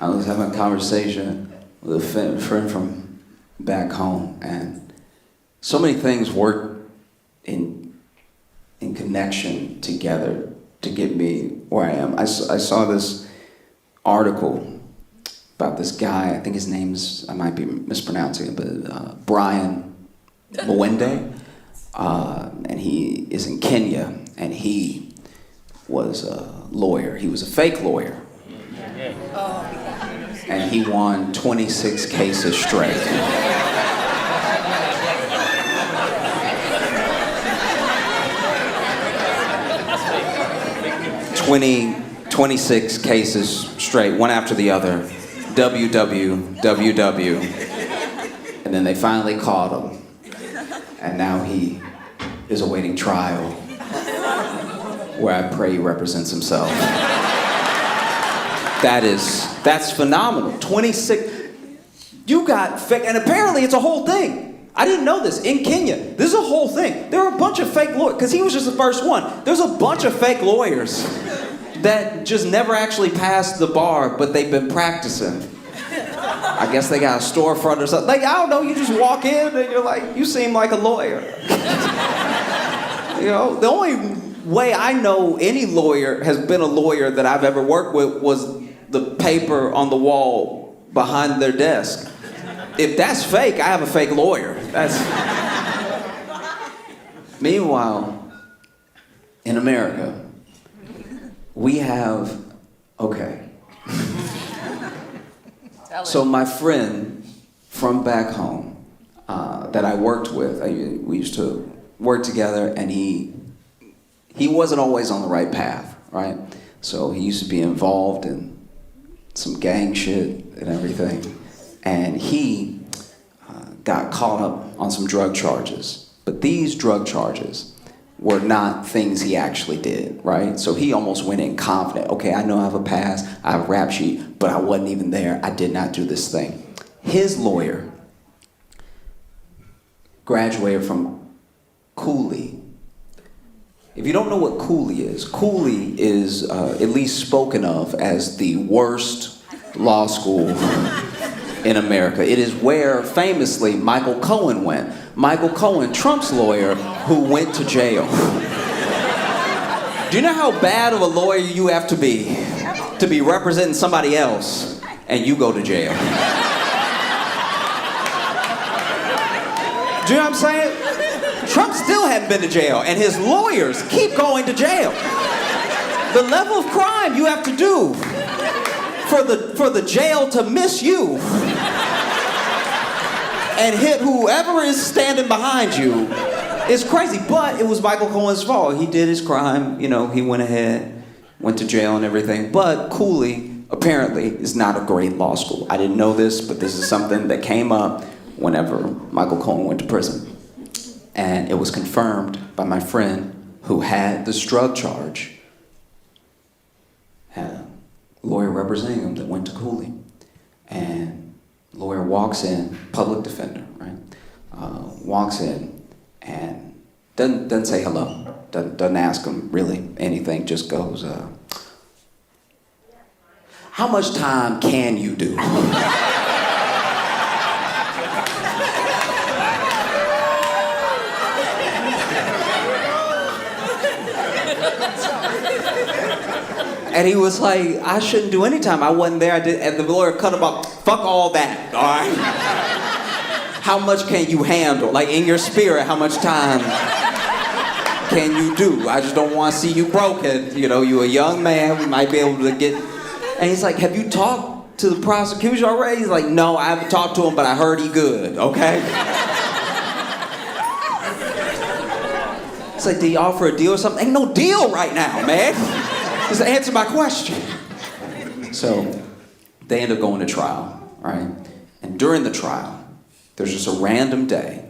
I was having a conversation with a friend from back home, and so many things work in connection together to get me where I am. I saw this article about this guy, I think his name's, I might be mispronouncing it, but Brian Mwende, and he is in Kenya, and he was a lawyer. He was a fake lawyer. And he won 26 cases straight. 26 cases straight, one after the other. WW. And then they finally caught him. And now he is awaiting trial, where I pray he represents himself. That's phenomenal. 26, you got fake, and apparently it's a whole thing. I didn't know this. In Kenya, this is a whole thing. There are a bunch of fake lawyers, because he was just the first one. There's a bunch of fake lawyers that just never actually passed the bar, but they've been practicing. I guess they got a storefront or something. Like, I don't know, you just walk in and you're like, you seem like a lawyer. You know, the only way I know any lawyer has been a lawyer that I've ever worked with was the paper on the wall behind their desk. If that's fake, I have a fake lawyer. Meanwhile, in America, we have, okay. So my friend from back home that I worked with, we used to work together, and he wasn't always on the right path, right? So he used to be involved in some gang shit and everything. And he got caught up on some drug charges. But these drug charges were not things he actually did, right? So he almost went in confident. Okay, I know I have a past, I have a rap sheet, but I wasn't even there. I did not do this thing. His lawyer graduated from Cooley. If you don't know what Cooley is at least spoken of as the worst law school in America. It is where, famously, Michael Cohen went. Michael Cohen, Trump's lawyer, who went to jail. Do you know how bad of a lawyer you have to be representing somebody else and you go to jail? Do you know what I'm saying? Trump still hadn't been to jail, and his lawyers keep going to jail. The level of crime you have to do for the jail to miss you and hit whoever is standing behind you is crazy. But it was Michael Cohen's fault. He did his crime, you know, he went ahead, went to jail and everything. But Cooley, apparently, is not a great law school. I didn't know this, but this is something that came up whenever Michael Cohen went to prison. And it was confirmed by my friend who had this drug charge, had a lawyer representing him that went to Cooley. And lawyer walks in, public defender, right? Walks in and doesn't say hello, doesn't ask him really anything, just goes, how much time can you do? And he was like, I shouldn't do any time. I wasn't there. I did. And the lawyer cut him off. Fuck all that, all right? How much can you handle? Like, in your spirit, how much time can you do? I just don't want to see you broken. You know, you're a young man. We might be able to get... And he's like, have you talked to the prosecution already? He's like, no, I haven't talked to him, but I heard he good, okay? It's like, did he offer a deal or something? Ain't no deal right now, man. Just answer my question. So they end up going to trial, right? And during the trial, there's just a random day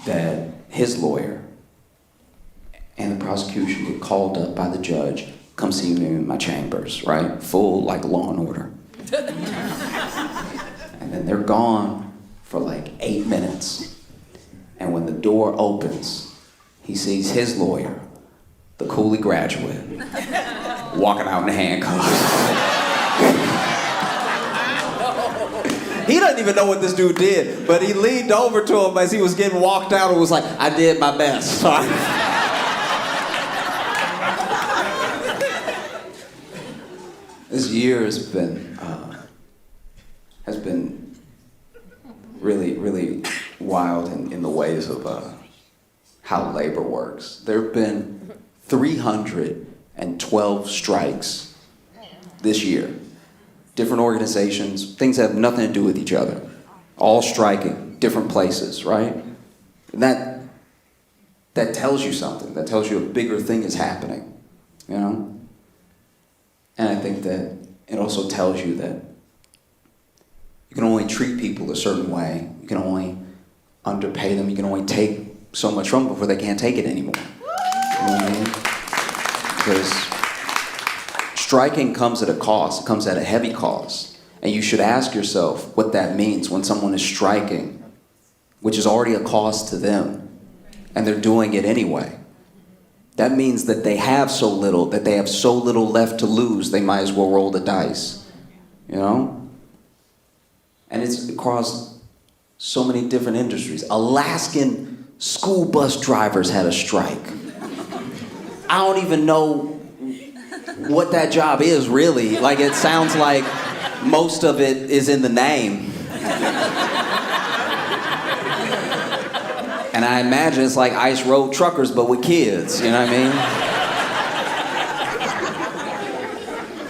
that his lawyer and the prosecution get called up by the judge, come see me in my chambers, right? Full, like, Law and Order. And then they're gone for like 8 minutes. And when the door opens, he sees his lawyer, the Cooley graduate, walking out in handcuffs. He doesn't even know what this dude did, but he leaned over to him as he was getting walked out and was like, I did my best. This year has been really, really wild in the ways of how labor works. There have been 312 strikes this year. Different organizations, things that have nothing to do with each other, all striking, different places, right? And that tells you something. That tells you a bigger thing is happening, you know? And I think that it also tells you that you can only treat people a certain way. You can only underpay them. You can only take so much from them before they can't take it anymore. You know what I mean? Because striking comes at a cost. It comes at a heavy cost. And you should ask yourself what that means when someone is striking, which is already a cost to them, and they're doing it anyway. That means that they have so little left to lose, they might as well roll the dice, you know? And it's across so many different industries. Alaskan school bus drivers had a strike. I don't even know what that job is, really. Like, it sounds like most of it is in the name. And I imagine it's like ice road truckers, but with kids, you know what I mean?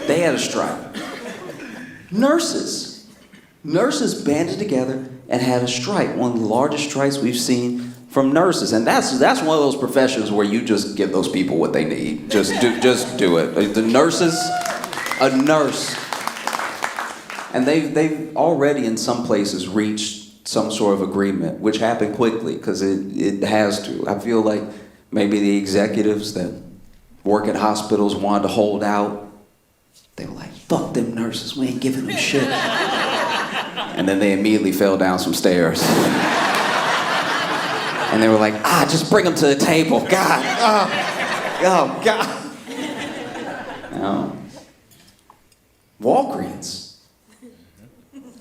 They had a strike. Nurses banded together and had a strike. One of the largest strikes we've seen from nurses. And that's one of those professions where you just give those people what they need. Just do it. The nurses, a nurse. And they've already in some places reached some sort of agreement, which happened quickly, because it has to. I feel like maybe the executives that work at hospitals wanted to hold out. They were like, fuck them nurses, we ain't giving them shit. And then they immediately fell down some stairs. And they were like, just bring them to the table, God. Oh God.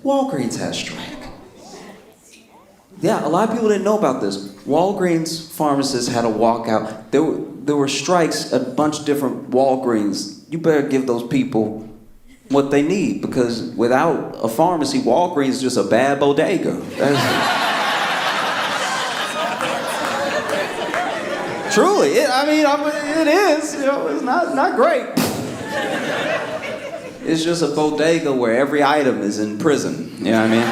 Walgreens has strike. Yeah, a lot of people didn't know about this. Walgreens pharmacists had a walkout. There were strikes at a bunch of different Walgreens. You better give those people what they need, because without a pharmacy, Walgreens is just a bad bodega. Truly, it is. You know, it's not great. It's just a bodega where every item is in prison. You know what I mean?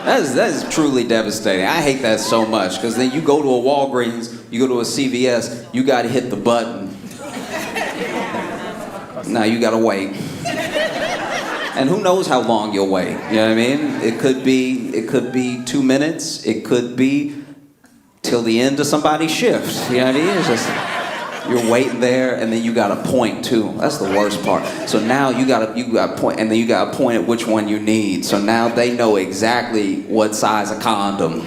That is truly devastating. I hate that so much, because then you go to a Walgreens, you go to a CVS, you gotta hit the button. Now you gotta wait. And who knows how long you'll wait, you know what I mean? It could be 2 minutes, it could be till the end of somebody's shift, you know what I mean? It's just, you're waiting there, and then you got to point too. That's the worst part. So now you got to point, and then you got to point at which one you need. So now they know exactly what size of condom.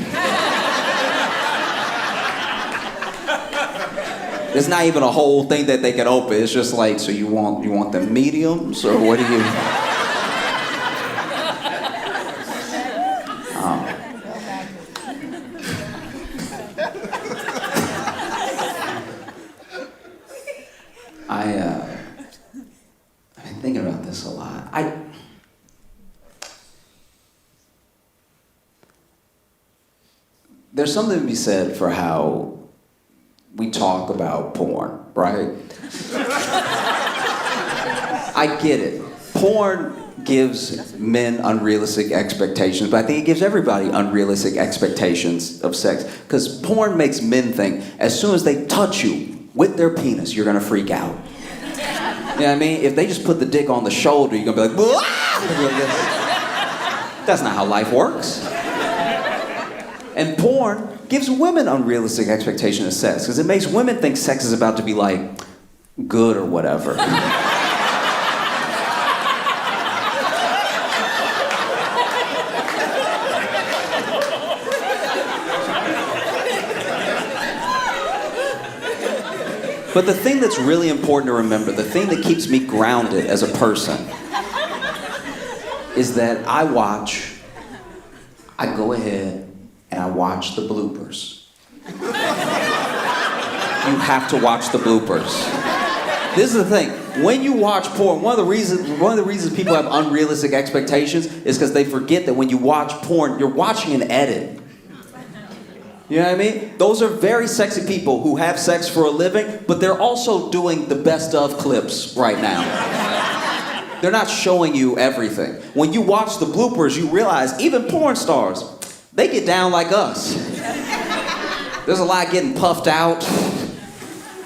It's not even a whole thing that they can open. It's just like, so you want the mediums, or what do you? I've been thinking about this a lot. There's something to be said for how we talk about porn, right? I get it. Porn gives men unrealistic expectations, but I think it gives everybody unrealistic expectations of sex, because porn makes men think as soon as they touch you with their penis, you're gonna freak out. You know what I mean? If they just put the dick on the shoulder, you're gonna be like, that's not how life works. And porn gives women unrealistic expectations of sex, because it makes women think sex is about to be like good or whatever. But the thing that's really important to remember, the thing that keeps me grounded as a person, is that I go ahead and I watch the bloopers. You have to watch the bloopers. This is the thing. When you watch porn, one of the reasons people have unrealistic expectations is because they forget that when you watch porn, you're watching an edit. You know what I mean? Those are very sexy people who have sex for a living, but they're also doing the best of clips right now. They're not showing you everything. When you watch the bloopers, you realize even porn stars, they get down like us. There's a lot getting puffed out.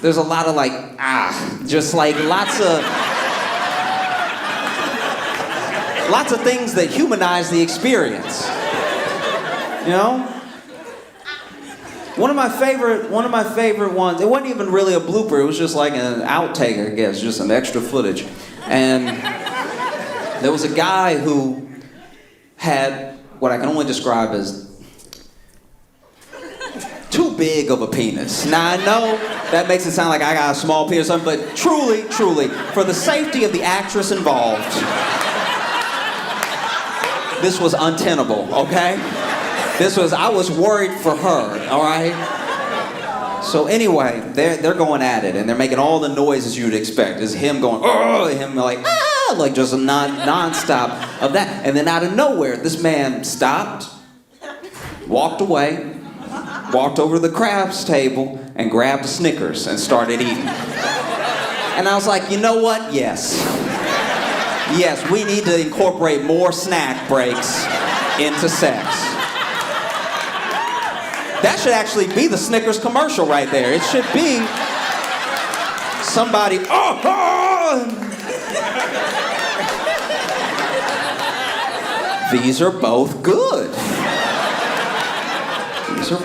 There's a lot of just like lots of things that humanize the experience. You know? One of my favorite ones, it wasn't even really a blooper, it was just like an outtake, I guess, just some extra footage. And there was a guy who had what I can only describe as too big of a penis. Now I know that makes it sound like I got a small penis or something, but truly, for the safety of the actress involved, this was untenable, okay? I was worried for her, all right? So anyway, they're going at it, and they're making all the noises you'd expect. It's him going, oh, him like, ah, like just a non-stop of that. And then out of nowhere, this man stopped, walked away, walked over to the crabs table, and grabbed a Snickers and started eating. And I was like, you know what? Yes, we need to incorporate more snack breaks into sex. That should actually be the Snickers commercial right there. It should be somebody, These are both good.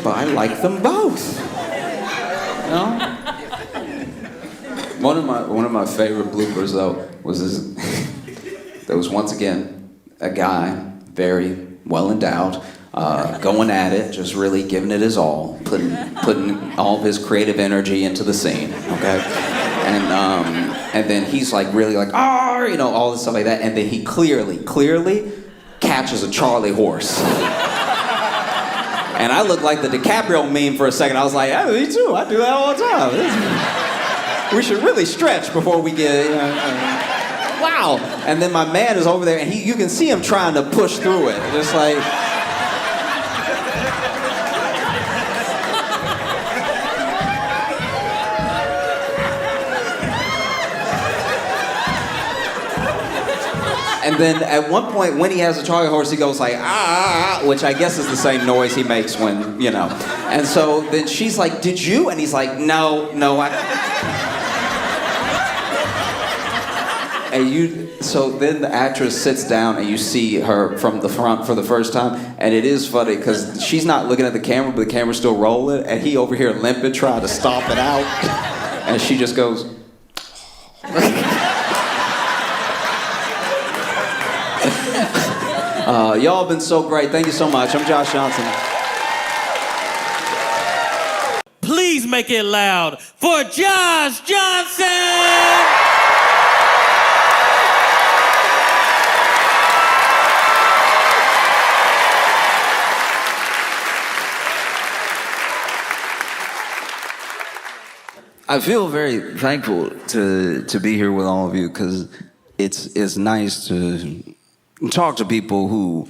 I like them both. You know? One of my favorite bloopers though was this. There was once again a guy, very well endowed, going at it, just really giving it his all, putting all of his creative energy into the scene, okay? And then he's like really like, you know, all this stuff like that, and then he clearly catches a Charlie horse. And I looked like the DiCaprio meme for a second. I was like, yeah, me too, I do that all the time. We should really stretch before we get, wow. And then my man is over there, and you can see him trying to push through it, just like, and then at one point, when he has a Charlie horse, he goes like, which I guess is the same noise he makes when, you know. And so then she's like, did you? And he's like, no, so then the actress sits down and you see her from the front for the first time, and it is funny because she's not looking at the camera, but the camera's still rolling, and he over here limping, trying to stomp it out, and she just goes, y'all have been so great. Thank you so much. I'm Josh Johnson. Please make it loud for Josh Johnson! I feel very thankful to be here with all of you because it's nice to talk to people who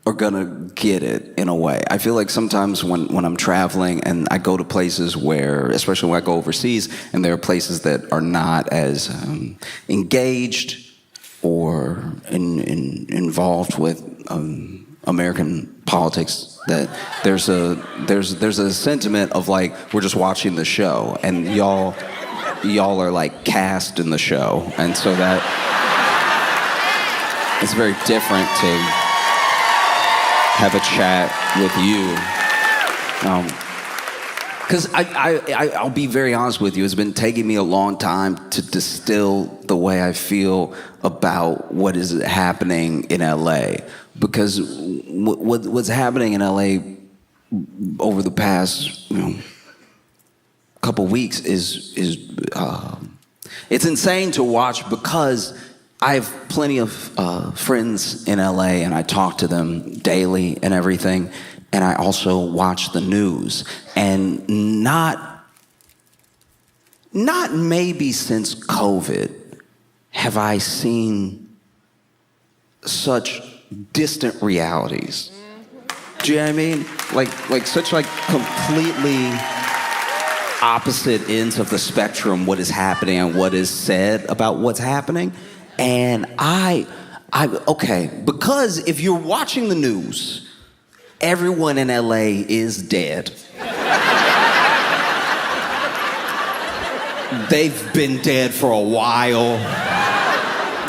are gonna get it in a way. I feel like sometimes when I'm traveling and I go to places where, especially when I go overseas, and there are places that are not as engaged or involved with American politics, that there's a sentiment of like we're just watching the show, and y'all are like cast in the show, and so that it's very different to have a chat with you. Because I'll be very honest with you, it's been taking me a long time to distill the way I feel about what is happening in LA. Because what's happening in LA over the past couple weeks is it's insane to watch because I have plenty of friends in LA and I talk to them daily and everything, and I also watch the news, and not maybe since COVID have I seen such distant realities. Do you know what I mean? Like such completely opposite ends of the spectrum, what is happening and what is said about what's happening. And okay, because if you're watching the news, everyone in LA is dead. They've been dead for a while.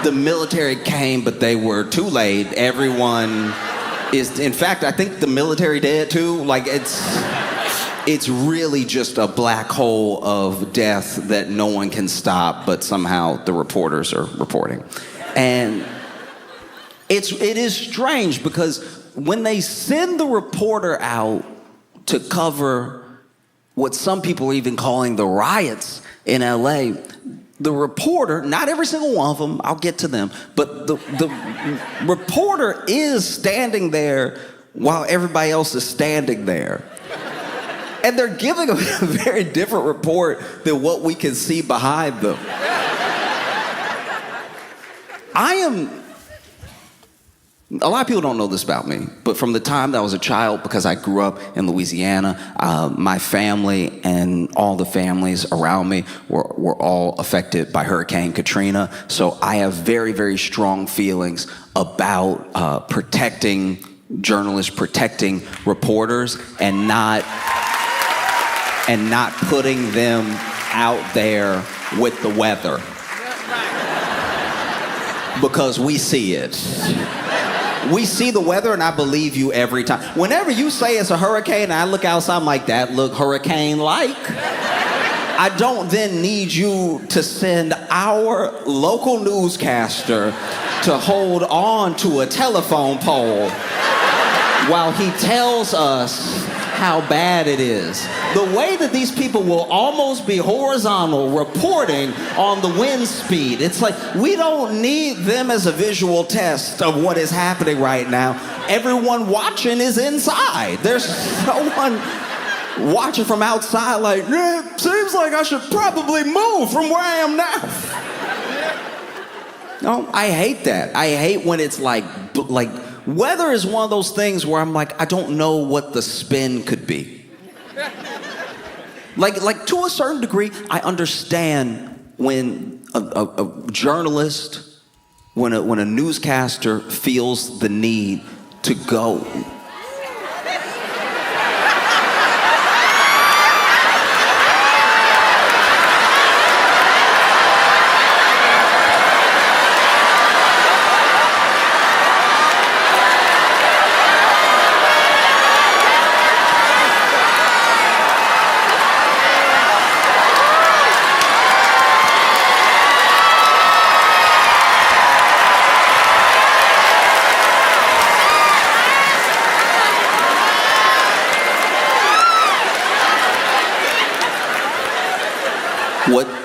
The military came, but they were too late. Everyone is, in fact, I think the military dead too. Like it's really just a black hole of death that no one can stop, but somehow the reporters are reporting. And it is strange because when they send the reporter out to cover what some people are even calling the riots in LA, the reporter, not every single one of them, I'll get to them, but the reporter is standing there while everybody else is standing there. And they're giving a very different report than what we can see behind them. A lot of people don't know this about me, but from the time that I was a child, because I grew up in Louisiana, my family and all the families around me were all affected by Hurricane Katrina. So I have very, very strong feelings about protecting journalists, protecting reporters, and not putting them out there with the weather. Because we see it. We see the weather, and I believe you every time. Whenever you say it's a hurricane, and I look outside, I'm like, that look hurricane-like. I don't then need you to send our local newscaster to hold on to a telephone pole while he tells us how bad it is. The way that these people will almost be horizontal reporting on the wind speed, it's like we don't need them as a visual test of what is happening right now. Everyone watching is inside. There's no one watching from outside like, seems like I should probably move from where I am now. No, I hate that. I hate when it's like weather is one of those things where I'm like, I don't know what the spin could be. Like to a certain degree, I understand when a journalist, when a newscaster feels the need to go.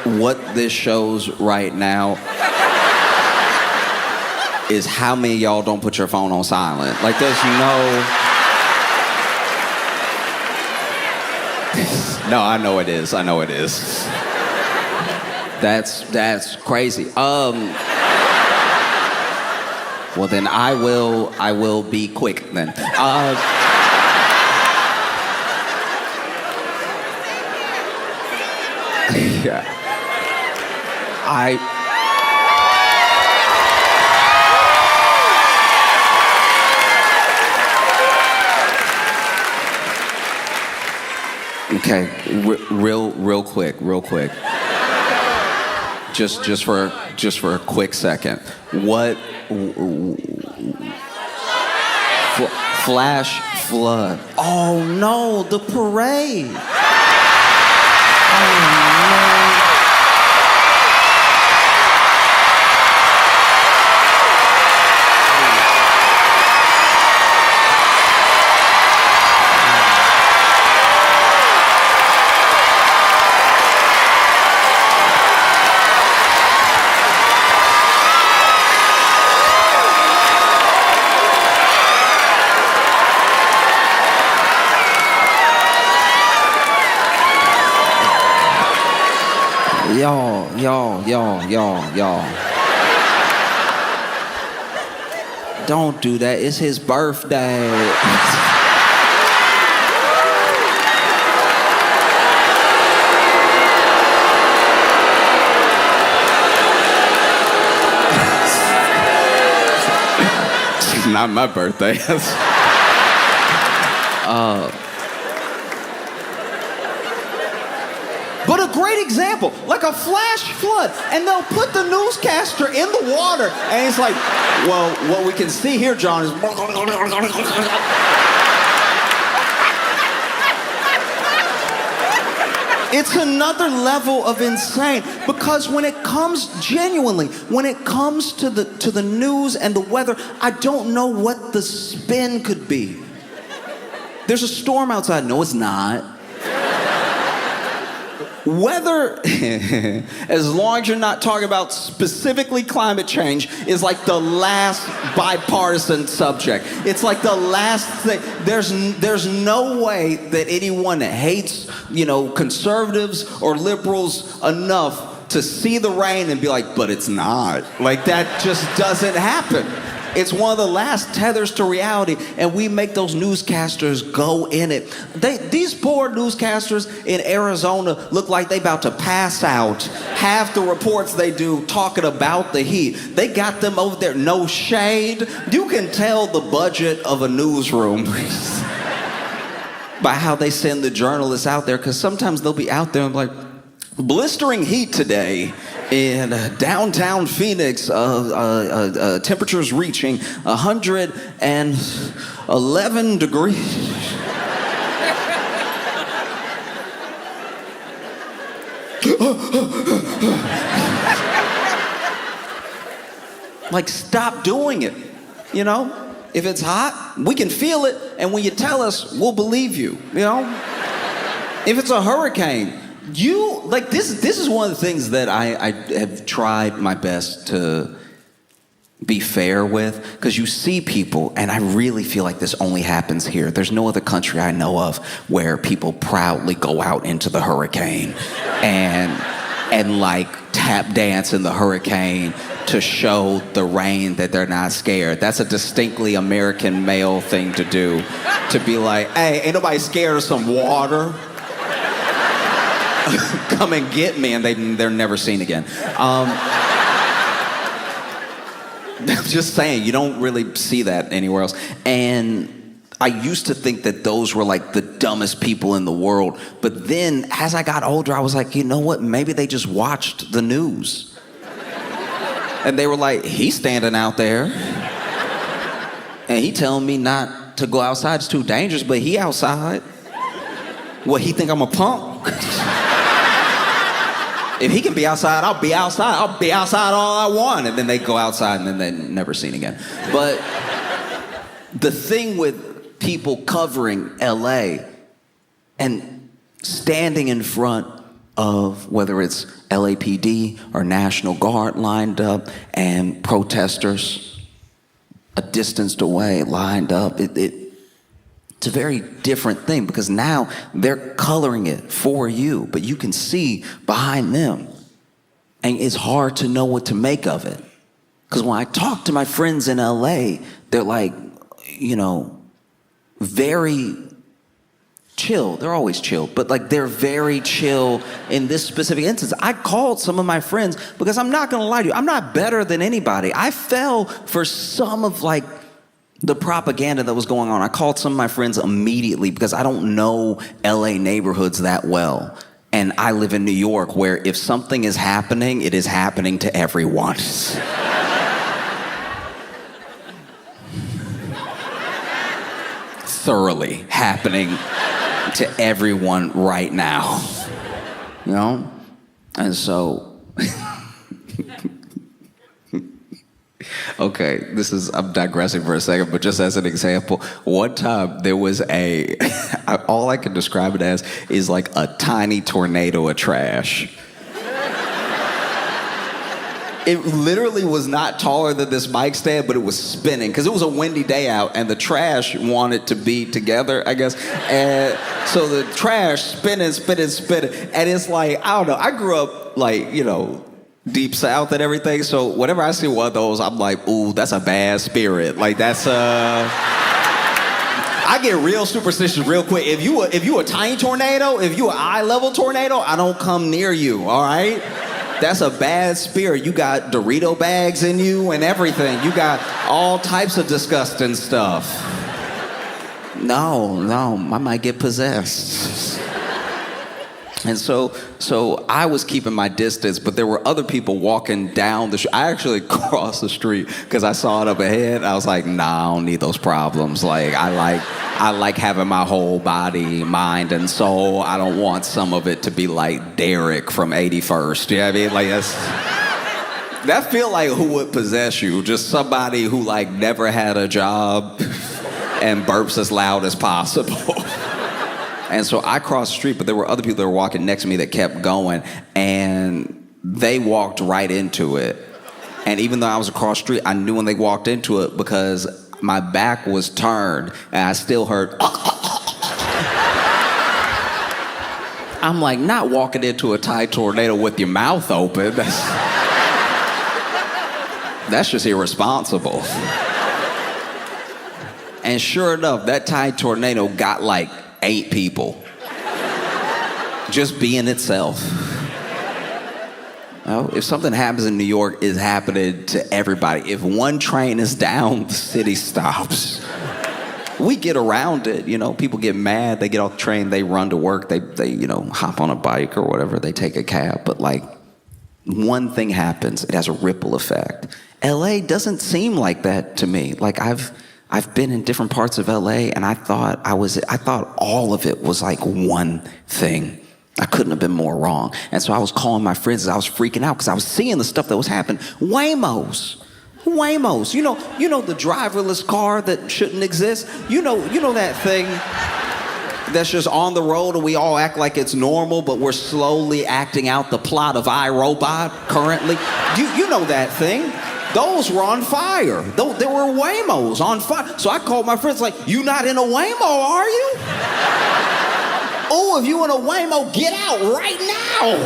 What this shows right now is how many of y'all don't put your phone on silent. Like there's no... No, I know it is. That's crazy. Well then I will be quick then. Yeah. Okay, real quick. Just for a quick second. What flash flood? Oh no, the parade. Oh no. Y'all. Don't do that. It's his birthday. It's not my birthday. But a great example, like a flash flood, and they'll put the newscaster in the water, and it's like, well, what we can see here, John, is... It's another level of insane, because when it comes, genuinely, when it comes to the news and the weather, I don't know what the spin could be. There's a storm outside. No, it's not. Weather, as long as you're not talking about specifically climate change, is like the last bipartisan subject. It's like the last thing. There's no way that anyone hates, conservatives or liberals enough to see the rain and be like, but it's not. Like, that just doesn't happen. It's one of the last tethers to reality, and we make those newscasters go in it. These poor newscasters in Arizona look like they about to pass out. Half the reports they do talking about the heat. They got them over there, no shade. You can tell the budget of a newsroom by how they send the journalists out there, because sometimes they'll be out there and like, blistering heat today in downtown Phoenix, temperatures reaching 111 degrees. Like, stop doing it, If it's hot, we can feel it, and when you tell us, we'll believe you, If it's a hurricane, this is one of the things that I have tried my best to be fair with, because you see people, and I really feel like this only happens here. There's no other country I know of where people proudly go out into the hurricane and like tap dance in the hurricane to show the rain that they're not scared. That's a distinctly American male thing to do, to be like, hey, ain't nobody scared of some water? Come and get me, and they're never seen again. I'm just saying, you don't really see that anywhere else. And I used to think that those were like the dumbest people in the world. But then as I got older, I was like, you know what? Maybe they just watched the news. And they were like, he's standing out there. And he telling me not to go outside. It's too dangerous, but he outside. What, he think I'm a punk? If he can be outside, I'll be outside. I'll be outside all I want. And then they go outside, and then they're never seen again. But the thing with people covering LA and standing in front of, whether it's LAPD or National Guard lined up, and protesters a distance away lined up, it's a very different thing, because now they're coloring it for you, but you can see behind them. And it's hard to know what to make of it. Because when I talk to my friends in LA, they're like, very chill. They're always chill, but like they're very chill in this specific instance. I called some of my friends, because I'm not gonna lie to you, I'm not better than anybody. I fell for some of the propaganda that was going on. I called some of my friends immediately, because I don't know LA neighborhoods that well. And I live in New York, where if something is happening, it is happening to everyone. Thoroughly happening to everyone right now. And so... Okay, I'm digressing for a second, but just as an example, one time there was all I can describe it as is like a tiny tornado of trash. It literally was not taller than this mic stand, but it was spinning, because it was a windy day out, and the trash wanted to be together, I guess. And so the trash spinning, and it's like, I don't know, I grew up like, deep south and everything. So whenever I see one of those, I'm like, ooh, that's a bad spirit. Like that's I get real superstitious real quick. If you a tiny tornado, if you an eye level tornado, I don't come near you, all right? That's a bad spirit. You got Dorito bags in you and everything. You got all types of disgusting stuff. No, I might get possessed. And so I was keeping my distance, but there were other people walking down the street. I actually crossed the street because I saw it up ahead. I was like, nah, I don't need those problems. Like, I like having my whole body, mind, and soul. I don't want some of it to be like Derek from 81st. You know what I mean? Like, that feel like who would possess you? Just somebody who like never had a job and burps as loud as possible. And so I crossed the street, but there were other people that were walking next to me that kept going, and they walked right into it. And even though I was across the street, I knew when they walked into it because my back was turned, and I still heard. I'm like, not walking into a Thai tornado with your mouth open. That's just irresponsible. And sure enough, that Thai tornado got like 8 people. Just being itself. Well, if something happens in New York, it's happening to everybody. If one train is down, the city stops. We get around it, people get mad, they get off the train, they run to work, they hop on a bike or whatever, they take a cab, but like one thing happens, it has a ripple effect. LA doesn't seem like that to me. Like I've been in different parts of LA, and I thought all of it was like one thing. I couldn't have been more wrong. And so I was calling my friends as I was freaking out because I was seeing the stuff that was happening. Waymos. You know the driverless car that shouldn't exist? You know that thing that's just on the road and we all act like it's normal, but we're slowly acting out the plot of iRobot currently? You know that thing? Those were on fire. There were Waymos on fire. So I called my friends like, you not in a Waymo, are you? Oh, if you in a Waymo, get out right now.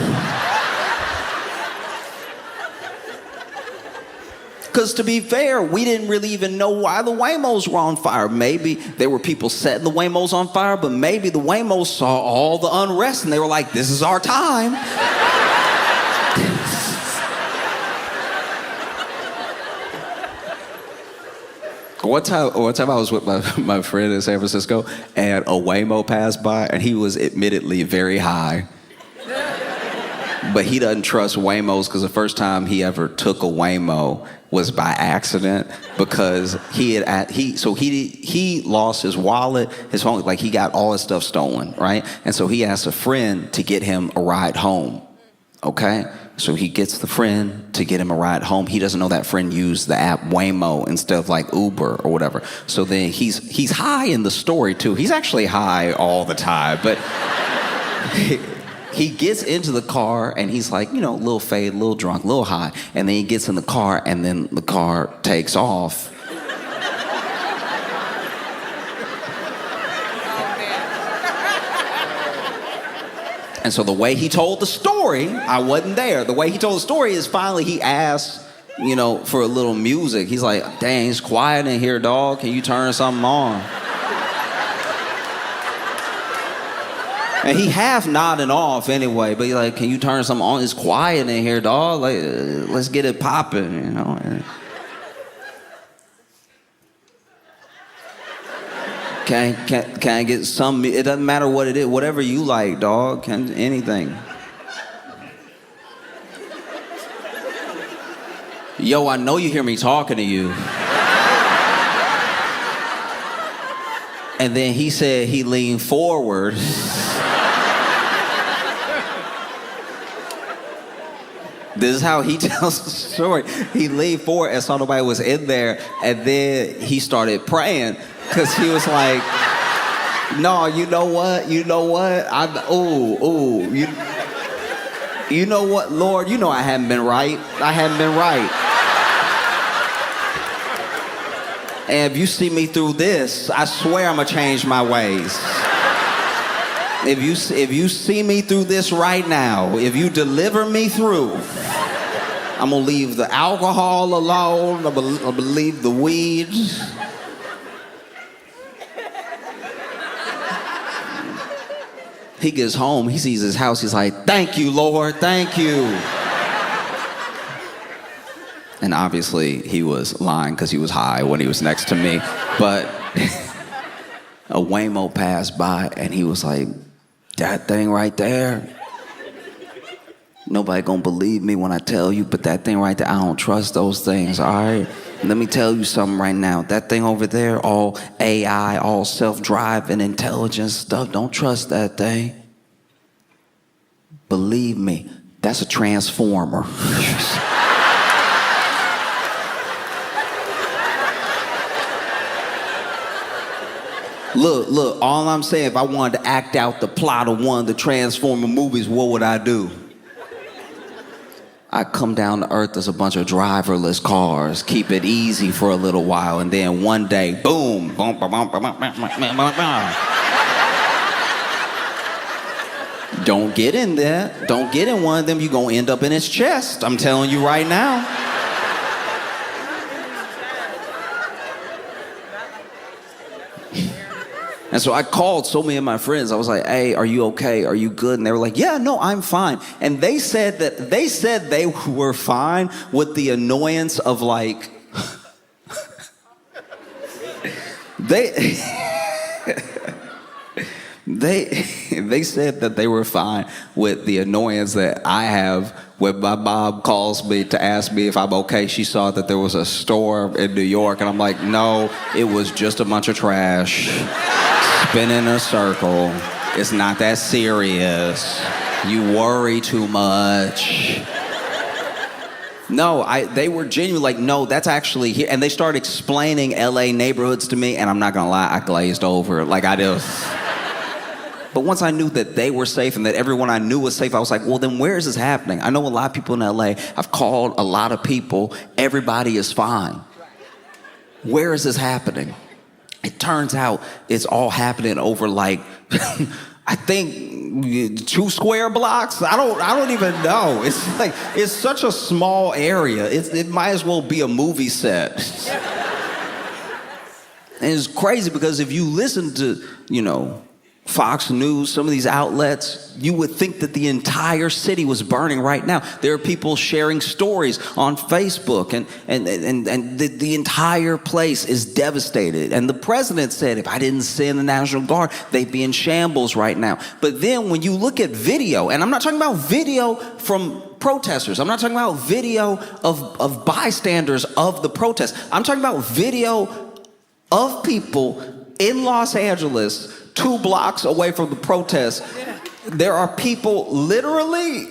Because to be fair, we didn't really even know why the Waymos were on fire. Maybe there were people setting the Waymos on fire, but maybe the Waymos saw all the unrest and they were like, this is our time. One time I was with my friend in San Francisco, and a Waymo passed by, and he was admittedly very high. But he doesn't trust Waymos because the first time he ever took a Waymo was by accident because he lost his wallet, his phone, like he got all his stuff stolen, right? And so he asked a friend to get him a ride home, okay? So he gets the friend to get him a ride home. He doesn't know that friend used the app Waymo instead of like Uber or whatever. So then he's high in the story too. He's actually high all the time, but he gets into the car and he's like, a little fade, a little drunk, a little high. And then he gets in the car and then the car takes off. And so the way he told the story, I wasn't there. The way he told the story is finally he asked, for a little music. He's like, dang, it's quiet in here, dog. Can you turn something on? And he half nodding off anyway, but he's like, can you turn something on? It's quiet in here, dog. Like, let's get it popping, Can I get some? It doesn't matter what it is. Whatever you like, dog. Anything. Yo, I know you hear me talking to you. And then he said he leaned forward. This is how he tells the story. He leaned forward and saw nobody was in there, and then he started praying. Because he was like, no, you know what? You know what? You know what, Lord? You know I haven't been right. I haven't been right. And if you see me through this, I swear I'm going to change my ways. If you see me through this right now, if you deliver me through, I'm gonna leave the alcohol alone. I'm gonna leave the weeds. He gets home, he sees his house, he's like, thank you, Lord, thank you. And obviously he was lying because he was high when he was next to me. But a Waymo passed by and he was like, that thing right there, nobody gonna believe me when I tell you, but that thing right there, I don't trust those things, all right? Let me tell you something right now. That thing over there, all AI, all self-driving, intelligence stuff, don't trust that thing. Believe me, that's a transformer. Look, all I'm saying, if I wanted to act out the plot of one of the Transformer movies, what would I do? I come down to earth as a bunch of driverless cars, keep it easy for a little while, and then one day, boom. Don't get in there. Don't get in one of them. You're going to end up in its chest. I'm telling you right now. And so I called so many of my friends. I was like, hey, are you okay? Are you good? And they were like, yeah, no, I'm fine. And they said they were fine with the annoyance of like, they said that they were fine with the annoyance that I have when my mom calls me to ask me if I'm okay. She saw that there was a storm in New York, and I'm like, no, it was just a bunch of trash spinning in a circle. It's not that serious. You worry too much. No, they were genuinely like, no, that's actually here. And they started explaining LA neighborhoods to me, and I'm not gonna lie, I glazed over. Like I just... But once I knew that they were safe and that everyone I knew was safe, I was like, well, then where is this happening? I know a lot of people in LA. I've called a lot of people. Everybody is fine. Where is this happening? It turns out it's all happening over like, I think 2 square blocks. I don't even know. It's like, it's such a small area. It might as well be a movie set. And it's crazy because if you listen to, Fox News, some of these outlets, you would think that the entire city was burning right now. There are people sharing stories on Facebook, and the entire place is devastated. And the president said, if I didn't send the National Guard, they'd be in shambles right now. But then when you look at video, and I'm not talking about video from protesters, I'm not talking about video of bystanders of the protest. I'm talking about video of people in Los Angeles 2 blocks away from the protest. There are people literally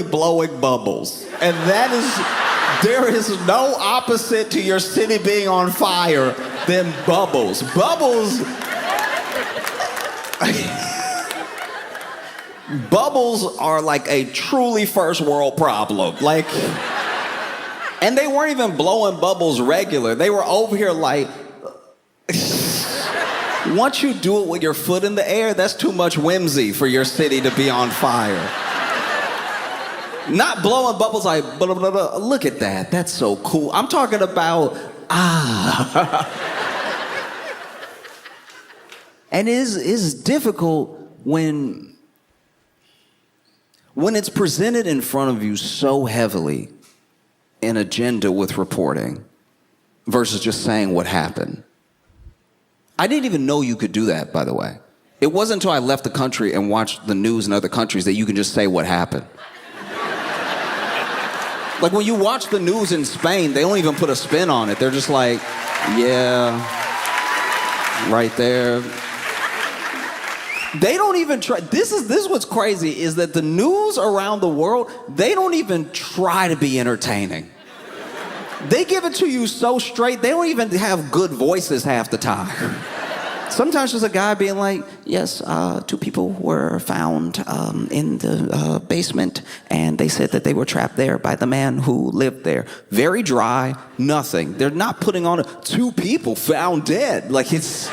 blowing bubbles. And there is no opposite to your city being on fire than bubbles. Bubbles are like a truly first world problem. Like, and they weren't even blowing bubbles regular. They were over here like, once you do it with your foot in the air, that's too much whimsy for your city to be on fire. Not blowing bubbles like, blah, blah, blah. Look at that. That's so cool. I'm talking about, And it is difficult when it's presented in front of you so heavily, an agenda with reporting versus just saying what happened. I didn't even know you could do that, by the way. It wasn't until I left the country and watched the news in other countries that you can just say what happened. Like when you watch the news in Spain, they don't even put a spin on it. They're just like, yeah, right there. They don't even try. This is what's crazy, is that the news around the world, they don't even try to be entertaining. They give it to you so straight, they don't even have good voices half the time. Sometimes there's a guy being like, yes, 2 people were found in the basement, and they said that they were trapped there by the man who lived there. Very dry, nothing. They're not putting on 2 people found dead. Like, it's...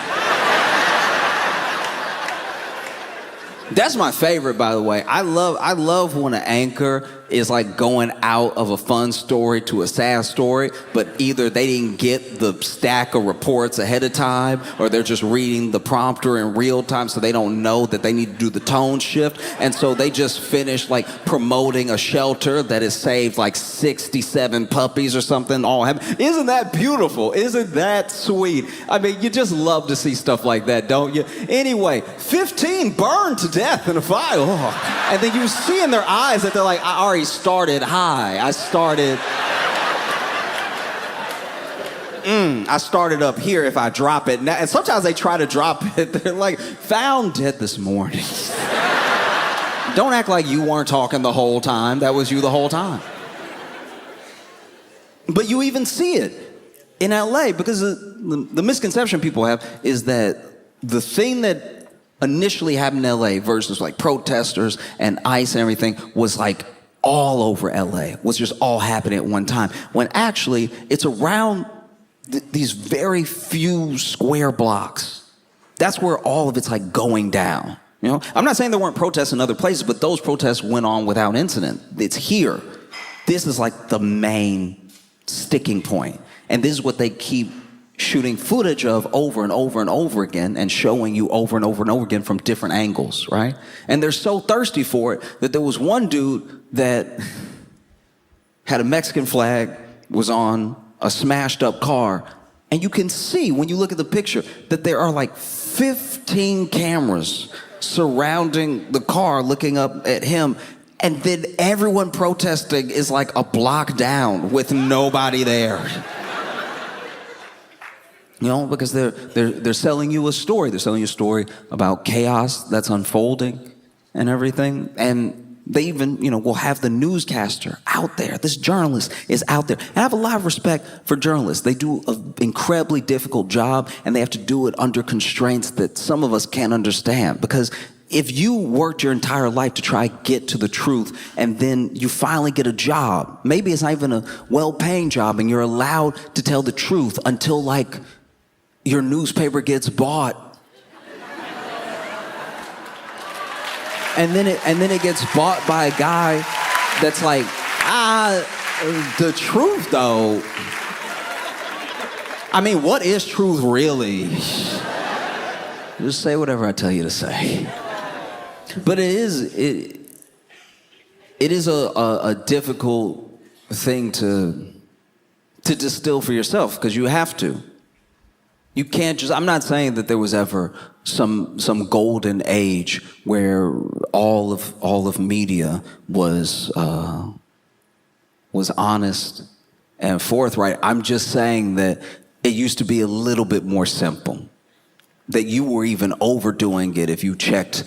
That's my favorite, by the way. I love when an anchor is like going out of a fun story to a sad story, but either they didn't get the stack of reports ahead of time, or they're just reading the prompter in real time, so they don't know that they need to do the tone shift, and so they just finished like promoting a shelter that has saved like 67 puppies or something. Isn't that beautiful? Isn't that sweet? I mean, you just love to see stuff like that, don't you? Anyway, 15 burned to death in a fire. Oh. And then you see in their eyes that they're like, I already started high. I started up here if I drop it. Now, and sometimes they try to drop it. They're like, found dead this morning. Don't act like you weren't talking the whole time. That was you the whole time. But you even see it in LA, because the misconception people have is that the thing that initially happened in LA versus like protesters and ICE and everything was like all over LA, was just all happening at one time, when actually it's around these very few square blocks. That's where all of it's like going down. You know, I'm not saying there weren't protests in other places, but those protests went on without incident. It's here. This is like the main sticking point. And this is what they keep shooting footage of over and over and over again, and showing you over and over and over again from different angles, right? And they're so thirsty for it that there was one dude that had a Mexican flag, was on a smashed up car, and you can see when you look at the picture that there are like 15 cameras surrounding the car looking up at him, and then everyone protesting is like a block down with nobody there. You know, because they're selling you a story. They're selling you a story about chaos that's unfolding and everything. And they even, you know, will have the newscaster out there. This journalist is out there. And I have a lot of respect for journalists. They do an incredibly difficult job, and they have to do it under constraints that some of us can't understand. Because if you worked your entire life to try to get to the truth, and then you finally get a job, maybe it's not even a well-paying job, and you're allowed to tell the truth until like your newspaper gets bought. And then it gets bought by a guy that's like, the truth though. I mean, what is truth really? Just say whatever I tell you to say. But it is a difficult thing to distill for yourself, because you have to. You can't just, I'm not saying that there was ever some golden age where all of media was honest and forthright. I'm just saying that it used to be a little bit more simple. That you were even overdoing it if you checked,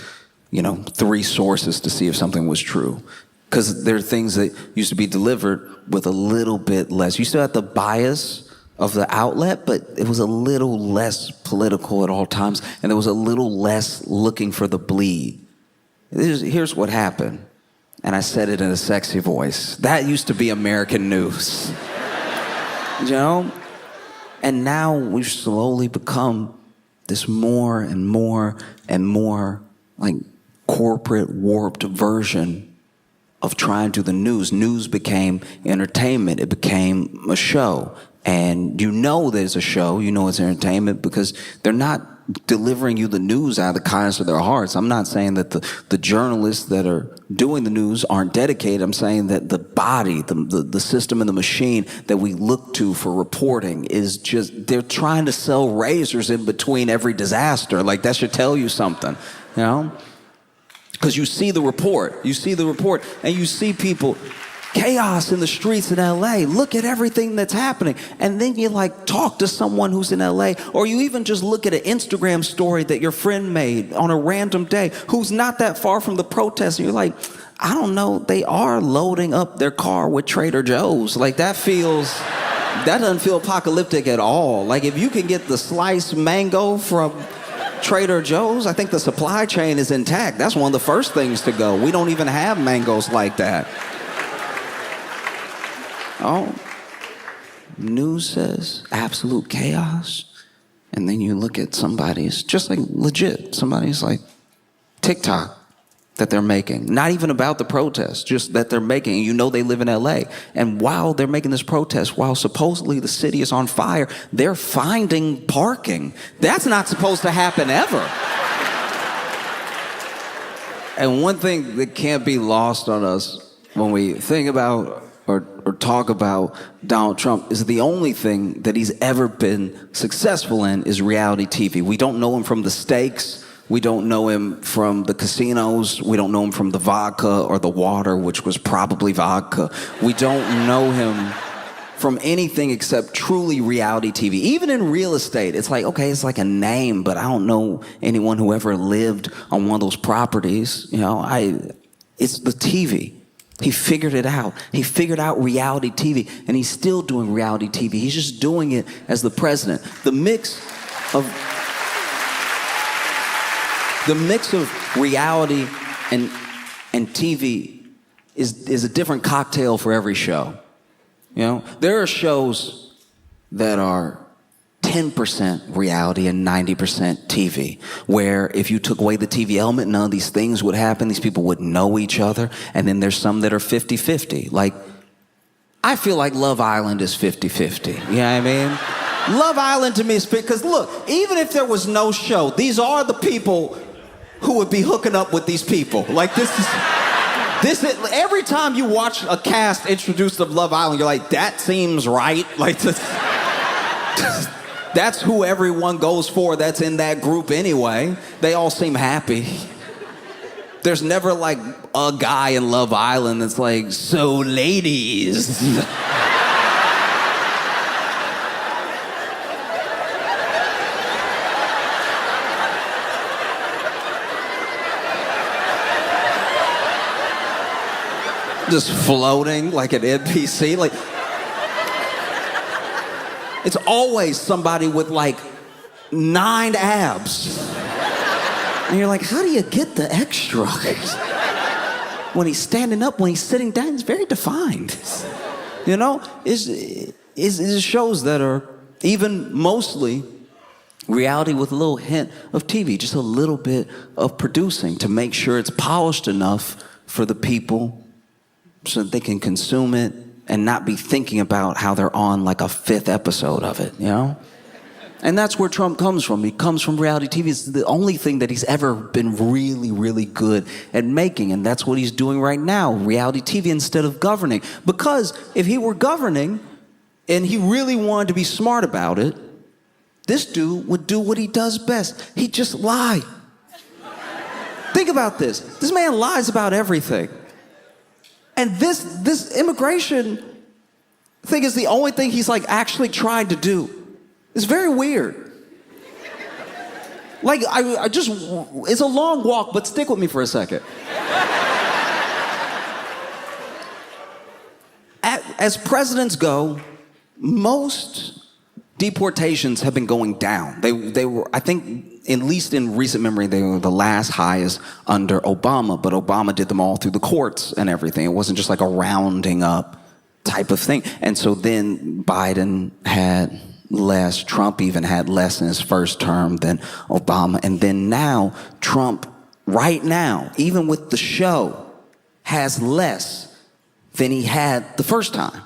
you know, 3 sources to see if something was true. Because there are things that used to be delivered with a little bit less. You still had the bias of the outlet, but it was a little less political at all times, and there was a little less looking for the bleed. Here's what happened, and I said it in a sexy voice. That used to be American news. You know? And now we've slowly become this more and more and more like corporate warped version of trying to do the news. News became entertainment. It became a show. And you know there's a show, you know it's entertainment, because they're not delivering you the news out of the kindness of their hearts. I'm not saying that the journalists that are doing the news aren't dedicated. I'm saying that the body, the system and the machine that we look to for reporting is just, they're trying to sell razors in between every disaster. Like, that should tell you something, you know? Because you see the report, and you see people, chaos in the streets in LA. Look at everything that's happening. And then you like talk to someone who's in LA, or you even just look at an Instagram story that your friend made on a random day who's not that far from the protest. And you're like, I don't know, they are loading up their car with Trader Joe's. Like, that doesn't feel apocalyptic at all. Like, if you can get the sliced mango from Trader Joe's, I think the supply chain is intact. That's one of the first things to go. We don't even have mangoes like that. Oh, news says absolute chaos. And then you look at somebody's, just like legit, somebody's like TikTok that they're making. Not even about the protest, just that they're making. And you know they live in LA. And while they're making this protest, while supposedly the city is on fire, they're finding parking. That's not supposed to happen ever. And one thing that can't be lost on us when we think about or talk about Donald Trump is the only thing that he's ever been successful in is reality TV. We don't know him from the steaks. We don't know him from the casinos. We don't know him from the vodka or the water, which was probably vodka. We don't know him from anything except truly reality TV. Even in real estate, it's like, okay, it's like a name, but I don't know anyone who ever lived on one of those properties. You know, it's the TV. He figured it out. He figured out reality TV, and he's still doing reality TV. He's just doing it as the president. The mix of reality and TV is a different cocktail for every show. You know, there are shows that are 10% reality and 90% TV, where if you took away the TV element, none of these things would happen. These people would know each other. And then there's some that are 50-50. Like, I feel like Love Island is 50-50. You know what I mean? Love Island to me is, because look, even if there was no show, these are the people who would be hooking up with these people. Like, this is every time you watch a cast introduced of Love Island, you're like, that seems right. Like, that's who everyone goes for that's in that group anyway. They all seem happy. There's never like a guy in Love Island that's like, so ladies. Just floating like an NPC. Like, it's always somebody with like 9 abs. And you're like, how do you get the extra? When he's standing up, when he's sitting down, it's very defined. You know, it's shows that are even mostly reality with a little hint of TV, just a little bit of producing to make sure it's polished enough for the people so that they can consume it and not be thinking about how they're on like a 5th episode of it, you know? And that's where Trump comes from. He comes from reality TV. It's the only thing that he's ever been really, really good at making, and that's what he's doing right now, reality TV instead of governing. Because if he were governing and he really wanted to be smart about it, this dude would do what he does best. He'd just lie. Think about this. This man lies about everything. And this immigration thing is the only thing he's like actually tried to do. It's very weird. Like, I just, it's a long walk, but stick with me for a second. As presidents go, most deportations have been going down. They were, I think, at least in recent memory, they were the last highest under Obama, but Obama did them all through the courts and everything. It wasn't just like a rounding up type of thing. And so then Biden had less, Trump even had less in his first term than Obama. And then now, Trump, right now, even with the show, has less than he had the first time.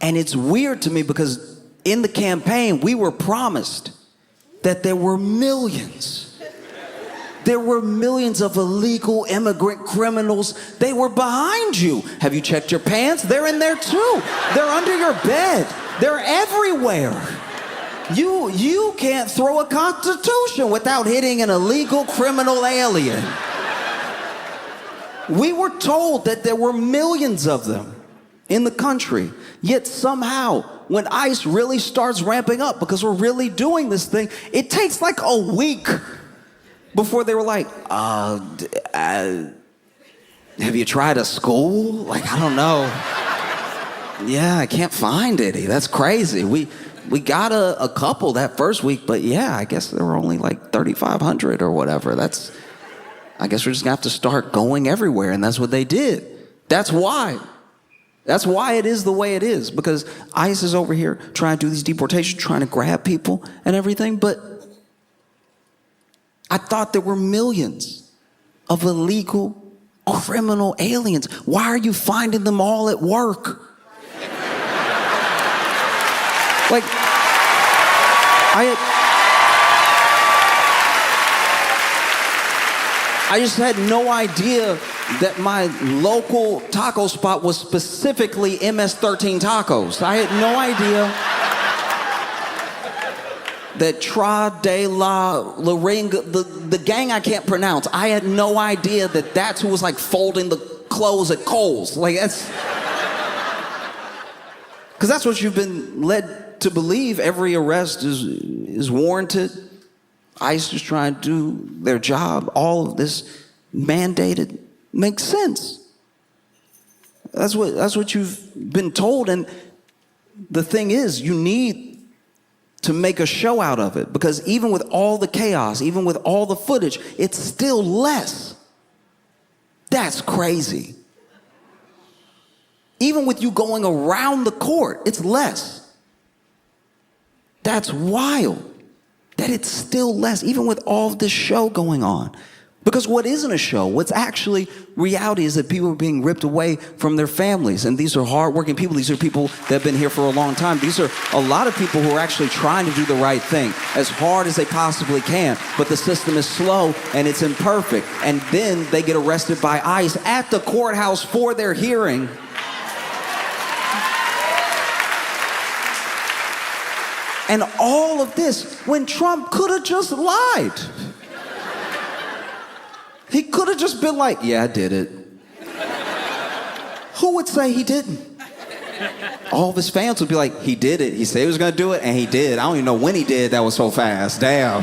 And it's weird to me because in the campaign, we were promised that there were millions. There were millions of illegal immigrant criminals. They were behind you. Have you checked your pants? They're in there too. They're under your bed. They're everywhere. You can't throw a constitution without hitting an illegal criminal alien. We were told that there were millions of them in the country. Yet somehow, when ICE really starts ramping up, because we're really doing this thing, it takes like a week before they were like, have you tried a school? Like, I don't know. Yeah, I can't find any. That's crazy. We got a couple that first week, but yeah, I guess there were only like 3,500 or whatever. I guess we're just gonna have to start going everywhere, and that's what they did. That's why it is the way it is, because ICE is over here trying to do these deportations, trying to grab people and everything, but I thought there were millions of illegal criminal aliens. Why are you finding them all at work? Like, I just had no idea that my local taco spot was specifically MS-13 tacos. I had no idea that Tra de la Laringa, the gang I can't pronounce, I had no idea that that's who was like folding the clothes at Kohl's. Like, that's... Because that's what you've been led to believe. Every arrest is warranted. ICE is trying to do their job. All of this mandated makes sense. That's what you've been told. And the thing is, you need to make a show out of it, because even with all the chaos, even with all the footage, it's still less. That's crazy. Even with you going around the court, it's less. That's wild. That it's still less, even with all of this show going on. Because what isn't a show, what's actually reality, is that people are being ripped away from their families. And these are hardworking people. These are people that have been here for a long time. These are a lot of people who are actually trying to do the right thing as hard as they possibly can. But the system is slow and it's imperfect. And then they get arrested by ICE at the courthouse for their hearing. And all of this when Trump could have just lied. He could have just been like, yeah, I did it. Who would say he didn't? All of his fans would be like, he did it. He said he was going to do it, and he did. I don't even know when he did. That was so fast. Damn.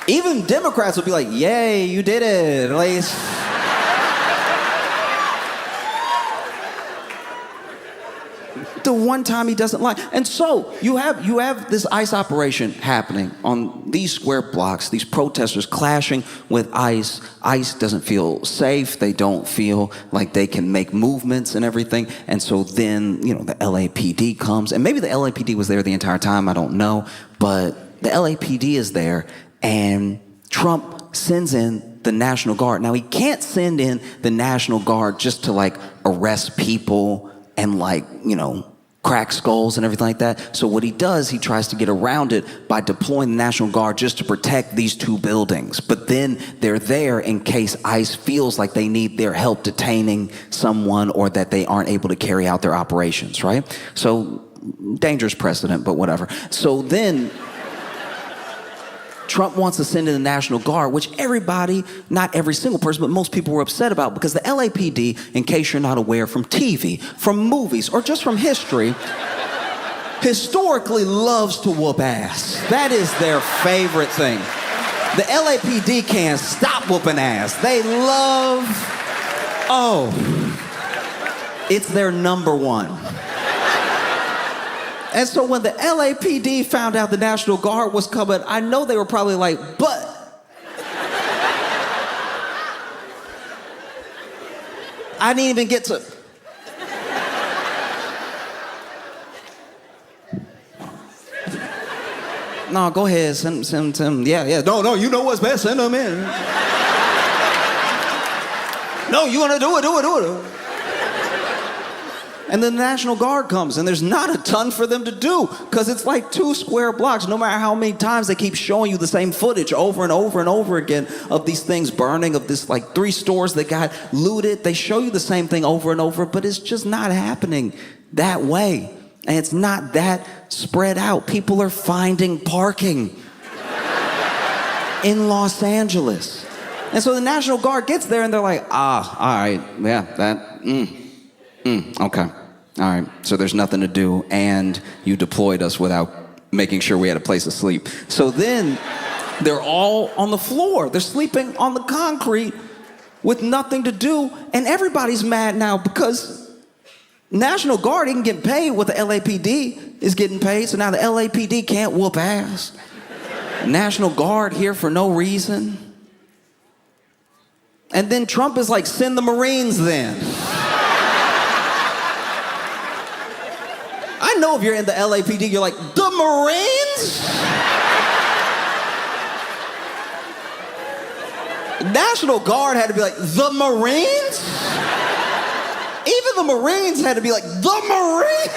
Even Democrats would be like, yay, you did it. Like, the one time he doesn't lie. And so you have this ICE operation happening on these square blocks, these protesters clashing with ICE. ICE doesn't feel safe. They don't feel like they can make movements and everything. And so then, the LAPD comes, and maybe the LAPD was there the entire time, I don't know, but the LAPD is there, and Trump sends in the National Guard. Now, he can't send in the National Guard just to arrest people and crack skulls and everything like that. So what he does, he tries to get around it by deploying the National Guard just to protect these two buildings. But then they're there in case ICE feels like they need their help detaining someone or that they aren't able to carry out their operations, right? So, dangerous precedent, but whatever. So then Trump wants to send in the National Guard, which everybody, not every single person, but most people were upset about, because the LAPD, in case you're not aware, from TV, from movies, or just from history, historically loves to whoop ass. That is their favorite thing. The LAPD can't stop whooping ass. They love, it's their number one. And so when the LAPD found out the National Guard was coming, I know they were probably like, but I didn't even get to... No, go ahead, send him. Yeah. No, you know what's best, send him in. No, you want to do it. And then the National Guard comes, and there's not a ton for them to do, because it's like 2 square blocks. No matter how many times they keep showing you the same footage over and over and over again of these things burning, of this 3 stores that got looted. They show you the same thing over and over, but it's just not happening that way. And it's not that spread out. People are finding parking in Los Angeles. And so the National Guard gets there, and they're like, all right, yeah, that, okay. All right, so there's nothing to do, and you deployed us without making sure we had a place to sleep. So then they're all on the floor. They're sleeping on the concrete with nothing to do, and everybody's mad now because National Guard isn't getting paid what the LAPD is getting paid, so now the LAPD can't whoop ass. National Guard here for no reason. And then Trump is like, send the Marines then. I know if you're in the LAPD, you're like, the Marines? National Guard had to be like, the Marines? Even the Marines had to be like, the Marines?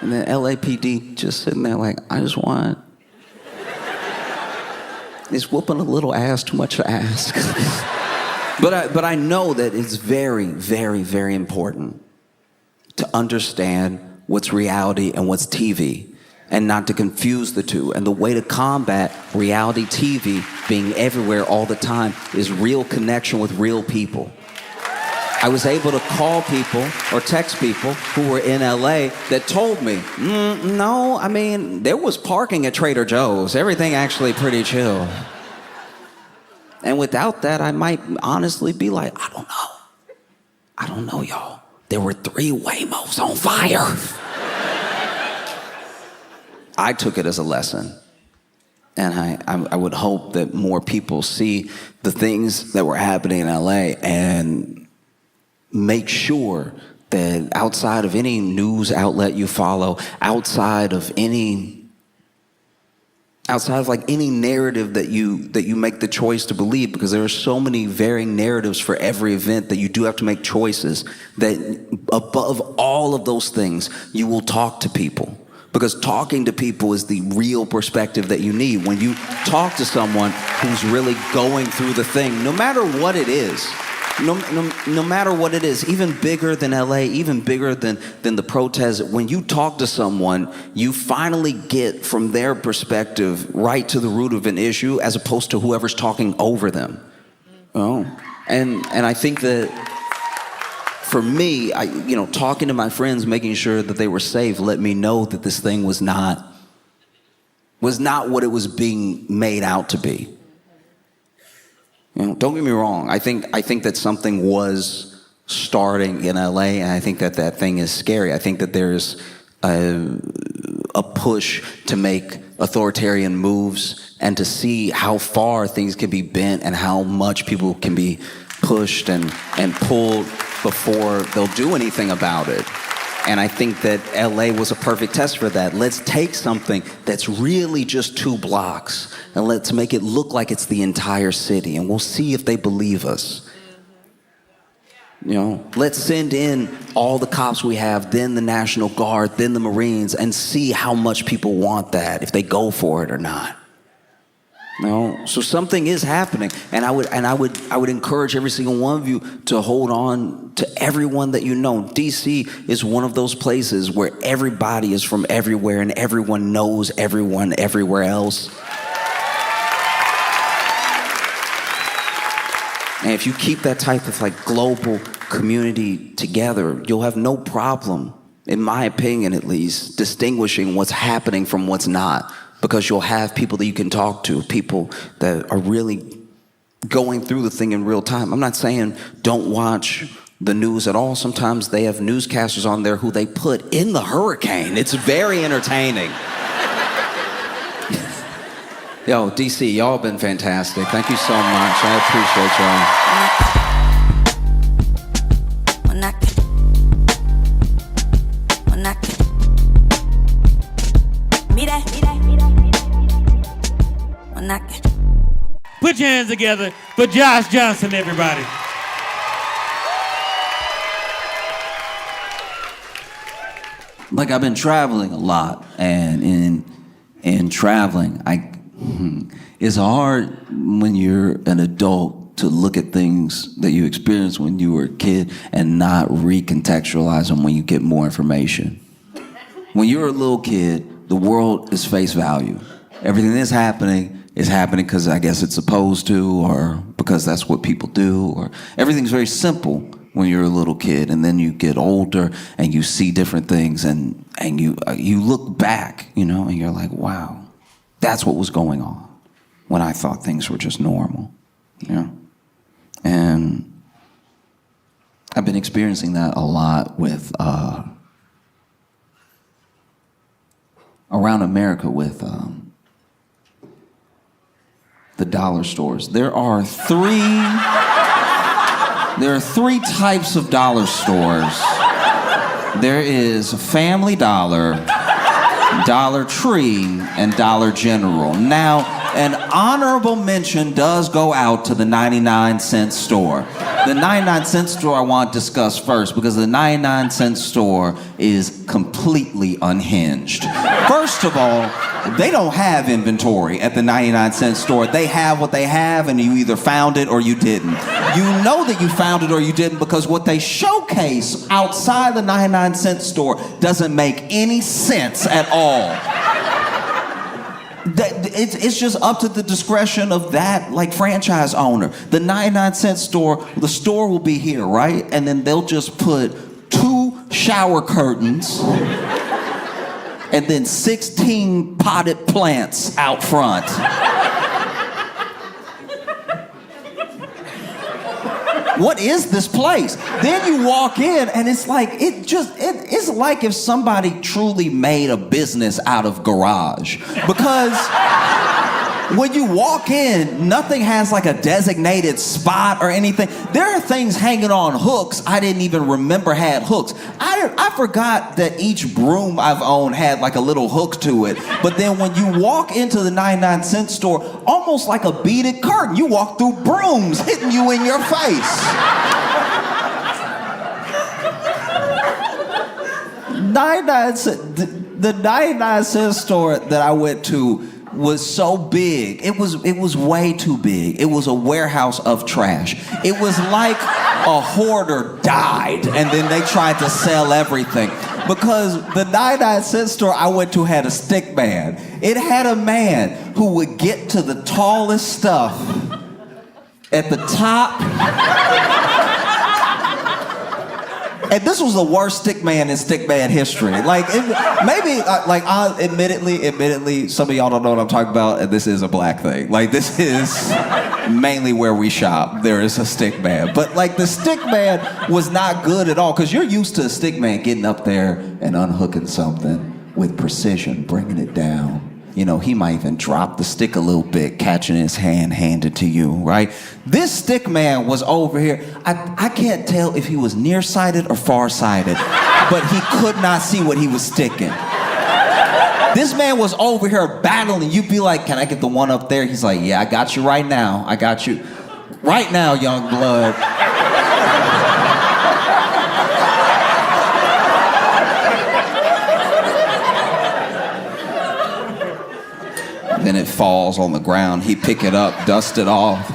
And then LAPD just sitting there like, I just want... Is whooping a little ass too much to ask? But I know that it's very, very, very important to understand what's reality and what's TV, and not to confuse the two. And the way to combat reality TV being everywhere all the time is real connection with real people. I was able to call people or text people who were in LA that told me, no, I mean, there was parking at Trader Joe's. Everything actually pretty chill. And without that, I might honestly be like, I don't know, y'all. There were 3 Waymos on fire. I took it as a lesson. And I would hope that more people see the things that were happening in LA and make sure that outside of any news outlet you follow, outside of like any narrative that you make the choice to believe, because there are so many varying narratives for every event that you do have to make choices, that above all of those things, you will talk to people. Because talking to people is the real perspective that you need. When you talk to someone who's really going through the thing, no matter what it is, no matter what it is, even bigger than LA, even bigger than the protests, when you talk to someone, you finally get from their perspective right to the root of an issue, as opposed to whoever's talking over them. Oh, and I think that for me, talking to my friends, making sure that they were safe, let me know that this thing was not what it was being made out to be. Don't get me wrong. I think that something was starting in LA, and I think that thing is scary. I think that there's a push to make authoritarian moves and to see how far things can be bent and how much people can be pushed and pulled before they'll do anything about it. And I think that LA was a perfect test for that. Let's take something that's really just 2 blocks and let's make it look like it's the entire city, and we'll see if they believe us. Let's send in all the cops we have, then the National Guard, then the Marines, and see how much people want that, if they go for it or not. So something is happening, and I would encourage every single one of you to hold on to everyone that you know. DC is one of those places where everybody is from everywhere and everyone knows everyone everywhere else. And if you keep that type of like global community together, you'll have no problem, in my opinion at least, distinguishing what's happening from what's not. Because you'll have people that you can talk to, people that are really going through the thing in real time. I'm not saying don't watch the news at all. Sometimes they have newscasters on there who they put in the hurricane. It's very entertaining. Yo, DC, y'all been fantastic. Thank you so much. I appreciate y'all. Put your hands together for Josh Johnson, everybody. Like, I've been traveling a lot, and in traveling, it's hard when you're an adult to look at things that you experienced when you were a kid and not recontextualize them when you get more information. When you're a little kid, the world is face value. Everything that's happening is happening because I guess it's supposed to, or because that's what people do, or everything's very simple when you're a little kid, and then you get older and you see different things, and you look back, and you're like, wow, that's what was going on when I thought things were just normal, And I've been experiencing that a lot with around America with dollar stores. There are three types of dollar stores. There is Family Dollar, Dollar Tree, and Dollar General. Now, an honorable mention does go out to the 99-cent store. The 99-cent store I want to discuss first because the 99-cent store is completely unhinged. First of all, they don't have inventory at the 99-cent store. They have what they have, and you either found it or you didn't. You know that you found it or you didn't because what they showcase outside the 99-cent store doesn't make any sense at all. It's just up to the discretion of that franchise owner. The 99-cent store, the store will be here, right? And then they'll just put 2 shower curtains and then 16 potted plants out front. What is this place? Then you walk in and it's like if somebody truly made a business out of garage. Because when you walk in, nothing has a designated spot or anything. There are things hanging on hooks I didn't even remember had hooks. I forgot that each broom I've owned had a little hook to it. But then when you walk into the 99-cent store, almost like a beaded curtain, you walk through brooms hitting you in your face. The 99-cent store that I went to was so big. It was way too big. It was a warehouse of trash. It was like a hoarder died and then they tried to sell everything. Because the 99-cent store I went to had a stick man. It had a man who would get to the tallest stuff at the top. And this was the worst stick man in stick man history. Admittedly, some of y'all don't know what I'm talking about, and this is a black thing. This is mainly where we shop. There is a stick man. But the stick man was not good at all, because you're used to a stick man getting up there and unhooking something with precision, bringing it down. You know, he might even drop the stick a little bit, catching his hand, hand it to you, right? This stick man was over here. I can't tell if he was nearsighted or farsighted, but he could not see what he was sticking. This man was over here battling. You'd be like, can I get the one up there? He's like, yeah, I got you right now. I got you right now, young blood. Then it falls on the ground. He pick it up, dust it off.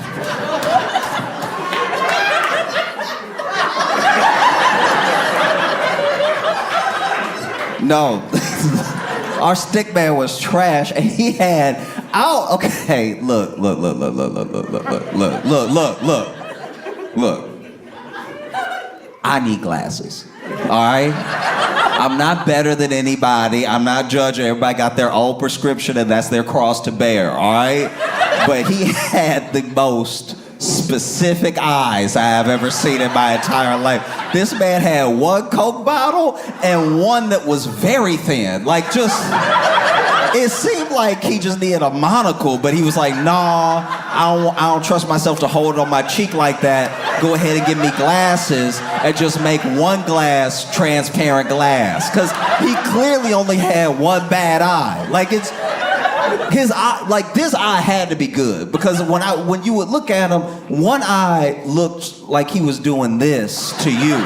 No, our stick man was trash, and he had. Okay, look. I need glasses. All right. I'm not better than anybody. I'm not judging. Everybody got their own prescription and that's their cross to bear, all right? But he had the most specific eyes I have ever seen in my entire life. This man had one Coke bottle and one that was very thin. It seemed like he just needed a monocle, but he was like, nah, I don't trust myself to hold it on my cheek like that. Go ahead and give me glasses and just make one glass transparent glass. Because he clearly only had one bad eye. His eye, this eye had to be good. Because when you would look at him, one eye looked like he was doing this to you.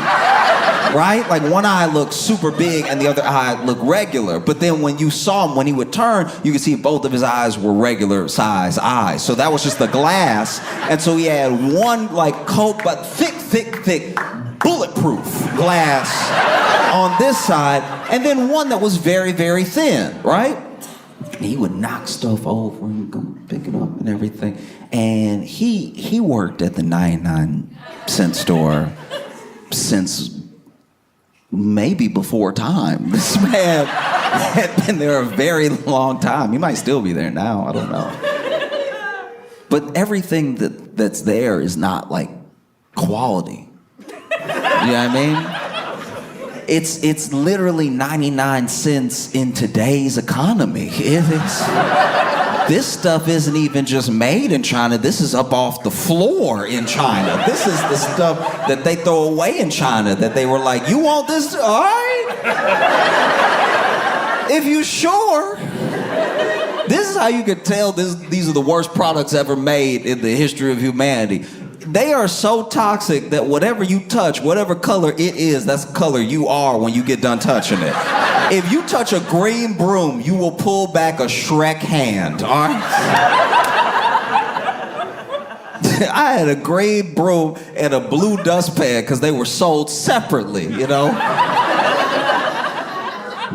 Right? One eye looked super big and the other eye looked regular. But then when you saw him, when he would turn, you could see both of his eyes were regular size eyes. So that was just the glass. And so he had one Coke, but thick, bulletproof glass on this side. And then one that was very, very thin, right? And he would knock stuff over and go pick it up and everything. And he worked at the 99-cent store since maybe before time. This man had been there a very long time. He might still be there now. I don't know. But everything that's there is not quality. You know what I mean? It's literally 99 cents in today's economy. this stuff isn't even just made in China. This is up off the floor in China. This is the stuff that they throw away in China that they were like, you want this? All right. If you sure. This is how you can tell these are the worst products ever made in the history of humanity. They are so toxic that whatever you touch, whatever color it is, that's the color you are when you get done touching it. If you touch a green broom, you will pull back a Shrek hand, all right? I had a green broom and a blue dustpan because they were sold separately, you know?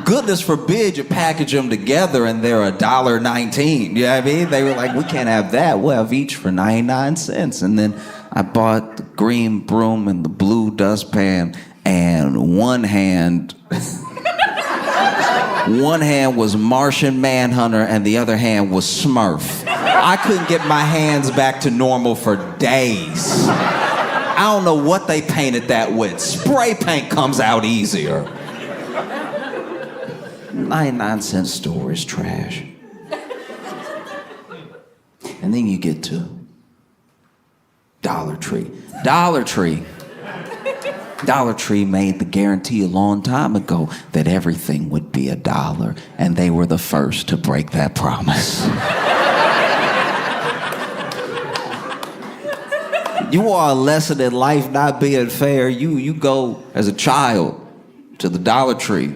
Goodness forbid you package them together and they're $1.19. You know what I mean? They were like, we can't have that. We'll have each for 99 cents. And then I bought the green broom and the blue dustpan, and one hand was Martian Manhunter and the other hand was Smurf. I couldn't get my hands back to normal for days. I don't know what they painted that with. Spray paint comes out easier. 99-cent store is trash. And then you get to Dollar Tree. Dollar Tree made the guarantee a long time ago that everything would be $1, and they were the first to break that promise. You want a lesson in life not being fair? You go as a child to the Dollar Tree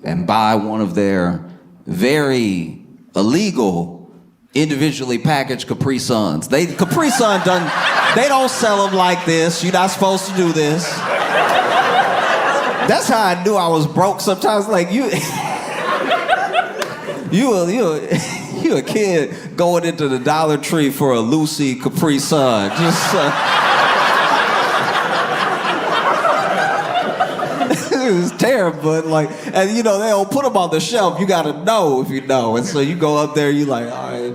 and buy one of their very illegal, individually packaged Capri Suns. Capri Sun they don't sell them like this. You're not supposed to do this. That's how I knew I was broke sometimes. Like you a kid going into the Dollar Tree for a Lucy Capri Sun. It's terrible, but like, and you know, they don't put them on the shelf. You gotta know if you know. And so you go up there, you like, all right.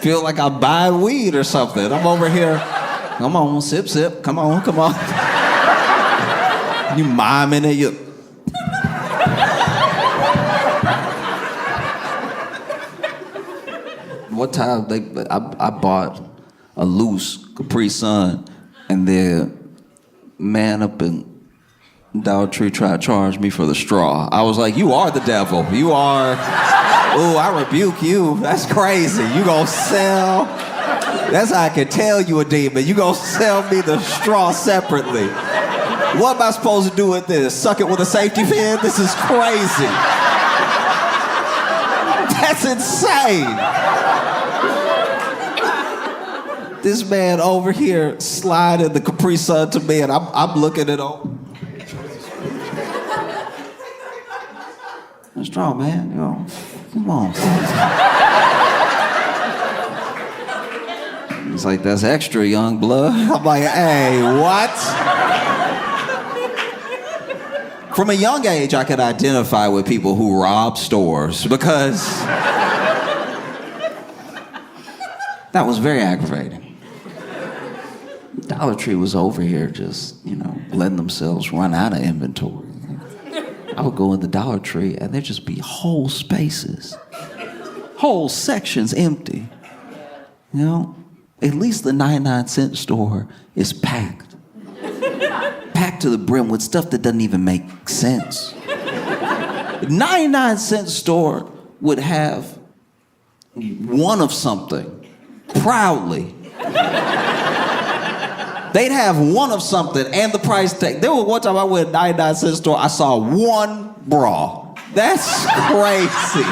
Feel like I'm buying weed or something. I'm over here, come on, sip, sip, come on. You miming it, you. One time I bought a loose Capri Sun, and the man up in Dollar Tree tried to charge me for the straw. I was like, you are the devil. You are, ooh, I rebuke you. That's crazy. You gonna sell, that's how I can tell you a demon. You gonna sell me the straw separately. What am I supposed to do with this? Suck it with a safety pin? This is crazy. That's insane. This man over here sliding the Capri Sun to me, and I'm looking at him. What's wrong, man? You know, come on. He's like, that's extra, young blood. I'm like, hey, what? From a young age, I could identify with people who rob stores because that was very aggravating. Dollar Tree was over here just, you know, letting themselves run out of inventory. I would go in the Dollar Tree and there'd just be whole spaces, whole sections empty. You know, at least the 99-cent store is packed. Packed to the brim with stuff that doesn't even make sense. The 99-cent store would have one of something, proudly. They'd have one of something and the price tag. There was one time I went to a 99-cent store, I saw one bra. That's crazy.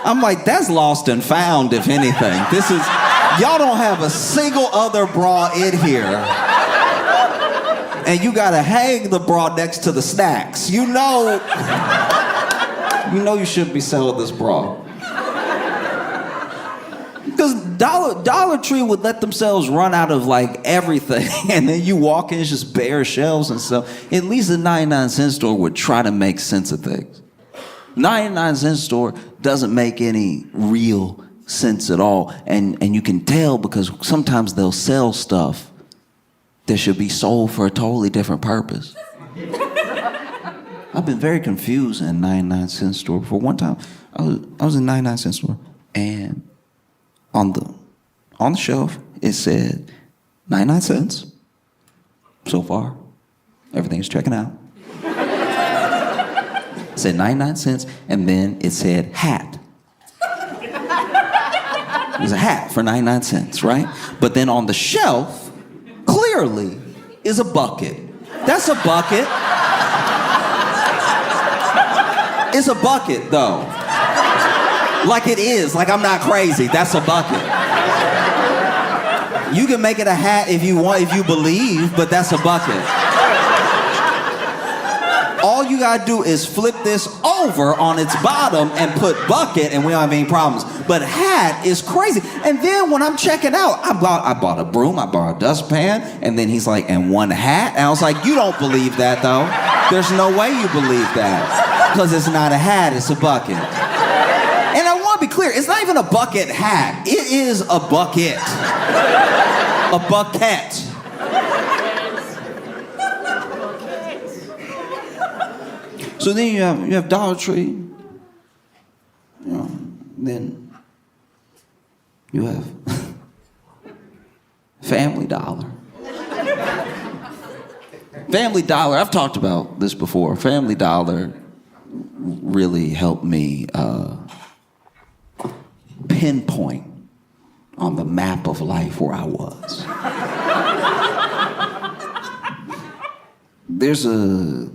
I'm like, that's lost and found, if anything. This is, y'all don't have a single other bra in here. And you gotta hang the bra next to the snacks. You know you shouldn't be selling this bra. Because Dollar Tree would let themselves run out of like everything, and then you walk in, it's just bare shelves and stuff. At least the 99-cent store would try to make sense of things. 99-cent store doesn't make any real sense at all. And you can tell because sometimes they'll sell stuff that should be sold for a totally different purpose. I've been very confused in a 99-cent store before. One time, I was in a 99-cent store, and on the shelf, it said 99 cents. So far, everything's checking out. It said 99 cents, and then it said hat. It was a hat for 99 cents, right? But then on the shelf, clearly, is a bucket. That's a bucket. It's a bucket, though. Like it is, like I'm not crazy. That's a bucket. You can make it a hat if you want, if you believe, but that's a bucket. All you gotta do is flip this over on its bottom and put bucket, and we don't have any problems. But hat is crazy. And then when I'm checking out, I bought a broom, I bought a dustpan, and then he's like, and one hat? And I was like, you don't believe that, though. There's no way you believe that. Because it's not a hat, it's a bucket. And I want to be clear, it's not even a bucket hat. It is a bucket. A bucket. So then you have Dollar Tree. You know, then you have Family Dollar. Family Dollar, I've talked about this before. Family Dollar really helped me pinpoint on the map of life where I was. There's a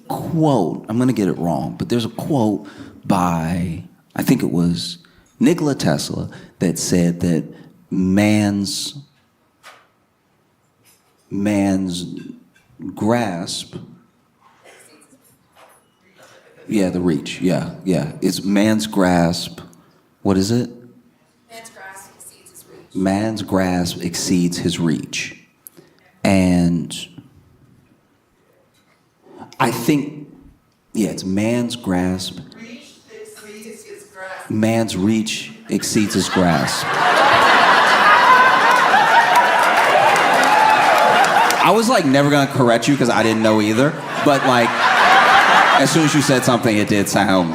quote, I'm gonna get it wrong, but there's a quote by, I think it was Nikola Tesla, that said that man's grasp, the reach, it's man's grasp, what is it? Man's grasp exceeds his reach. Man's grasp exceeds his reach. And I think, it's man's grasp. Reach exceeds his grasp. Man's reach exceeds his grasp. I was like never gonna correct you because I didn't know either, but like, as soon as you said something, it did sound.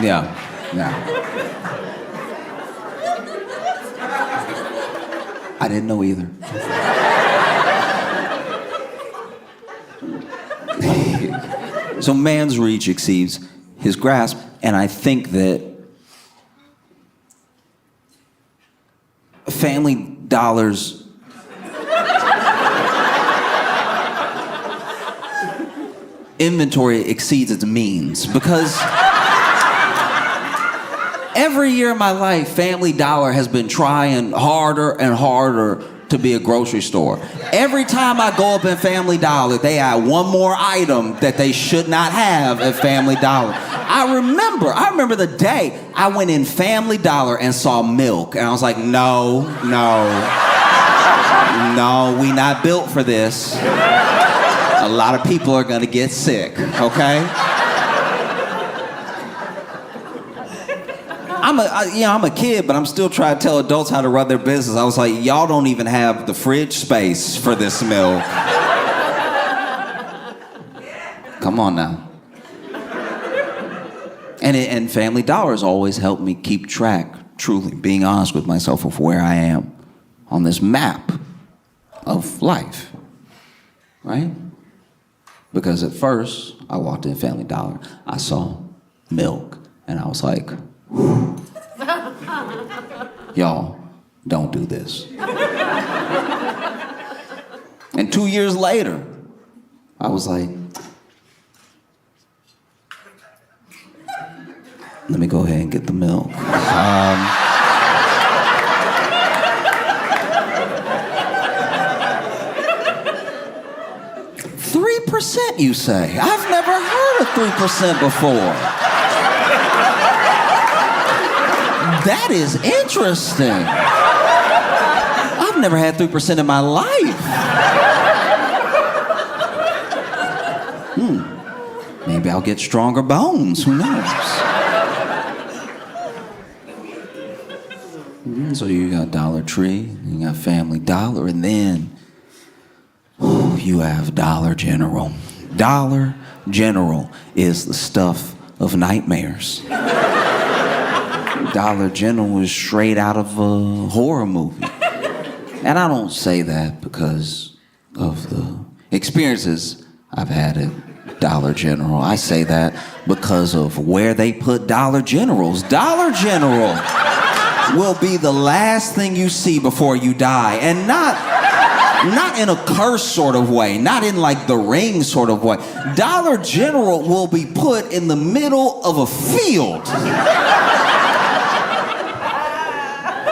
Yeah. I didn't know either. So man's reach exceeds his grasp, and I think that Family Dollar's inventory exceeds its means, because every year of my life, Family Dollar has been trying harder and harder to be a grocery store. Every time I go up in Family Dollar, they add one more item that they should not have at Family Dollar. I remember the day I went in Family Dollar and saw milk, and I was like, no, we not built for this. A lot of people are gonna get sick, okay? I'm a kid, but I'm still trying to tell adults how to run their business. I was like, y'all don't even have the fridge space for this milk. Come on now. And Family Dollar has always helped me keep track, truly, being honest with myself of where I am on this map of life, right? Because at first, I walked in Family Dollar, I saw milk, and I was like, y'all, don't do this. And 2 years later, I was like, let me go ahead and get the milk. 3%, you say? I've never heard of 3% before. That is interesting. I've never had 3% in my life. Maybe I'll get stronger bones. Who knows? So you got Dollar Tree, you got Family Dollar, and then you have Dollar General. Dollar General is the stuff of nightmares. Dollar General is straight out of a horror movie. And I don't say that because of the experiences I've had at Dollar General. I say that because of where they put Dollar Generals. Dollar General will be the last thing you see before you die. And not in a curse sort of way, not in like the Ring sort of way. Dollar General will be put in the middle of a field.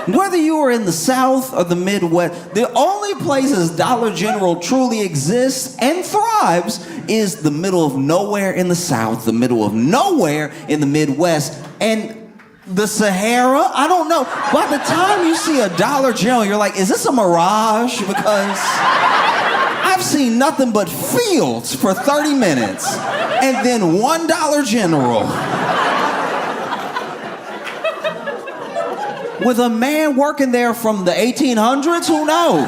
Whether you are in the South or the Midwest, the only places Dollar General truly exists and thrives is the middle of nowhere in the South, the middle of nowhere in the Midwest, and the Sahara. I don't know. By the time you see a Dollar General, you're like, is this a mirage? Because I've seen nothing but fields for 30 minutes and then one Dollar General. With a man working there from the 1800s, who knows?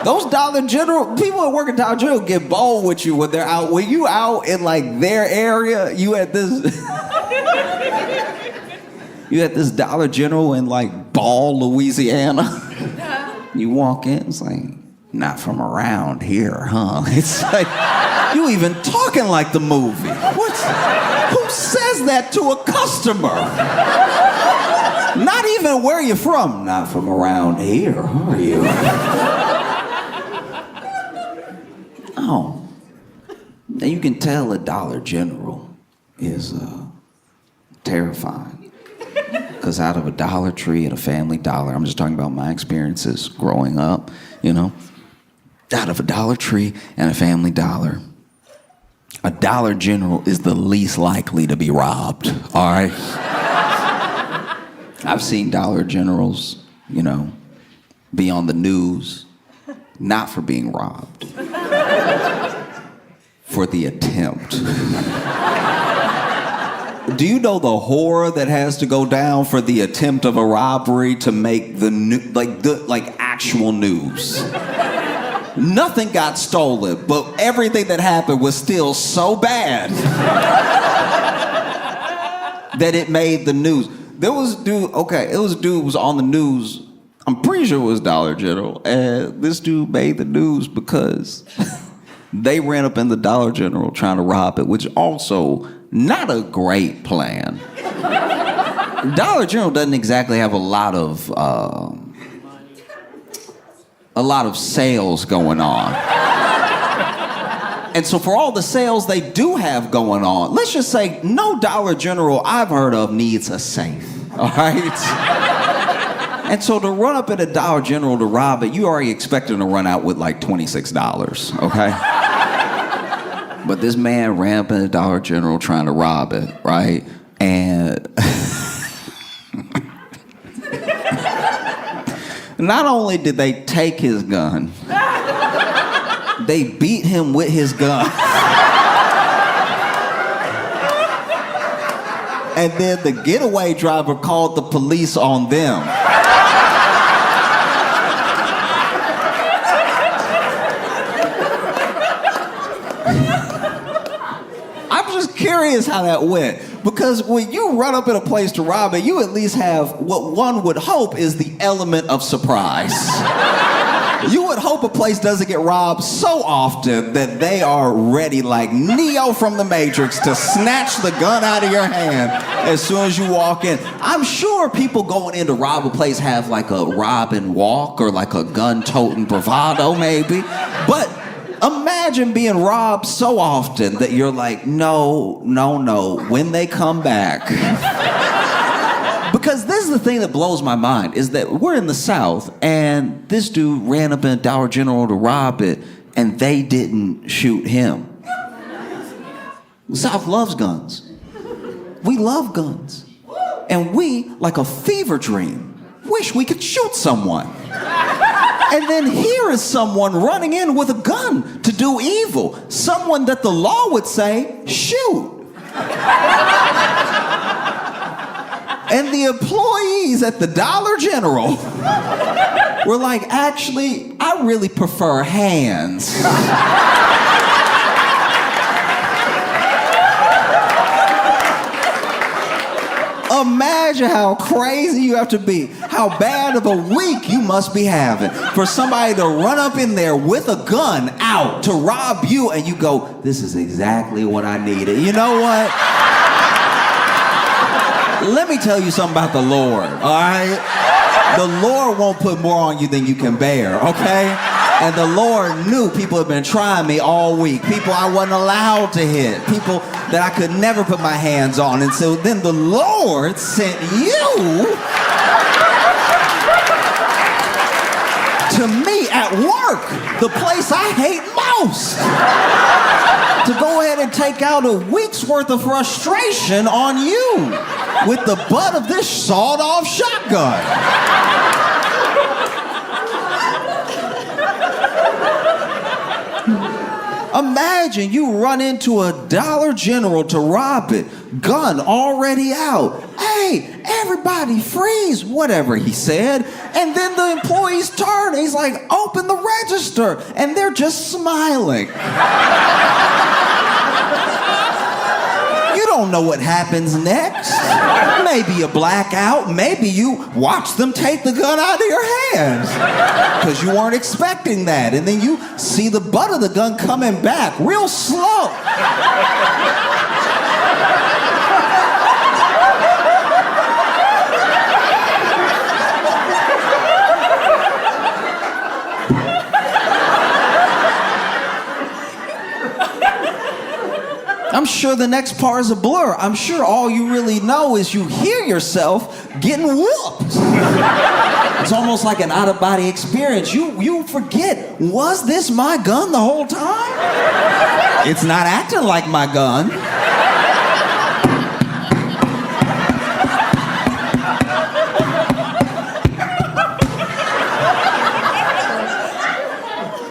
Those Dollar General, people that work at Dollar General get bold with you when they're out. When you out in like their area, you at this Dollar General in like Ball, Louisiana. You walk in, it's like, not from around here, huh? It's like, you even talking like the movie. Who says that to a customer? Not even where you from. Not from around here, are you? Oh. Now you can tell a Dollar General is terrifying. Because out of a Dollar Tree and a Family Dollar, I'm just talking about my experiences growing up, you know. Out of a Dollar Tree and a Family Dollar, a Dollar General is the least likely to be robbed, all right? I've seen Dollar Generals, you know, be on the news, not for being robbed, for the attempt. Do you know the horror that has to go down for the attempt of a robbery to make the actual news? Nothing got stolen, but everything that happened was still so bad that it made the news. There was a dude who was on the news. I'm pretty sure it was Dollar General, and this dude made the news because they ran up in the Dollar General trying to rob it, which also not a great plan. Dollar General doesn't exactly have a lot of sales going on. And so for all the sales they do have going on, let's just say no Dollar General I've heard of needs a safe, all right? And so to run up at a Dollar General to rob it, you already expecting to run out with like $26, okay? But this man ran up in a Dollar General trying to rob it, right? And not only did they take his gun, they beat him with his gun. And then the getaway driver called the police on them. I'm just curious how that went. Because when you run up in a place to rob it, you at least have what one would hope is the element of surprise. You would hope a place doesn't get robbed so often that they are ready like Neo from the Matrix to snatch the gun out of your hand as soon as you walk in. I'm sure people going in to rob a place have like a rob and walk or like a gun-toting bravado maybe. But imagine being robbed so often that you're like, no, when they come back. Because this is the thing that blows my mind, is that we're in the South, and this dude ran up in a Dollar General to rob it, and they didn't shoot him. The South loves guns. We love guns. And we, like a fever dream, wish we could shoot someone. And then here is someone running in with a gun to do evil. Someone that the law would say, shoot. And the employees at the Dollar General were like, actually, I really prefer hands. Imagine how crazy you have to be, how bad of a week you must be having for somebody to run up in there with a gun out to rob you, and you go, this is exactly what I needed. You know what? Let me tell you something about the Lord, all right? The Lord won't put more on you than you can bear, okay? And the Lord knew people had been trying me all week. People I wasn't allowed to hit. People that I could never put my hands on. And so then the Lord sent you to me at work, the place I hate most, to go ahead and take out a week's worth of frustration on you with the butt of this sawed-off shotgun. Imagine you run into a Dollar General to rob it, gun already out. Hey, everybody freeze, whatever he said. And then the employees turn and he's like, open the register. And they're just smiling. You don't know what happens next. Maybe a blackout. Maybe you watch them take the gun out of your hands because you weren't expecting that. And then you see the butt of the gun coming back real slow. I'm sure the next part is a blur. I'm sure all you really know is you hear yourself getting whooped. It's almost like an out-of-body experience. You forget, was this my gun the whole time? It's not acting like my gun.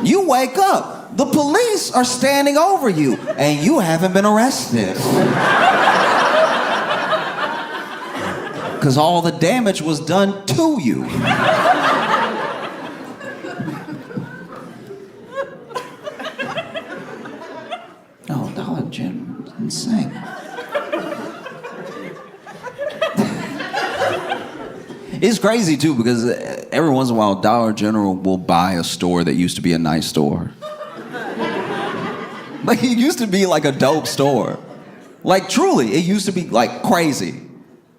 You wake up. The police are standing over you, and you haven't been arrested. Because all the damage was done to you. Oh, Dollar General, insane. It's crazy, too, because every once in a while, Dollar General will buy a store that used to be a nice store. Like, it used to be like a dope store. Like, truly, it used to be like crazy.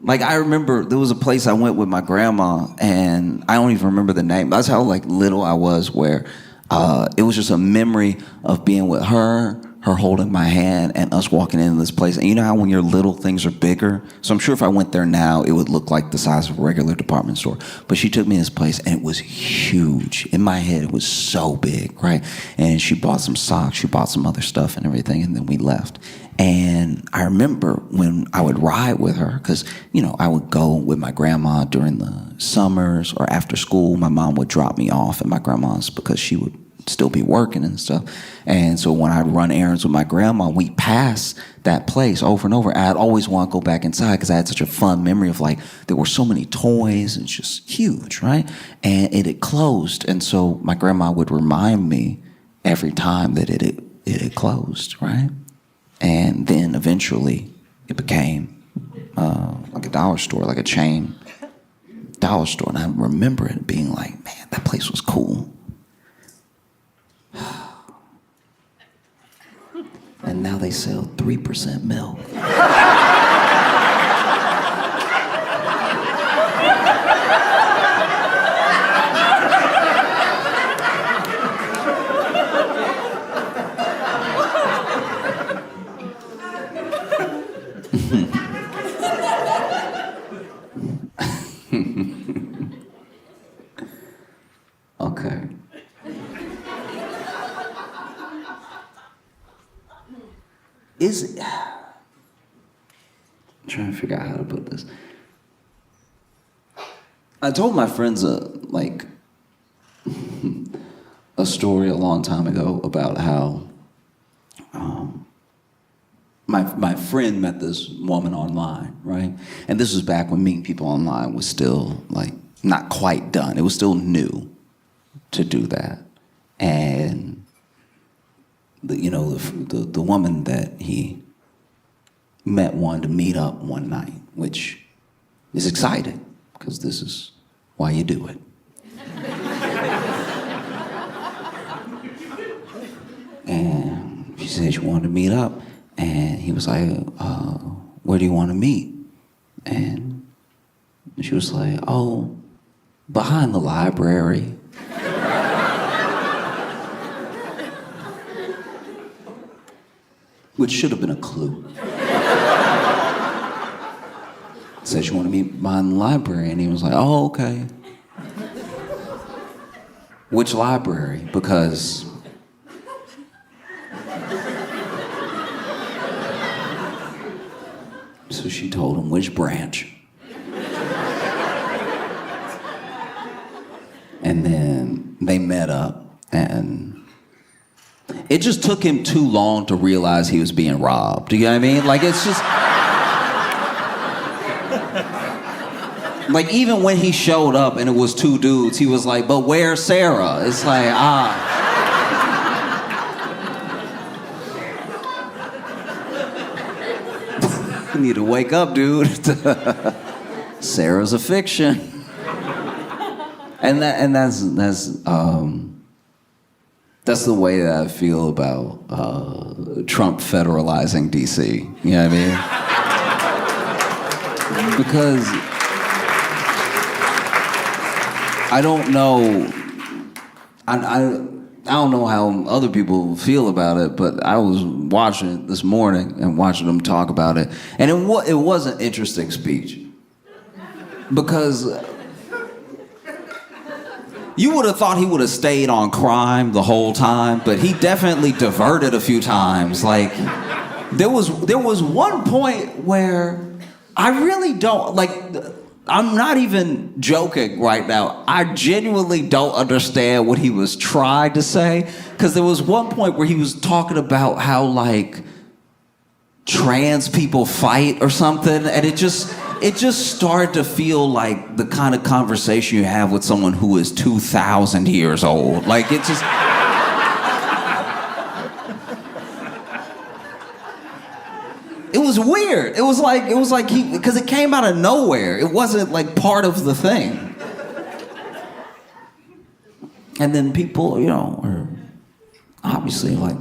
Like, I remember there was a place I went with my grandma, and I don't even remember the name. That's how like little I was, where it was just a memory of being with her holding my hand, and us walking into this place. And you know how when you're little, things are bigger? So I'm sure if I went there now, it would look like the size of a regular department store. But she took me to this place, and it was huge. In my head, it was so big, right? And she bought some socks, she bought some other stuff and everything, and then we left. And I remember when I would ride with her, because, you know, I would go with my grandma during the summers or after school. My mom would drop me off at my grandma's because she would still be working and stuff. And so when I'd run errands with my grandma, we'd pass that place over and over. I'd always want to go back inside because I had such a fun memory of like, there were so many toys and just huge, right? And it had closed. And so my grandma would remind me every time that it had closed, right? And then eventually it became like a dollar store, like a chain dollar store. And I remember it being like, man, that place was cool. And now they sell 3% milk. Okay. I'm trying to figure out how to put this. I told my friends, like, a story a long time ago about how my friend met this woman online, right? And this was back when meeting people online was still like not quite done. It was still new to do that. And the woman that he met wanted to meet up one night, which is exciting because this is why you do it. And she said she wanted to meet up, and he was like, where do you want to meet? And she was like, oh, behind the library. Which should have been a clue. Said she wanted to meet behind the library, and he was like, oh, okay. Which library? Because so she told him which branch. And then they met up, and it just took him too long to realize he was being robbed. Do you know what I mean? Like, it's just... Like, even when he showed up and it was two dudes, he was like, but where's Sarah? It's like, You need to wake up, dude. Sarah's a fiction. And that's the way that I feel about Trump federalizing DC. You know what I mean? Because I don't know. I don't know how other people feel about it, but I was watching it this morning and watching them talk about it, and it was an interesting speech because you would have thought he would have stayed on crime the whole time, but he definitely diverted a few times. Like there was one point where I really don't like. I'm not even joking right now. I genuinely don't understand what he was trying to say, because there was one point where he was talking about how like trans people fight or something, and it just started to feel like the kind of conversation you have with someone who is 2,000 years old. Like it just... It was weird. It was like he, because it came out of nowhere. It wasn't like part of the thing. And then people, are obviously like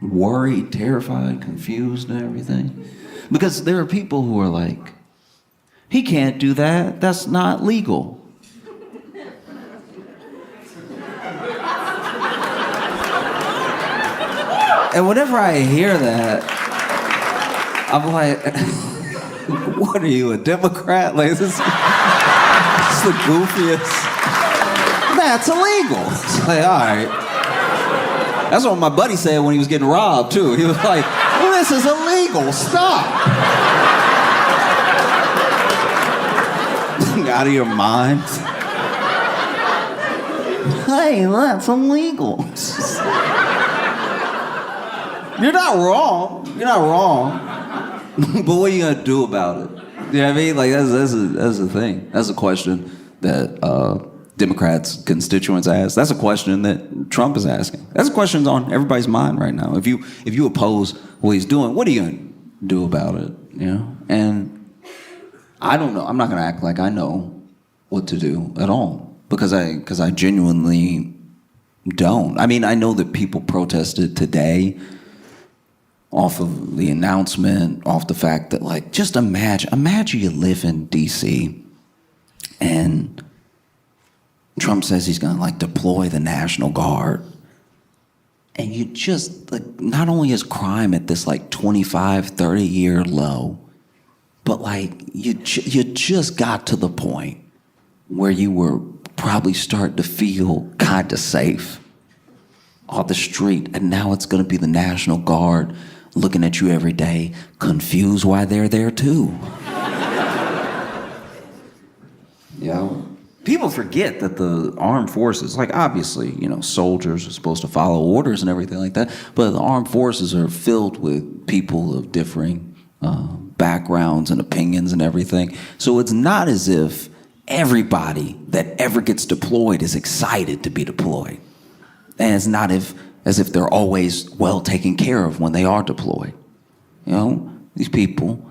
worried, terrified, confused and everything. Because there are people who are like, he can't do that. That's not legal. And whenever I hear that, I'm like, what are you, a Democrat? Like, this is the goofiest. That's illegal. It's like, all right. That's what my buddy said when he was getting robbed, too. He was like, well, this is illegal. Stop. Out of your mind. Hey, that's illegal. You're not wrong. You're not wrong. But what are you gonna do about it? You know what I mean? Like that's the thing. That's a question that Democrats constituents ask. That's a question that Trump is asking. That's a question on everybody's mind right now. If you oppose what he's doing, what are you gonna do about it? And I don't know. I'm not gonna act like I know what to do at all because I genuinely don't. I mean, I know that people protested today off of the announcement, off the fact that, like, just imagine you live in D.C. and Trump says he's gonna, like, deploy the National Guard. And you just, like, not only is crime at this, like, 25, 30-year low, but, like, you just got to the point where you were probably starting to feel kind of safe off the street, and now it's gonna be the National Guard looking at you every day, confused why they're there too. people forget that the armed forces, like obviously, soldiers are supposed to follow orders and everything like that, but the armed forces are filled with people of differing backgrounds and opinions and everything. So it's not as if everybody that ever gets deployed is excited to be deployed. And it's not as if they're always well taken care of when they are deployed. These people,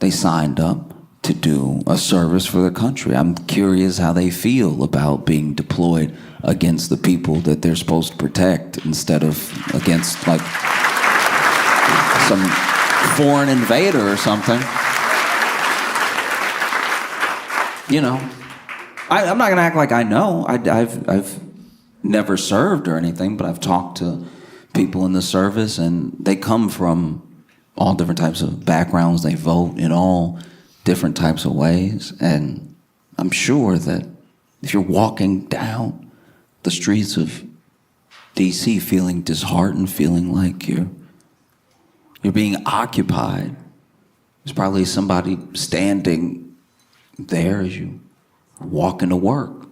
they signed up to do a service for the country. I'm curious how they feel about being deployed against the people that they're supposed to protect instead of against like some foreign invader or something. I'm not gonna act like I know. I've never served or anything, but I've talked to people in the service, and they come from all different types of backgrounds. They vote in all different types of ways, and I'm sure that if you're walking down the streets of DC feeling disheartened, feeling like you're being occupied, there's probably somebody standing there as you walk into work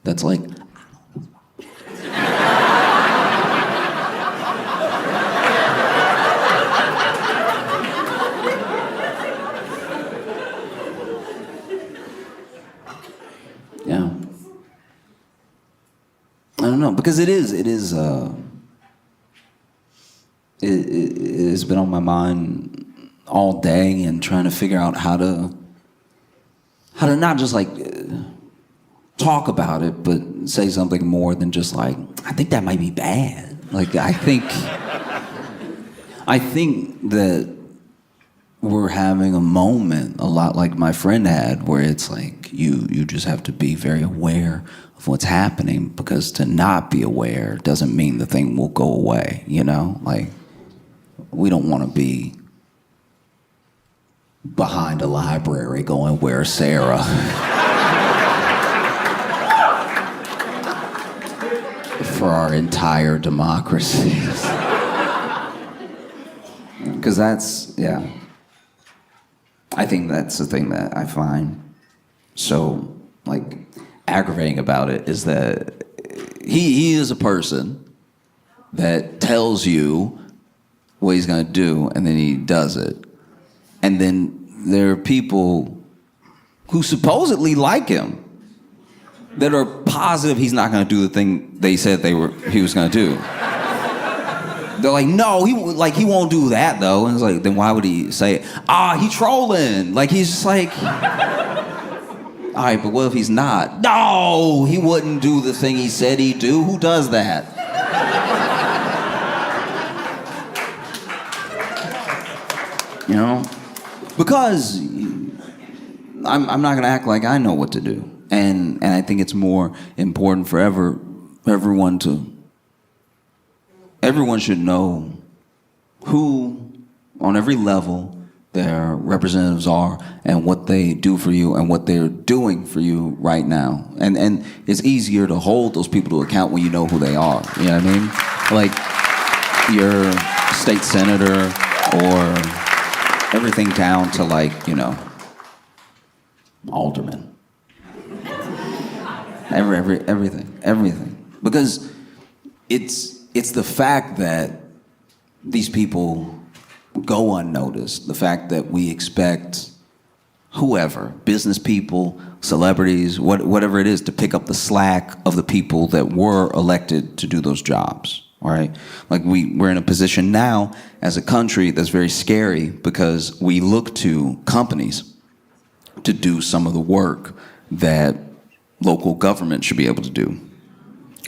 that's like, yeah. I don't know, because it has been on my mind all day, and trying to figure out how to not just like talk about it, but say something more than just like, I think that might be bad. Like, I think that we're having a moment a lot like my friend had, where it's like you just have to be very aware of what's happening, because to not be aware doesn't mean the thing will go away, Like, we don't want to be behind a library going, "Where's Sarah?" for our entire democracies. Because I think that's the thing that I find so, like, aggravating about it, is that he is a person that tells you what he's gonna do, and then he does it. And then there are people who supposedly like him that are positive he's not gonna do the thing they said he was gonna do. They're like, no, he won't do that though. And it's like, then why would he say it? He trolling. Like, he's just like, all right, but what if he's not? No, he wouldn't do the thing he said he'd do. Who does that? Because I'm not gonna act like I know what to do. And I think it's more important for everyone should know who, on every level, their representatives are, and what they do for you, and what they're doing for you right now. And it's easier to hold those people to account when you know who they are. You know what I mean? Like your state senator, or everything down to, like, alderman. Everything. Because it's the fact that these people go unnoticed, the fact that we expect whoever, business people, celebrities, whatever it is, to pick up the slack of the people that were elected to do those jobs, all right? Like, we're in a position now as a country that's very scary, because we look to companies to do some of the work that local government should be able to do.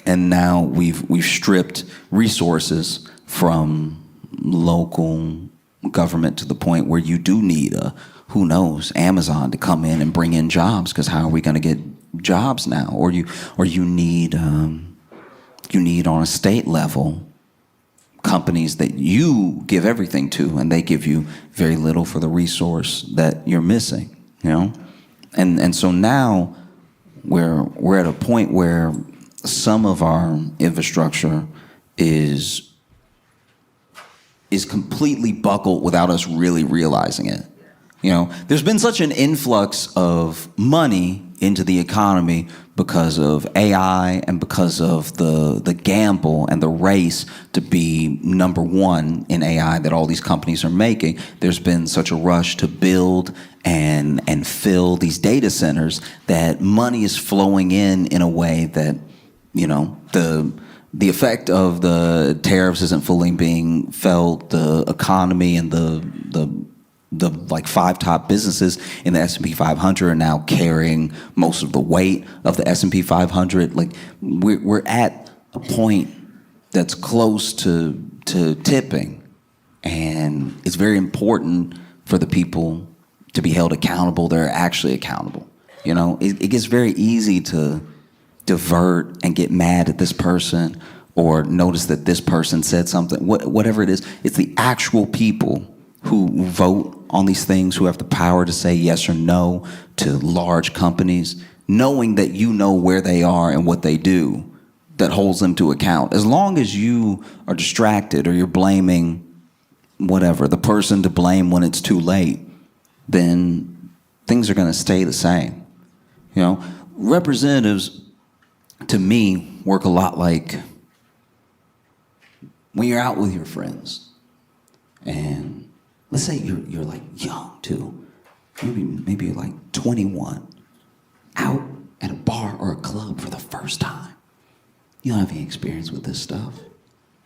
And now we've stripped resources from local government to the point where you do need who knows, Amazon to come in and bring in jobs, because how are we going to get jobs now? Or you need on a state level companies that you give everything to, and they give you very little for the resource that you're missing, And so now we're at a point where some of our infrastructure is completely buckled without us really realizing it. There's been such an influx of money into the economy because of AI and because of the gamble and the race to be number one in AI that all these companies are making. There's been such a rush to build and fill these data centers that money is flowing in a way that, you know, the effect of the tariffs isn't fully being felt. The economy and the like 5 top businesses in the S&P 500 are now carrying most of the weight of the S&P 500. Like we're at a point that's close to tipping, and it's very important for the people to be held accountable. They're actually accountable. You know, it gets very easy to divert and get mad at this person or notice that this person said something. Whatever it is, it's the actual people who vote on these things, who have the power to say yes or no to large companies, knowing that you know where they are and what they do, that holds them to account. As long as you are distracted or you're blaming whatever, the person to blame when it's too late, then things are gonna stay the same. You know, representatives, to me, work a lot like when you're out with your friends, and let's say you're like young too, maybe you're like 21, out at a bar or a club for the first time. You don't have any experience with this stuff.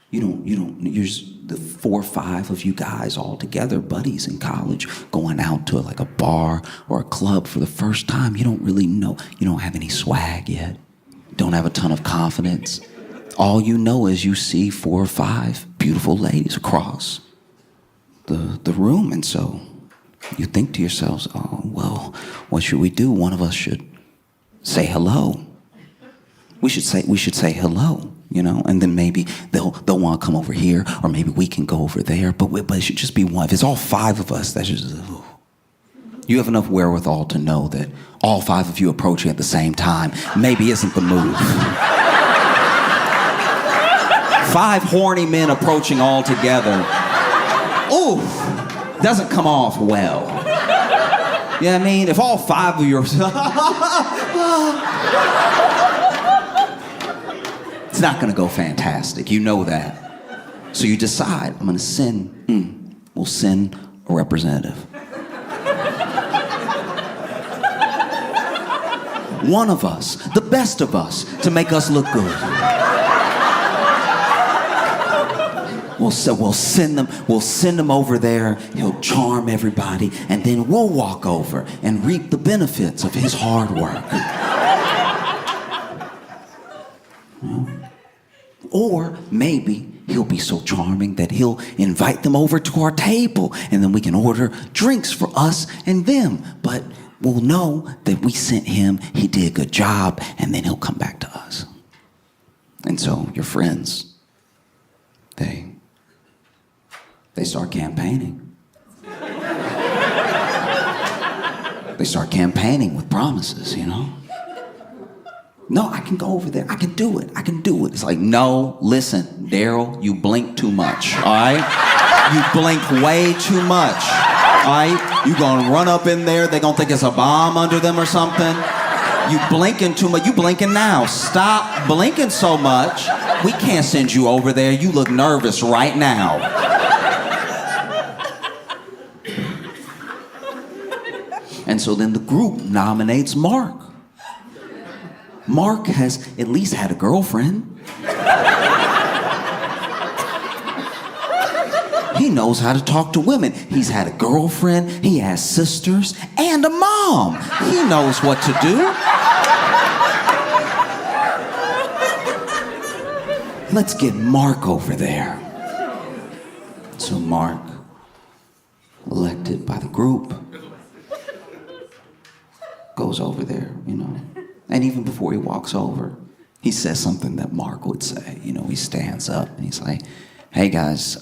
You're just the 4 or 5 of you guys all together, buddies in college, going out to like a bar or a club for the first time. You don't really know. You don't have any swag yet. Don't have a ton of confidence. All you know is you see 4 or 5 beautiful ladies across the room, and so you think to yourselves, oh, well, what should we do? One of us should say hello. We should say hello, you know, and then maybe they'll want to come over here, or maybe we can go over there, but it should just be one. If it's all 5 of us, that's just, ooh. You have enough wherewithal to know that all 5 of you approaching at the same time maybe isn't the move. 5 horny men approaching all together. Ooh, doesn't come off well. You know what I mean? If all 5 of you are... It's not gonna go fantastic, you know that. So you decide, I'm gonna send, we'll send a representative. One of us, the best of us, to make us look good. We'll send them over there. He'll charm everybody, and then we'll walk over and reap the benefits of his hard work. Or maybe he'll be so charming that he'll invite them over to our table, and then we can order drinks for us and them. But we'll know that we sent him, he did a good job, and then he'll come back to us. And so your friends, they start campaigning. They start campaigning with promises, you know? No, I can go over there. I can do it. It's like, no, listen, Daryl, you blink too much, all right? You blink way too much, all right? You gonna run up in there, they gonna think it's a bomb under them or something. You blinking too much. You blinking now. Stop blinking so much. We can't send you over there. You look nervous right now. And so then the group nominates Mark. Mark has at least had a girlfriend. He knows how to talk to women. He's had a girlfriend, he has sisters, and a mom. He knows what to do. Let's get Mark over there. So Mark, elected by the group, goes over there, you know. And even before he walks over, he says something that Mark would say. You know, he stands up and he's like, hey guys,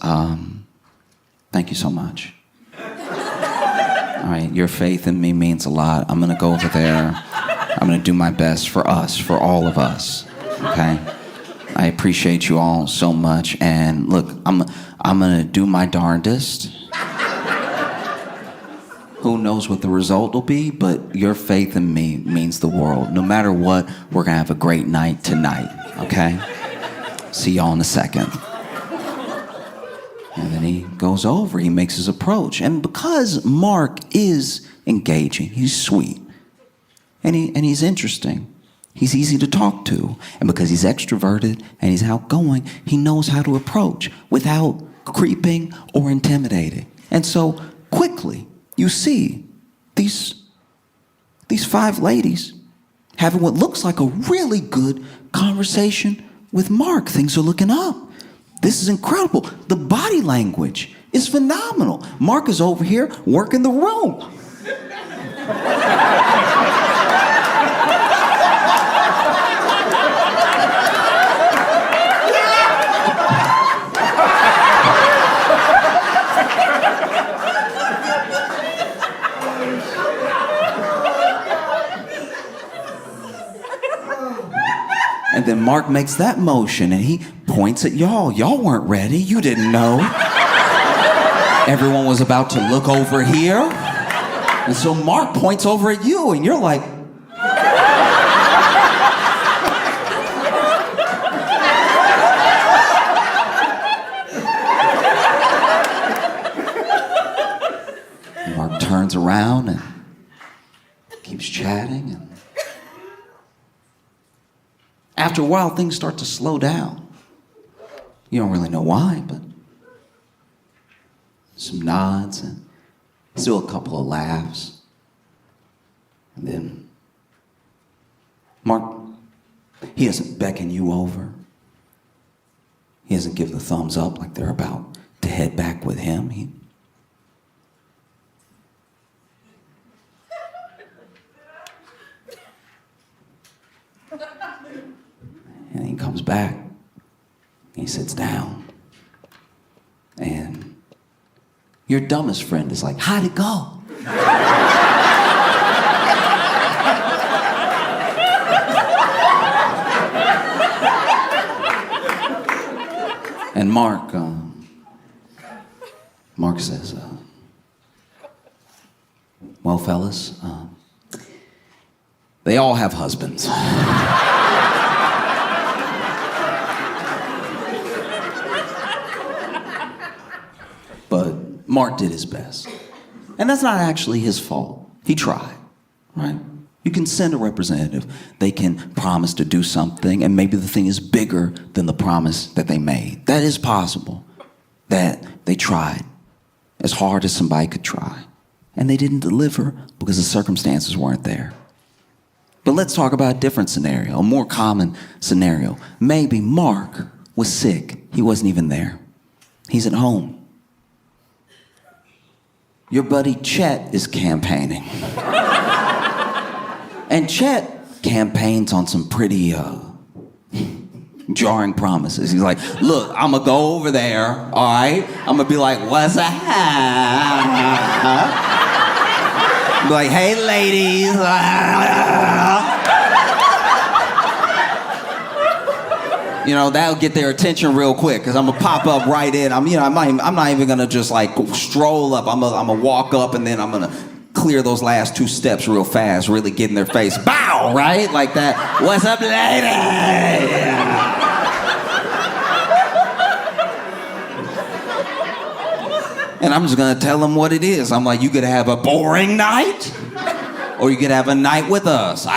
thank you so much. All right, your faith in me means a lot. I'm gonna go over there. I'm gonna do my best for us, for all of us, okay? I appreciate you all so much. And look, I'm gonna do my darndest. Who knows what the result will be, but your faith in me means the world. No matter what, we're gonna have a great night tonight, okay? See y'all in a second. And then he goes over, he makes his approach. And because Mark is engaging, he's sweet, and he's interesting, he's easy to talk to. And because he's extroverted and he's outgoing, he knows how to approach without creeping or intimidating. And so quickly, you see these 5 ladies having what looks like a really good conversation with Mark. Things are looking up. This is incredible. The body language is phenomenal. Mark is over here working the room. And then Mark makes that motion and he points at y'all. Y'all weren't ready. You didn't know. Everyone was about to look over here. And so Mark points over at you and you're like, Mark turns around and keeps chatting. And after a while, things start to slow down. You don't really know why, but some nods and still a couple of laughs. And then Mark, he doesn't beckon you over. He doesn't give the thumbs up like they're about to head back with him. And he comes back, he sits down, and your dumbest friend is like, how'd it go? And Mark says, well, fellas, they all have husbands. But Mark did his best. And that's not actually his fault. He tried, right? You can send a representative. They can promise to do something, and maybe the thing is bigger than the promise that they made. That is possible. That they tried as hard as somebody could try. And they didn't deliver because the circumstances weren't there. But let's talk about a different scenario, a more common scenario. Maybe Mark was sick. He wasn't even there. He's at home. Your buddy Chet is campaigning. And Chet campaigns on some pretty jarring promises. He's like, look, I'm gonna go over there, all right? I'm gonna be like, what's up? Be like, hey, ladies. You know, that'll get their attention real quick because I'm gonna pop up right in. I'm not even gonna just like stroll up. I'm gonna walk up and then I'm gonna clear those last 2 steps real fast, really get in their face. Bow, right? Like that. What's up, lady? And I'm just gonna tell them what it is. I'm like, you could have a boring night, or you could have a night with us.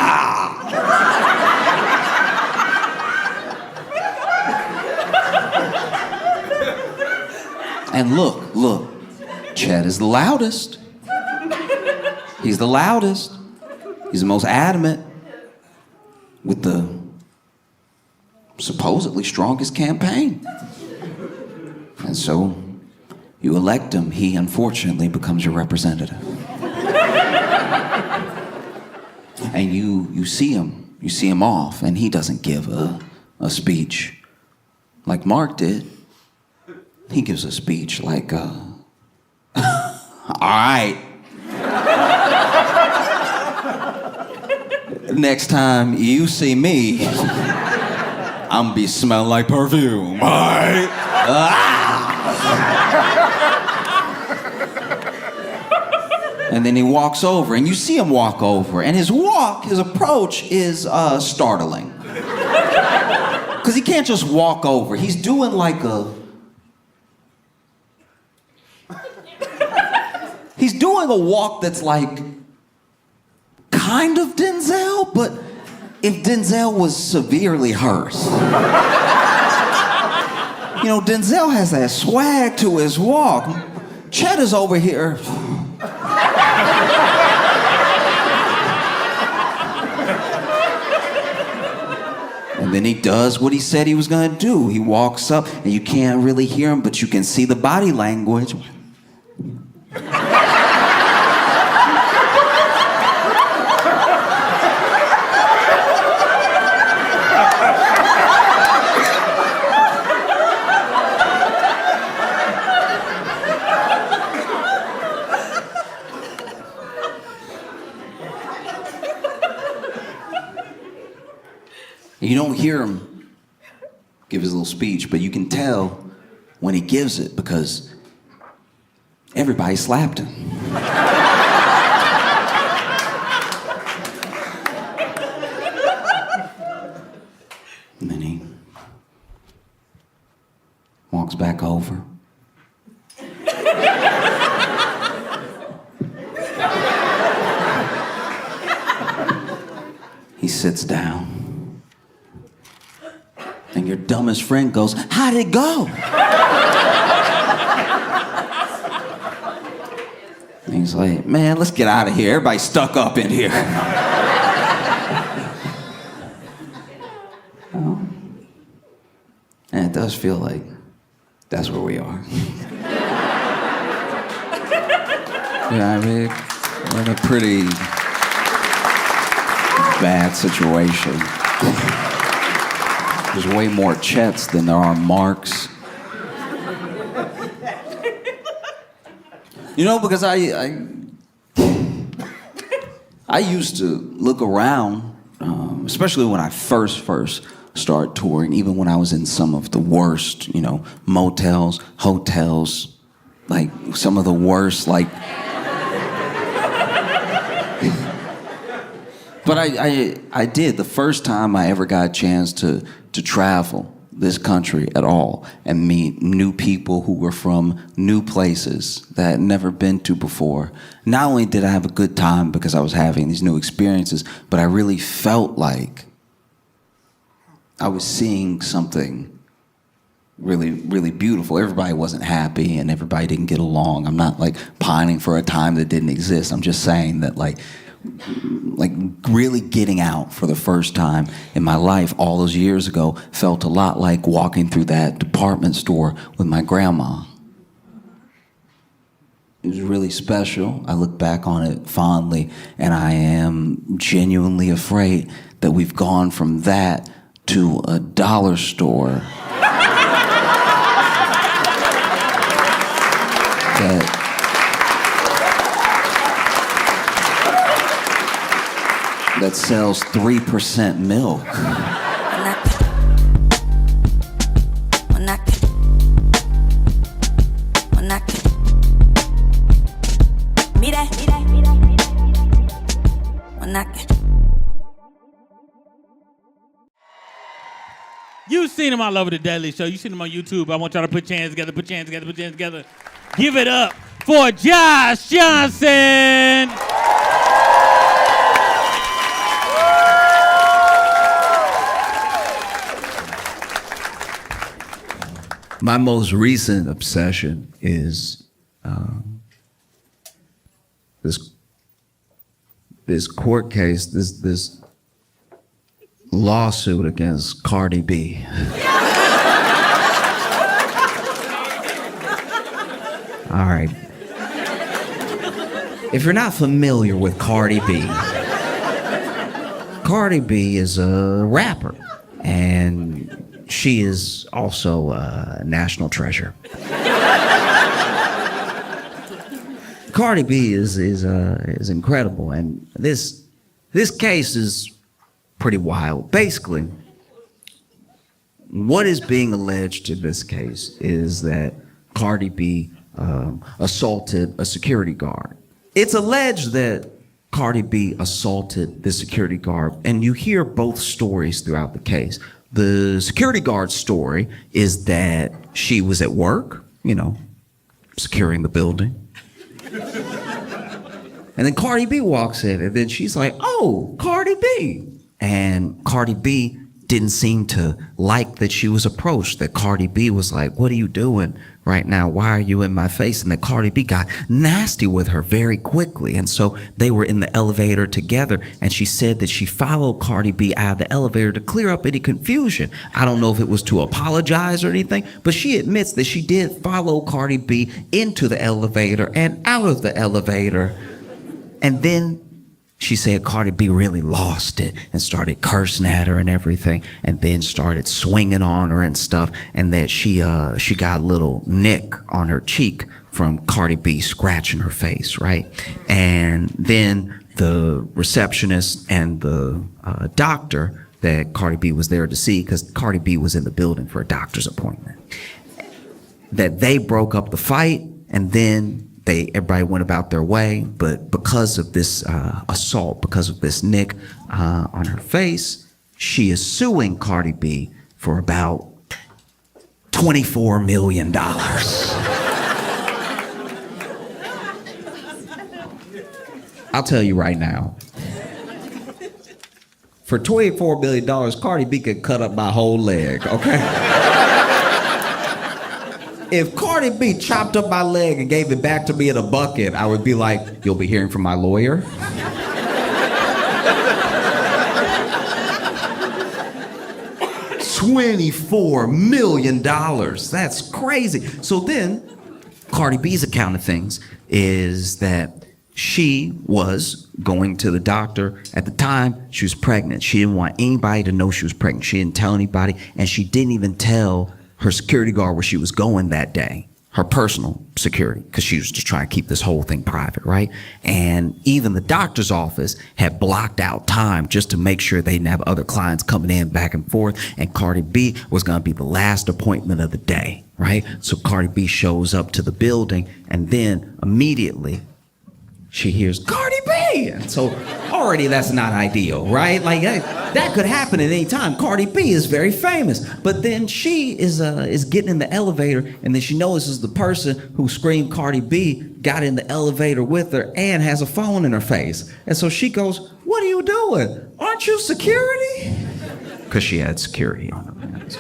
And look, Chet is the loudest. He's the loudest. He's the most adamant with the supposedly strongest campaign. And so you elect him. He unfortunately becomes your representative. And you see him off, and he doesn't give a speech like Mark did. He gives a speech like, all right. Next time you see me, I'm gonna be smelling like perfume, all right? And then he walks over, and you see him walk over, and his approach is startling. Because he can't just walk over. He's doing like he's doing a walk that's like kind of Denzel, but if Denzel was severely hurt. You know, Denzel has that swag to his walk. Chet is over here. And then he does what he said he was gonna do. He walks up, and you can't really hear him, but you can see the body language. You don't hear him give his little speech, but you can tell when he gives it because everybody slapped him. And then he walks back over. He sits down. And your dumbest friend goes, "How'd it go?" And he's like, "Man, let's get out of here. Everybody's stuck up in here." Oh. And it does feel like that's where we are. Yeah, I mean, we're in a pretty bad situation. There's way more Chets than there are Marks. You know, because I used to look around, especially when I first started touring, even when I was in some of the worst, you know, motels, hotels, like some of the worst, like. But I did the first time I ever got a chance to travel this country at all and meet new people who were from new places that I had never been to before. Not only did I have a good time because I was having these new experiences, but I really felt like I was seeing something really, really beautiful. Everybody wasn't happy and everybody didn't get along. I'm not like pining for a time that didn't exist. I'm just saying that like really getting out for the first time in my life all those years ago felt a lot like walking through that department store with my grandma. It was really special. I look back on it fondly, and I am genuinely afraid that we've gone from that to a dollar store that sells 3% milk. You've seen him all over the Daily Show. You've seen him on YouTube. I want y'all to put your hands together, put your hands together, put your hands together. Give it up for Josh Johnson. My most recent obsession is this court case, this lawsuit against Cardi B. All right. If you're not familiar with Cardi B, Cardi B is a rapper, and she is also a national treasure. Cardi B is incredible, and this case is pretty wild. Basically, what is being alleged in this case is that Cardi B assaulted a security guard. It's alleged that Cardi B assaulted the security guard, and you hear both stories throughout the case. The security guard's story is that she was at work, securing the building. And then Cardi B walks in, and then she's like, "Oh, Cardi B." And Cardi B didn't seem to like that she was approached, that Cardi B was like, "What are you doing right now? Why are you in my face?" And that Cardi B got nasty with her very quickly. And so they were in the elevator together, and she said that she followed Cardi B out of the elevator to clear up any confusion. I don't know if it was to apologize or anything, but she admits that she did follow Cardi B into the elevator and out of the elevator. And then she said Cardi B really lost it and started cursing at her and everything, and then started swinging on her and stuff, and that she got a little nick on her cheek from Cardi B scratching her face, right? And then the receptionist and the doctor that Cardi B was there to see, because Cardi B was in the building for a doctor's appointment, that they broke up the fight, and then everybody went about their way. But because of this assault, because of this nick on her face, she is suing Cardi B for about $24 million. I'll tell you right now, for $24 million, Cardi B could cut up my whole leg, okay? If Cardi B chopped up my leg and gave it back to me in a bucket, I would be like, "You'll be hearing from my lawyer." $24 million. That's crazy. So then, Cardi B's account of things is that she was going to the doctor. At the time, she was pregnant. She didn't want anybody to know she was pregnant. She didn't tell anybody, and she didn't even tell her security guard where she was going that day, her personal security, because she was just trying to keep this whole thing private, right? And even the doctor's office had blocked out time just to make sure they didn't have other clients coming in back and forth, and Cardi B was gonna be the last appointment of the day, right? So Cardi B shows up to the building, and then immediately she hears Cardi B. And so already that's not ideal, right? Like that could happen at any time. Cardi B is very famous. But then she is getting in the elevator, and then she notices the person who screamed Cardi B got in the elevator with her and has a phone in her face. And so she goes, "What are you doing? Aren't you security?" Because she had security on her hands.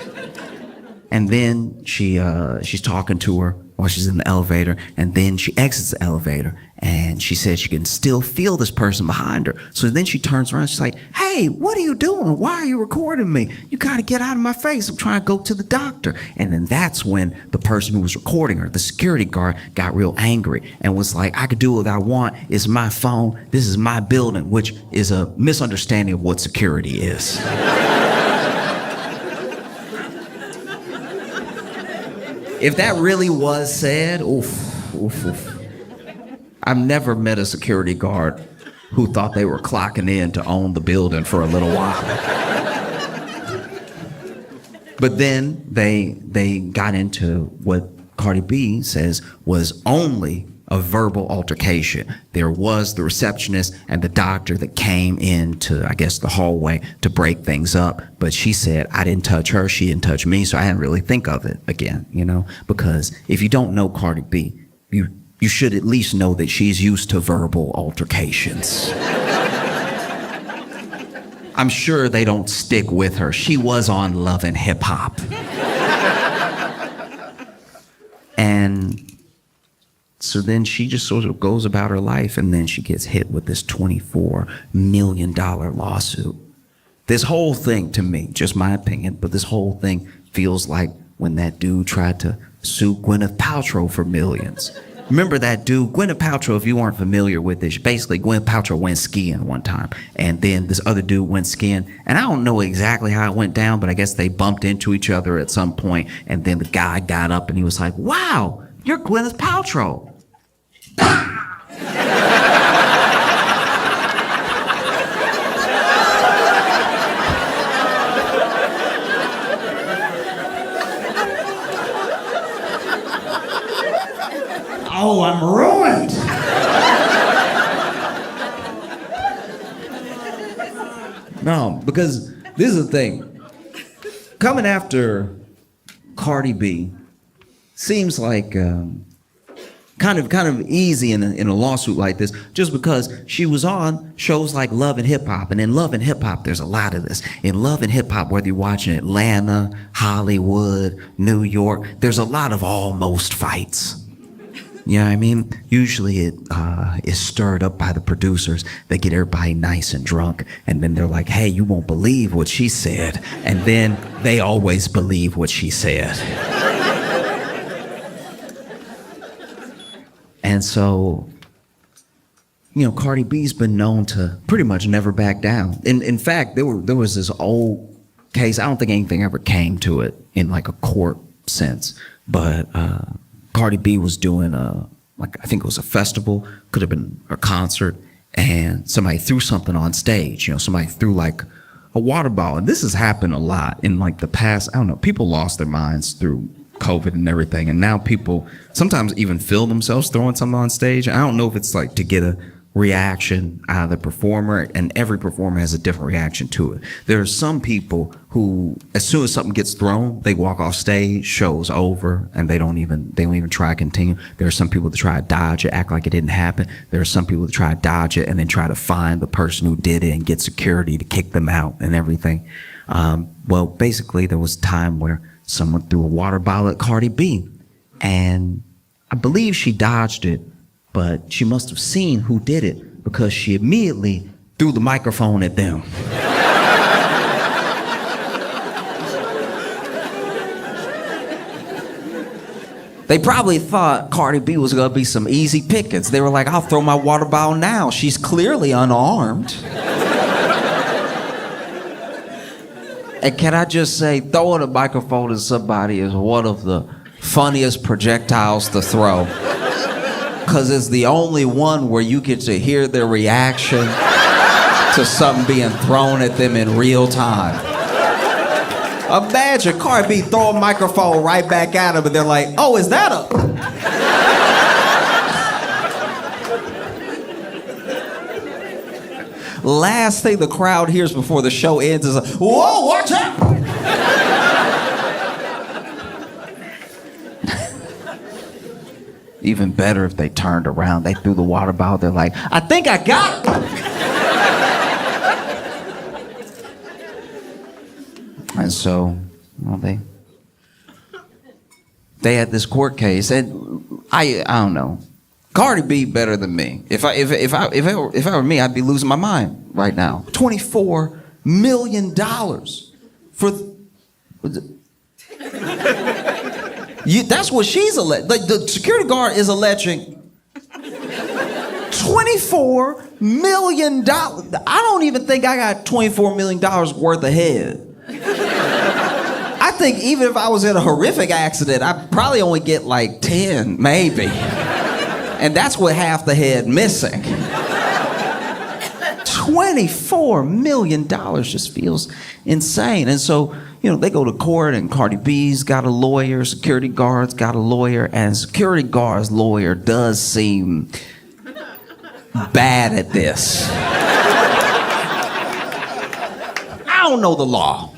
And then she's talking to her while she's in the elevator, and then she exits the elevator, and she says she can still feel this person behind her. So then she turns around, she's like, "Hey, what are you doing? Why are you recording me? You gotta get out of my face. I'm trying to go to the doctor." And then that's when the person who was recording her, the security guard, got real angry and was like, "I could do what I want. It's my phone. This is my building," which is a misunderstanding of what security is. If that really was said, oof. I've never met a security guard who thought they were clocking in to own the building for a little while. But then they got into what Cardi B says was only a verbal altercation. There was the receptionist and the doctor that came into, I guess, the hallway to break things up. But she said, "I didn't touch her, she didn't touch me," so I didn't really think of it again, Because if you don't know Cardi B, you should at least know that she's used to verbal altercations. I'm sure they don't stick with her. She was on Love and Hip Hop. And so then she just sort of goes about her life, and then she gets hit with this $24 million lawsuit. This whole thing, to me, just my opinion, but this whole thing feels like when that dude tried to sue Gwyneth Paltrow for millions. Remember that dude, Gwyneth Paltrow, if you aren't familiar with this, basically Gwyneth Paltrow went skiing one time, and then this other dude went skiing, and I don't know exactly how it went down, but I guess they bumped into each other at some point, and then the guy got up and he was like, "Wow, you're Gwyneth Paltrow." Oh, I'm ruined. No, because this is the thing. Coming after Cardi B seems like kind of easy in a lawsuit like this, just because she was on shows like Love and Hip Hop, and in Love and Hip Hop, there's a lot of this. In Love and Hip Hop, whether you're watching Atlanta, Hollywood, New York, there's a lot of almost fights. You know what I mean? Usually it is stirred up by the producers. They get everybody nice and drunk, and then they're like, hey, you won't believe what she said. And then they always believe what she said. And so, you know, Cardi B's been known to pretty much never back down. In fact, there was this old case, I don't think anything ever came to it in like a court sense, but Cardi B was doing I think it was a festival, could have been a concert, and somebody threw something on stage. You know, somebody threw like a water bottle. And this has happened a lot in like the past, I don't know, people lost their minds through COVID and everything. And now people sometimes even feel themselves throwing something on stage. I don't know if it's like to get a reaction out of the performer, and every performer has a different reaction to it. There are some people who, as soon as something gets thrown, they walk off stage, show's over, and they don't even try to continue. There are some people that try to dodge it, act like it didn't happen. There are some people that try to dodge it and then try to find the person who did it and get security to kick them out and everything. Well, basically, there was a time where someone threw a water bottle at Cardi B, and I believe she dodged it, but she must have seen who did it, because she immediately threw the microphone at them. They probably thought Cardi B was gonna be some easy pickings. They were like, I'll throw my water bottle now. She's clearly unarmed. And can I just say, throwing a microphone at somebody is one of the funniest projectiles to throw. Because it's the only one where you get to hear their reaction to something being thrown at them in real time. Imagine Cardi B throw a microphone right back at them, and they're like, oh, is that a... Last thing the crowd hears before the show ends is a, whoa, watch out! Even better if they turned around, they threw the water bottle, they're like, I think I got it! And so, well, they had this court case, and I don't know. Cardi B better than me. If I were me, I'd be losing my mind right now. $24 million for. That's what she's alleged. Like, the security guard is alleging $24 million. I don't even think I got $24 million worth of head. I think even if I was in a horrific accident, I'd probably only get like 10, maybe. And that's with half the head missing. $24 million just feels insane. And so, you know, they go to court, and Cardi B's got a lawyer, security guard's got a lawyer, and security guard's lawyer does seem bad at this. I don't know the law.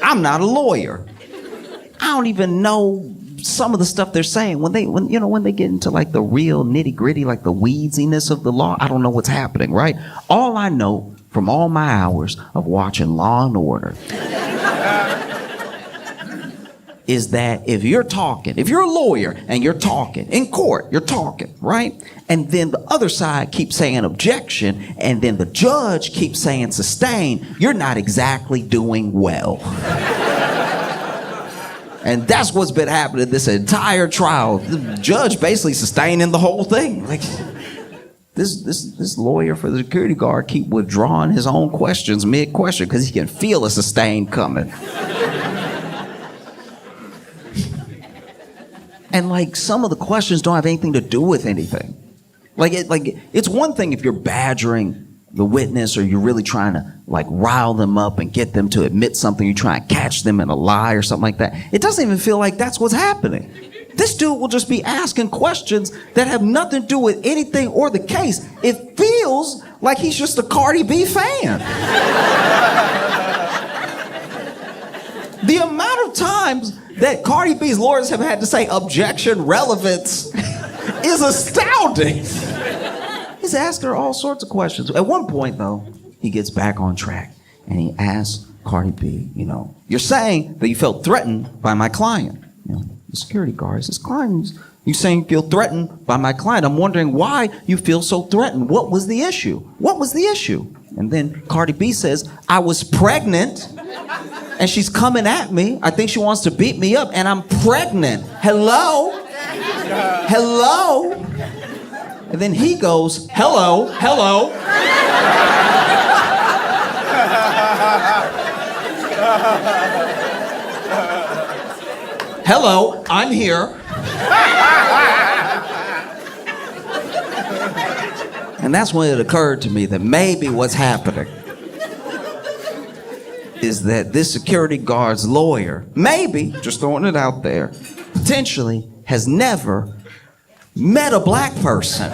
I'm not a lawyer. I don't even know some of the stuff they're saying. When they get into like the real nitty gritty, like the weedsiness of the law, I don't know what's happening, right? All I know from all my hours of watching Law and Order is that if you're a lawyer and you're talking in court, you're talking, right? And then the other side keeps saying objection, and then the judge keeps saying sustain, you're not exactly doing well. And that's what's been happening this entire trial. The judge basically sustaining the whole thing. Like, this lawyer for the security guard keep withdrawing his own questions mid-question because he can feel a sustain coming. And like, some of the questions don't have anything to do with anything. It's one thing if you're badgering the witness, or you're really trying to like rile them up and get them to admit something, you try and catch them in a lie or something like that. It doesn't even feel like that's what's happening. This dude will just be asking questions that have nothing to do with anything or the case. It feels like he's just a Cardi B fan. The amount of times that Cardi B's lawyers have had to say objection, relevance is astounding. He's asking her all sorts of questions. At one point, though, he gets back on track and he asks Cardi B, you're saying that you felt threatened by my client. The security guard says, client, you saying you feel threatened by my client. I'm wondering why you feel so threatened. What was the issue? What was the issue? And then Cardi B says, I was pregnant and she's coming at me. I think she wants to beat me up and I'm pregnant. Hello? Hello? And then he goes, hello, hello. Hello, I'm here. And that's when it occurred to me that maybe what's happening is that this security guard's lawyer, maybe, just throwing it out there, potentially has never met a black person.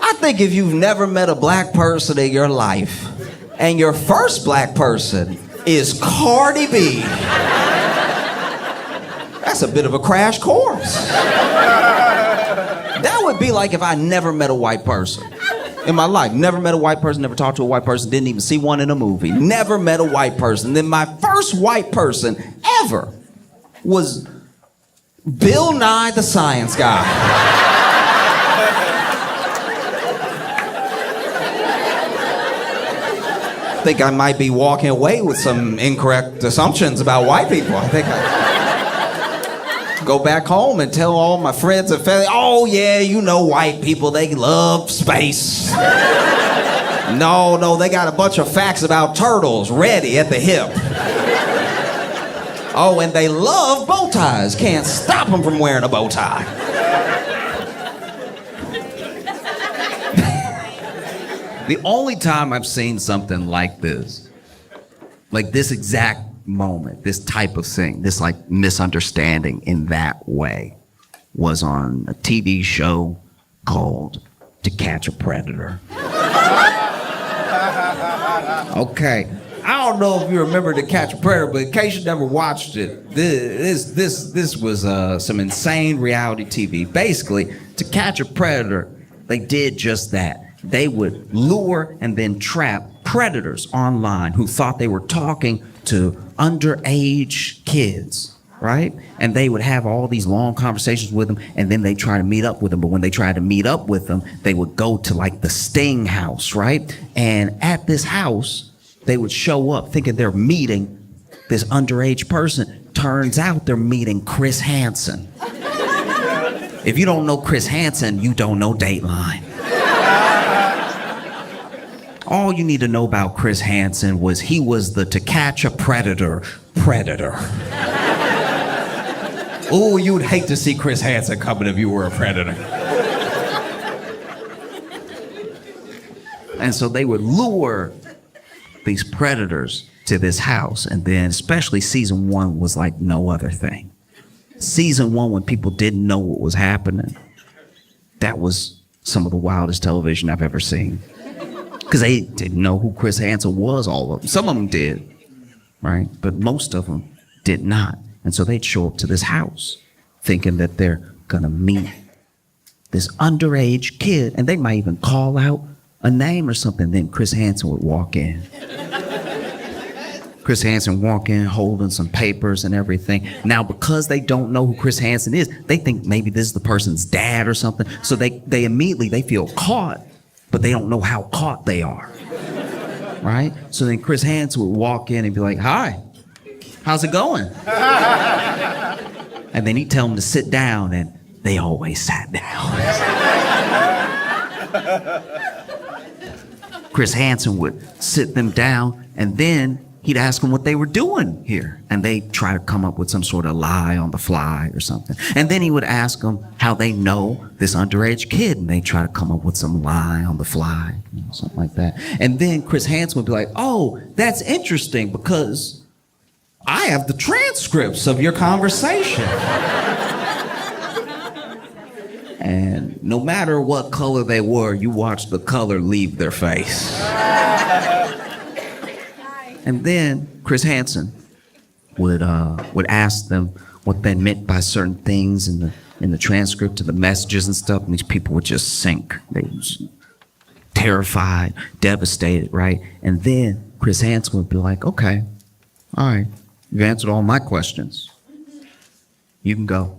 I think if you've never met a black person in your life, and your first black person is Cardi B, that's a bit of a crash course. That would be like if I never met a white person in my life. Never met a white person, never talked to a white person, didn't even see one in a movie. Never met a white person. Then my first white person ever was Bill Nye the Science Guy. I think I might be walking away with some incorrect assumptions about white people. I think I go back home and tell all my friends and family, oh yeah, white people, they love space. No, they got a bunch of facts about turtles ready at the hip. Oh, and they love bow ties. Can't stop them from wearing a bow tie. The only time I've seen something like this exact moment, this type of thing, this like misunderstanding in that way, was on a TV show called To Catch a Predator. Okay. I don't know if you remember To Catch a Predator, but in case you never watched it, this was some insane reality TV. Basically, To Catch a Predator, they did just that. They would lure and then trap predators online who thought they were talking to underage kids, right? And they would have all these long conversations with them, and then they try to meet up with them. But when they tried to meet up with them, they would go to like the Sting house, right? And at this house, they would show up thinking they're meeting this underage person. Turns out they're meeting Chris Hansen. If you don't know Chris Hansen, you don't know Dateline. All you need to know about Chris Hansen was he was the To Catch a Predator. Oh, you would hate to see Chris Hansen coming if you were a predator. And so they would lure these predators to this house, and then especially season 1 was like no other thing. Season 1, when people didn't know what was happening, that was some of the wildest television I've ever seen. Because they didn't know who Chris Hansen was, all of them. Some of them did, right? But most of them did not. And so they'd show up to this house thinking that they're gonna meet this underage kid, and they might even call out a name or something. Then Chris Hansen would walk in. Chris Hansen walk in holding some papers and everything. Now, because they don't know who Chris Hansen is, they think maybe this is the person's dad or something. So they immediately, they feel caught, but they don't know how caught they are, right? So then Chris Hansen would walk in and be like, hi, how's it going? And then he'd tell them to sit down, and they always sat down. Chris Hansen would sit them down, and then he'd ask them what they were doing here. And they'd try to come up with some sort of lie on the fly or something. And then he would ask them how they know this underage kid, and they'd try to come up with some lie on the fly, something like that. And then Chris Hansen would be like, oh, that's interesting, because I have the transcripts of your conversation. And no matter what color they were, you watched the color leave their face. And then Chris Hansen would ask them what they meant by certain things in the transcript of the messages and stuff, and these people would just sink. They was terrified, devastated, right? And then Chris Hansen would be like, okay, all right, you've answered all my questions. You can go.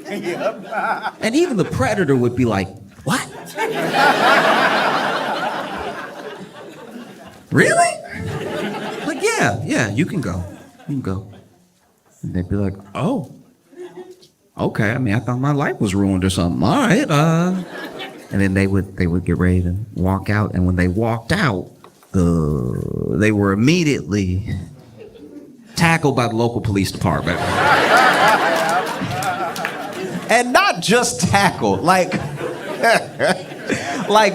And even the predator would be like, what? Really? Like, yeah, you can go. You can go. And they'd be like, oh, okay. I mean, I thought my life was ruined or something. All right. And then they would get ready to walk out. And when they walked out, they were immediately tackled by the local police department. And not just tackled, like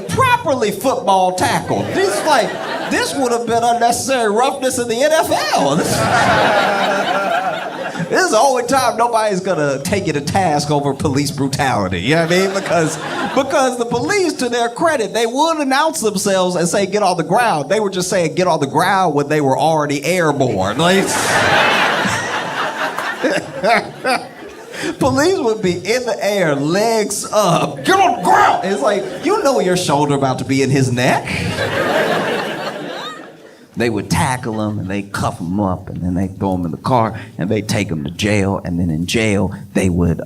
properly football tackled. This would have been unnecessary roughness in the NFL. This is the only time nobody's gonna take you to task over police brutality. You know what I mean? Because the police, to their credit, they would announce themselves and say, get on the ground. They were just saying, get on the ground when they were already airborne. Like, police would be in the air, legs up, get on the ground. It's like, you know your shoulder about to be in his neck. They would tackle him and they cuff him up and then they throw him in the car and they take him to jail, and then in jail they would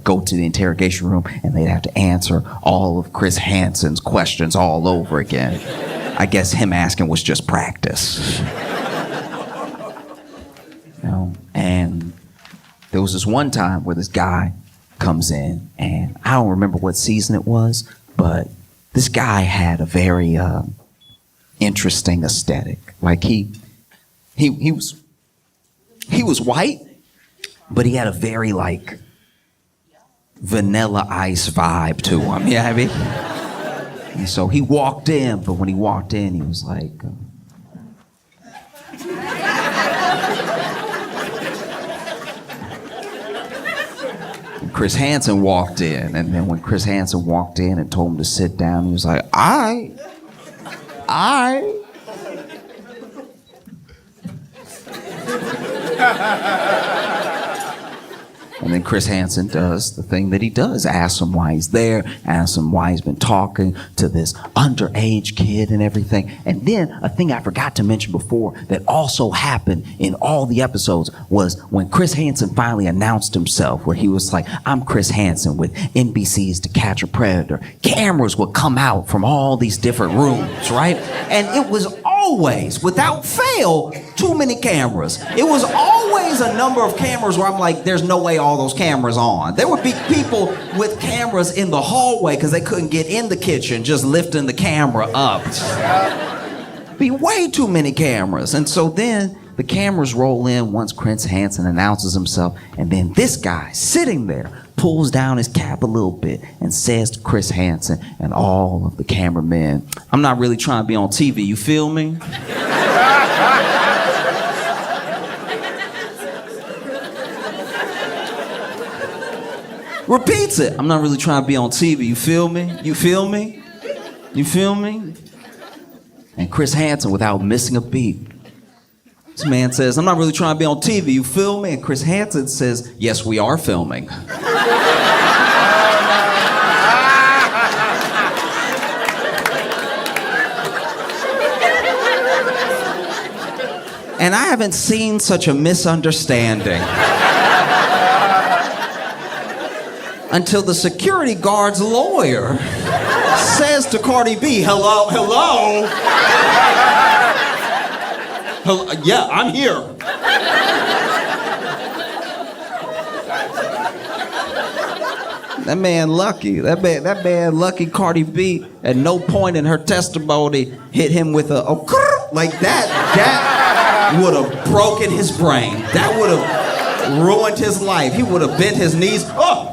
go to the interrogation room and they'd have to answer all of Chris Hansen's questions all over again. I guess him asking was just practice. You know, and there was this one time where this guy comes in, and I don't remember what season it was, but this guy had a very interesting aesthetic. Like he was white, but he had a very like Vanilla Ice vibe to him. You know what I mean? And so he walked in, but when he walked in, he was like. Chris Hansen walked in, and then when Chris Hansen walked in and told him to sit down, he was like, I. And then Chris Hansen does the thing that he does, asks him why he's there, asks him why he's been talking to this underage kid and everything. And then a thing I forgot to mention before that also happened in all the episodes was when Chris Hansen finally announced himself, where he was like, I'm Chris Hansen with NBC's To Catch a Predator. Cameras would come out from all these different rooms, right? And it was always, without fail, too many cameras. It was always a number of cameras where I'm like, there's no way all those cameras on. There would be people with cameras in the hallway because they couldn't get in the kitchen, just lifting the camera up. Be way too many cameras. And so then the cameras roll in once Chris Hansen announces himself, and then this guy sitting there pulls down his cap a little bit and says to Chris Hansen and all of the cameramen, I'm not really trying to be on TV, you feel me? Repeats it. I'm not really trying to be on TV, you feel me? You feel me? You feel me? And Chris Hansen, without missing a beat, this man says, I'm not really trying to be on TV, you feel me? And Chris Hansen says, yes, we are filming. And I haven't seen such a misunderstanding until the security guard's lawyer says to Cardi B, hello? Yeah, I'm here. That man lucky. That man lucky. Cardi B at no point in her testimony hit him with a like that. That would have broken his brain. That would have ruined his life. He would have bent his knees. Oh!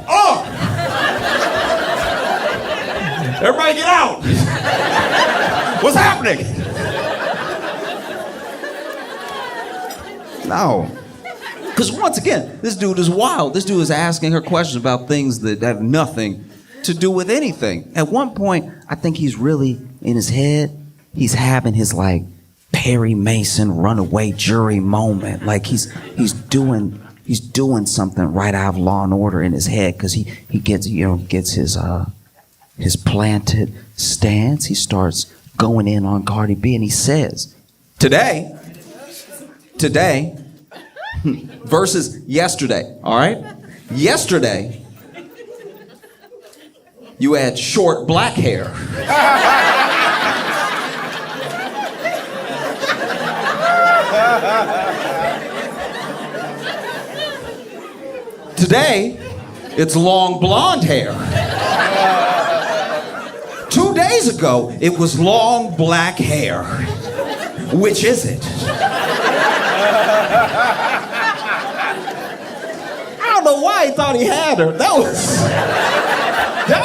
Everybody get out! What's happening? No. Because once again, this dude is wild. This dude is asking her questions about things that have nothing to do with anything. At one point, I think he's really in his head, he's having his like Perry Mason runaway jury moment. Like he's doing something right out of Law and Order in his head because he gets his planted stance. He starts going in on Cardi B and he says, today versus yesterday, all right? Yesterday, you had short black hair. Today, it's long blonde hair. 2 days ago, it was long black hair. Which is it? I don't know why he thought he had her. That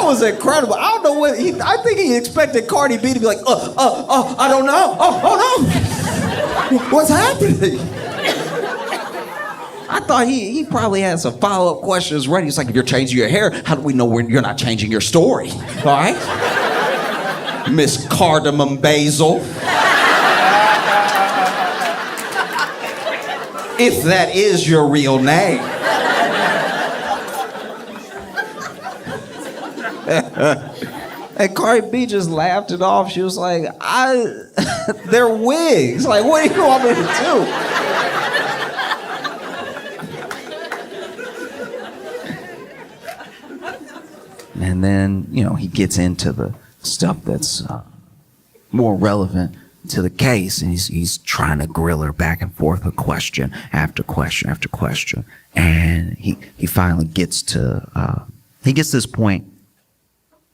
was incredible. I don't know what I think he expected Cardi B to be like, I don't know. Oh no. What's happening? I thought he probably had some follow-up questions ready. He's like, if you're changing your hair, how do we know when you're not changing your story? All right? Miss Cardamom Basil. If that is your real name. And Cardi B just laughed it off. She was like, they're wigs. Like, what do you want me to do? And then, he gets into the stuff that's more relevant to the case, and he's trying to grill her back and forth with question after question after question. And he finally gets to this point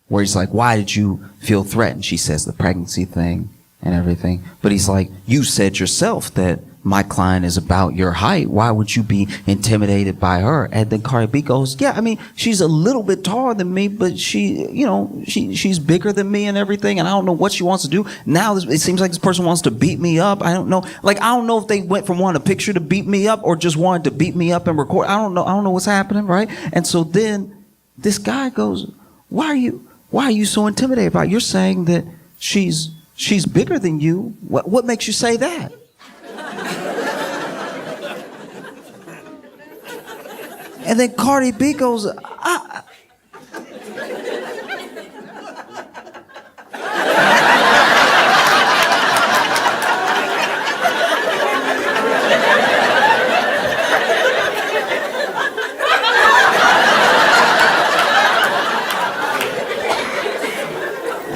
where he's like, why did you feel threatened? She says the pregnancy thing and everything. But he's like, you said yourself that my client is about your height. Why would you be intimidated by her? And then Cardi B goes, yeah, I mean, she's a little bit taller than me, but she's bigger than me and everything. And I don't know what she wants to do. Now it seems like this person wants to beat me up. I don't know. Like, I don't know if they went from wanting a picture to beat me up or just wanted to beat me up and record. I don't know what's happening, right? And so then this guy goes, why are you so intimidated by it? You're saying that she's bigger than you. What makes you say that? And then Cardi B goes,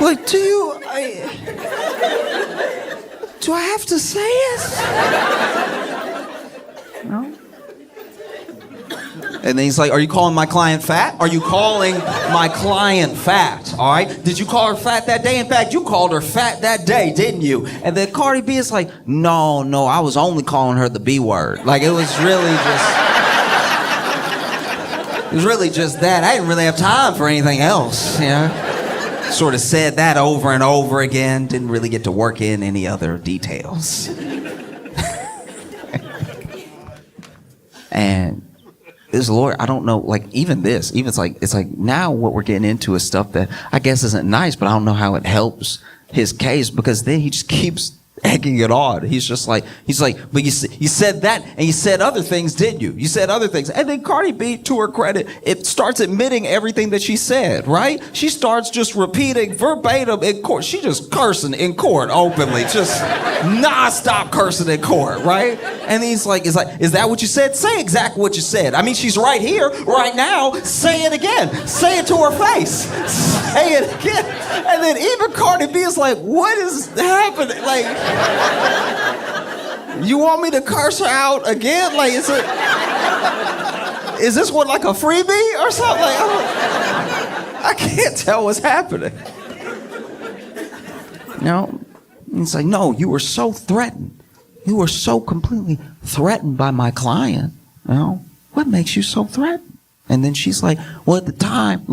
like, do I have to say it? No. And then he's like, are you calling my client fat? Are you calling my client fat? All right? Did you call her fat that day? In fact, you called her fat that day, didn't you? And then Cardi B is like, no, I was only calling her the B word. Like, it was really just that. I didn't really have time for anything else, Sort of said that over and over again. Didn't really get to work in any other details. And this lawyer, I don't know, like even it's like now what we're getting into is stuff that I guess isn't nice, but I don't know how it helps his case, because then he just keeps egging it on. He's like, but you said that and you said other things, didn't you? You said other things. And then Cardi B, to her credit, it starts admitting everything that she said, right? She starts just repeating verbatim in court. She just cursing in court openly, just non-stop cursing in court, right? And he's like, is that what you said? Say exactly what you said. I mean, she's right here, right now. Say it again. Say it to her face. Say it again. And then even Cardi B is like, what is happening? Like, you want me to curse her out again? Like, is this one like a freebie or something? Like, I can't tell what's happening. No, it's like, no, you were so threatened. You were so completely threatened by my client. What makes you so threatened? And then she's like, well, at the time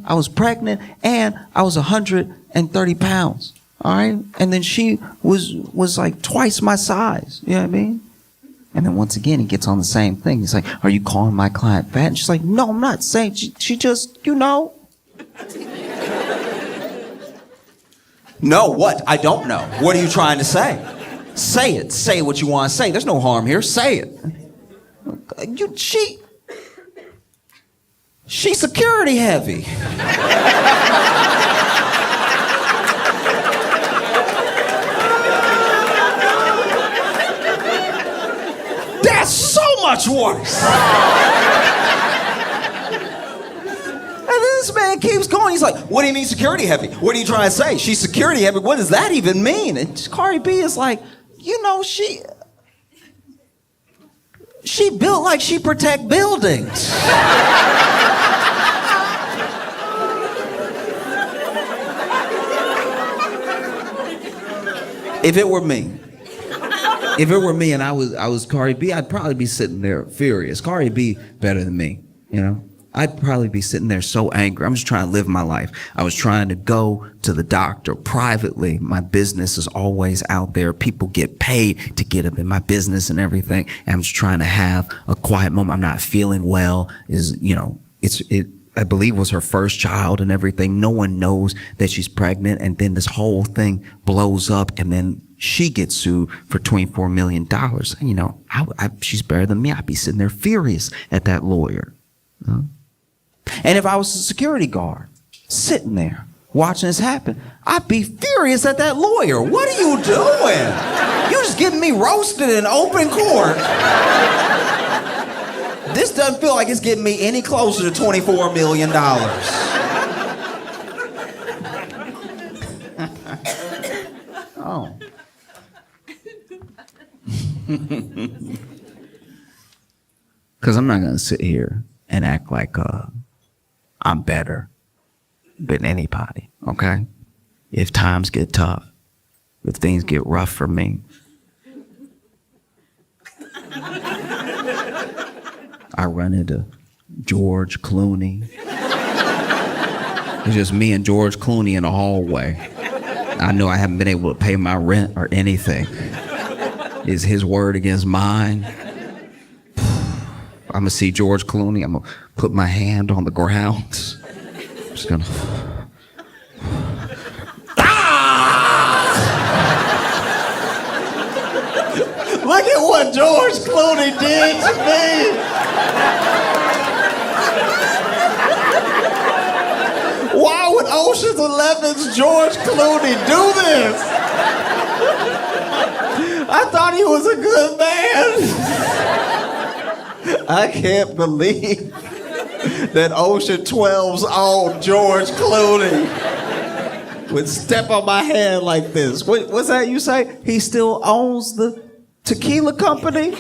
I was pregnant and I was 130 pounds. All right. And then she was like twice my size. You know what I mean? And then once again, he gets on the same thing. He's like, are you calling my client fat? And she's like, no, I'm not saying. She just, No, what? I don't know. What are you trying to say? Say it. Say what you want to say. There's no harm here. Say it. She's security heavy. That's so much worse. And then this man keeps going. He's like, what do you mean security heavy? What are you trying to say? She's security heavy. What does that even mean? And Cardi B is like, she built like she protect buildings. If it were me and I was Cardi B, I'd probably be sitting there furious. Cardi B better than me, I'd probably be sitting there so angry. I'm just trying to live my life. I was trying to go to the doctor privately. My business is always out there. People get paid to get up in my business and everything. And I'm just trying to have a quiet moment. I'm not feeling well. I believe was her first child and everything. No one knows that she's pregnant. And then this whole thing blows up and then she gets sued for $24 million. She's better than me. I'd be sitting there furious at that lawyer. And if I was a security guard sitting there watching this happen, I'd be furious at that lawyer. What are you doing? You just getting me roasted in open court. This doesn't feel like it's getting me any closer to $24 million. Oh. because I'm not going to sit here and act like I'm better than anybody, okay? If times get tough, if things get rough for me, I run into George Clooney. It's just me and George Clooney in the hallway. I know I haven't been able to pay my rent or anything. Is his word against mine? I'm gonna see George Clooney. I'm gonna put my hand on the ground. I'm just gonna. Look at what George Clooney did to me. Why would Ocean's 11's George Clooney do this? I thought he was a good man. I can't believe that Ocean 12's own George Clooney would step on my hand like this. What's that you say? He still owns the tequila company?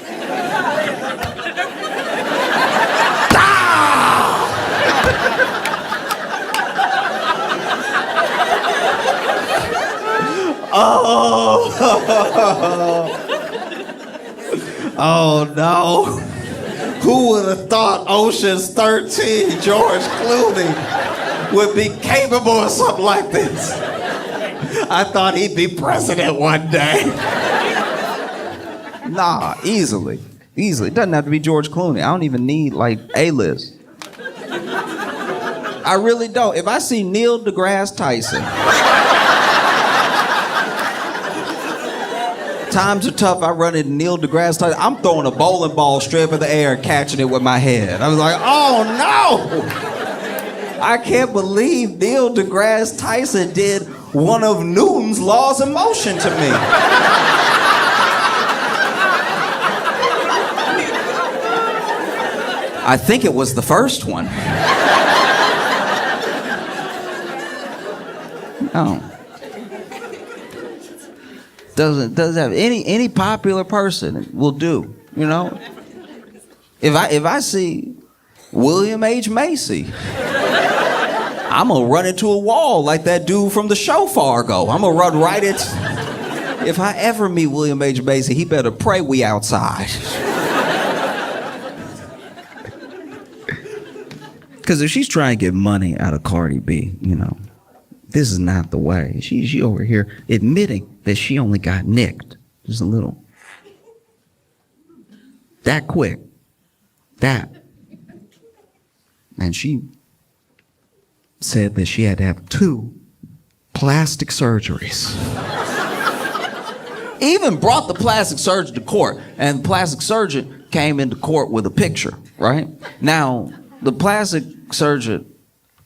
Oh no. Who would have thought Ocean's 13 George Clooney would be capable of something like this? I thought he'd be president one day. Nah, easily. Easily. It doesn't have to be George Clooney. I don't even need like A-list. I really don't. If I see Neil deGrasse Tyson, times are tough, I run into Neil deGrasse Tyson. I'm throwing a bowling ball straight up in the air and catching it with my head. I was like, oh no! I can't believe Neil deGrasse Tyson did one of Newton's laws of motion to me. I think it was the first one. Oh. Doesn't have any popular person will do, you know? If I see William H. Macy, I'm gonna run into a wall like that dude from the show Fargo. I'm gonna run right into. If I ever meet William H. Macy, he better pray we outside. Because if she's trying to get money out of Cardi B, you know, this is not the way. She over here admitting that she only got nicked. Just a little. That quick. That. And she said that she had to have 2 plastic surgeries. Even brought the plastic surgeon to court, and the plastic surgeon came into court with a picture, right? Now, the plastic surgeon,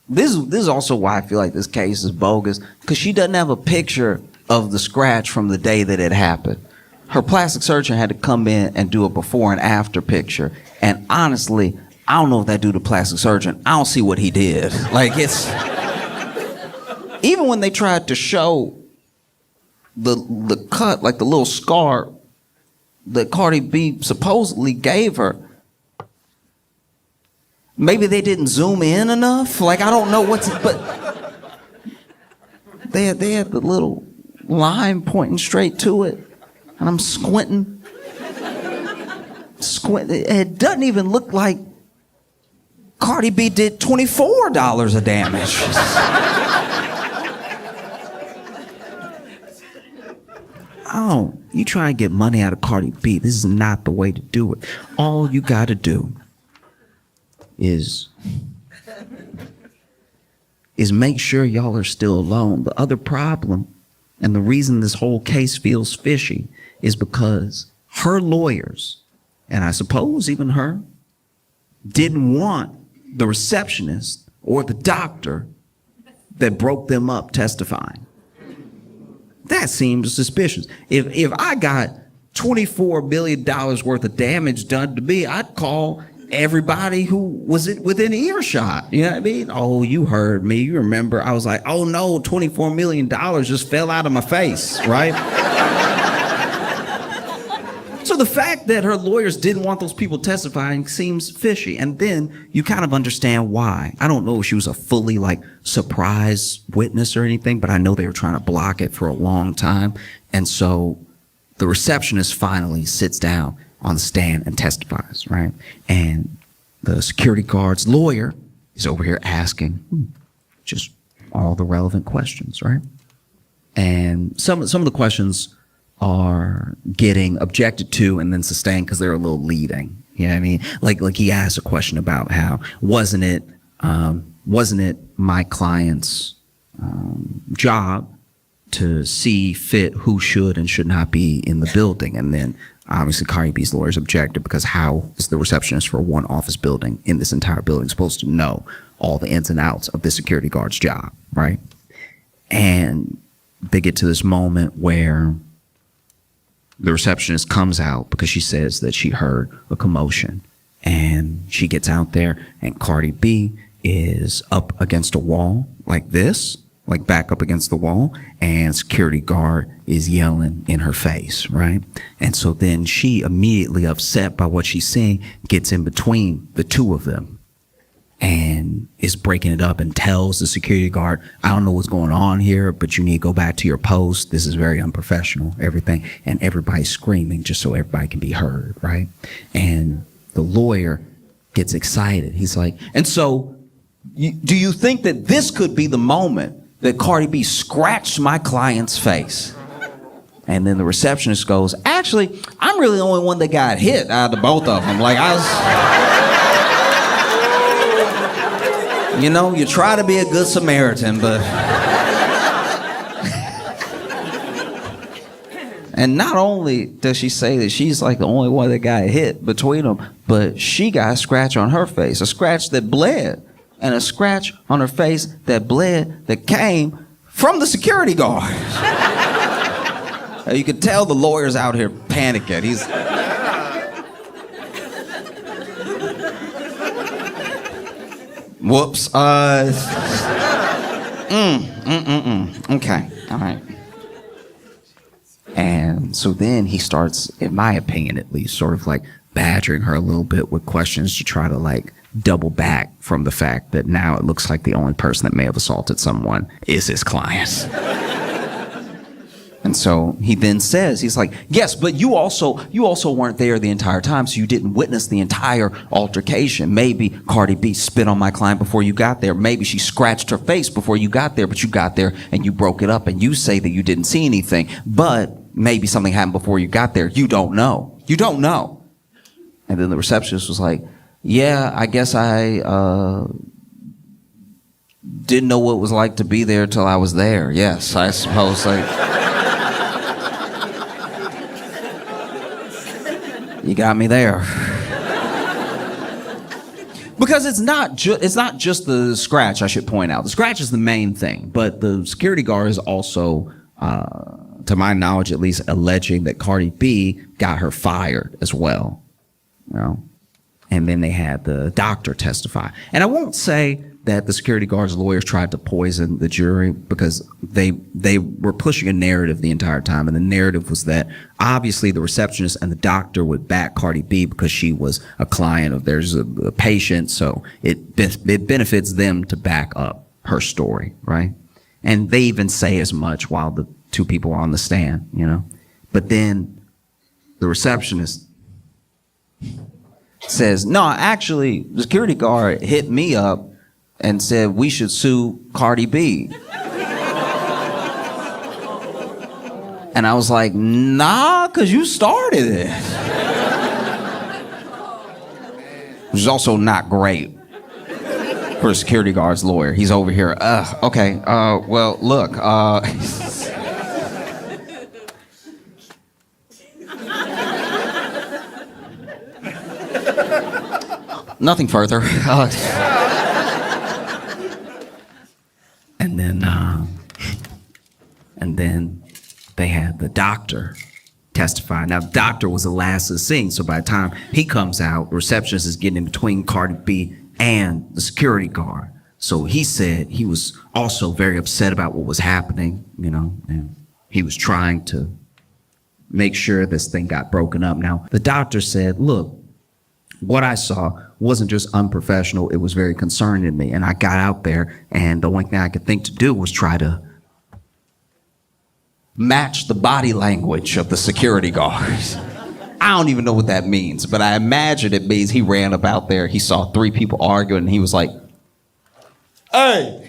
this is also why I feel like this case is bogus, because she doesn't have a picture of the scratch from the day that it happened. Her plastic surgeon had to come in and do a before and after picture, and honestly, I don't know if that dude, the plastic surgeon, I don't see what he did. Like, it's... Even when they tried to show the cut, like the little scar that Cardi B supposedly gave her, maybe they didn't zoom in enough. Like, I don't know but they had the little line pointing straight to it, and I'm squinting. It doesn't even look like Cardi B did $24 of damage. Oh, you try and get money out of Cardi B. This is not the way to do it. All you got to do is make sure y'all are still alone. The other problem, and the reason this whole case feels fishy, is because her lawyers, and I suppose even her, didn't want the receptionist or the doctor that broke them up testifying. That seems suspicious. If I got $24 billion worth of damage done to me, I'd call everybody who was within earshot. You know what I mean? Oh, you heard me. You remember? I was like, oh no, $24 million just fell out of my face, right? So the fact that her lawyers didn't want those people testifying seems fishy. And then you kind of understand why. I don't know if she was a fully surprise witness or anything, but I know they were trying to block it for a long time. And so the receptionist finally sits down on the stand and testifies, right? And the security guard's lawyer is over here asking just all the relevant questions, right? And some of the questions are getting objected to and then sustained because they're a little leading. You know what I mean? Like he asked a question about how wasn't it my client's job to see fit who should and should not be in the building? And then obviously Cardi B's lawyers objected because how is the receptionist for one office building in this entire building supposed to know all the ins and outs of the security guard's job, right? And they get to this moment where the receptionist comes out because she says that she heard a commotion, and she gets out there and Cardi B is up against a wall like this, like back up against the wall, and security guard is yelling in her face, right? And so then she, immediately upset by what she's seeing, gets in between the two of them and is breaking it up and tells the security guard, I don't know what's going on here, but you need to go back to your post. This is very unprofessional, everything. And everybody's screaming just so everybody can be heard, right? And the lawyer gets excited. He's like, and so do you think that this could be the moment that Cardi B scratched my client's face? And then the receptionist goes, actually, I'm really the only one that got hit out of the both of them. Like, I was... You know, you try to be a good Samaritan, but... And not only does she say that she's like the only one that got hit between them, but she got a scratch on her face, a scratch that bled, and a scratch on her face that bled that came from the security guard. You could tell the lawyer's out here panicking. He's... Whoops. Okay. All right. And so then he starts, in my opinion at least, sort of like badgering her a little bit with questions to try to like double back from the fact that now it looks like the only person that may have assaulted someone is his client. And so he then says, he's like, yes, but you also weren't there the entire time, so you didn't witness the entire altercation. Maybe Cardi B spit on my client before you got there. Maybe she scratched her face before you got there, but you got there and you broke it up and you say that you didn't see anything. But maybe something happened before you got there. You don't know. You don't know. And then the receptionist was like, yeah, I guess I didn't know what it was like to be there till I was there. Yes, I suppose. Like, you got me there. Because it's not just the scratch, I should point out. The scratch is the main thing, but the security guard is also, to my knowledge at least, alleging that Cardi B got her fired as well. You know? And then they had the doctor testify. And I won't say that the security guard's lawyers tried to poison the jury, because they were pushing a narrative the entire time. And the narrative was that obviously the receptionist and the doctor would back Cardi B because she was a client of theirs, a patient. So it benefits them to back up her story, right? And they even say as much while the two people are on the stand, you know? But then the receptionist says, no, actually, the security guard hit me up and said we should sue Cardi B. And I was like, nah, because you started it. Which is also not great for a security guard's lawyer. He's over here, okay, well, look, nothing further. And then they had the doctor testify. Now, the doctor was the last to the scene, so by the time he comes out, the receptionist is getting in between Cardi B and the security guard. So he said he was also very upset about what was happening, you know, and he was trying to make sure this thing got broken up. Now, the doctor said, look, what I saw wasn't just unprofessional, it was very concerning to me. And I got out there, and the only thing I could think to do was try to match the body language of the security guards. I don't even know what that means, but I imagine it means he ran up out there, he saw three people arguing, and he was like, hey!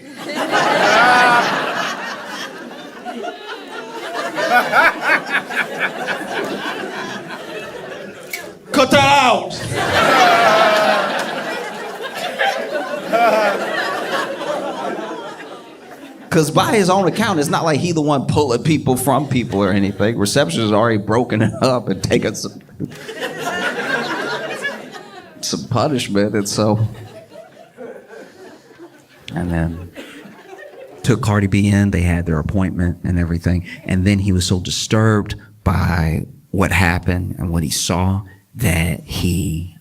Cut that out! Because by his own account, it's not like he the one pulling people from people or anything. Reception has already broken it up and taken some punishment, and so... And then took Cardi B in, they had their appointment and everything, and then he was so disturbed by what happened and what he saw that he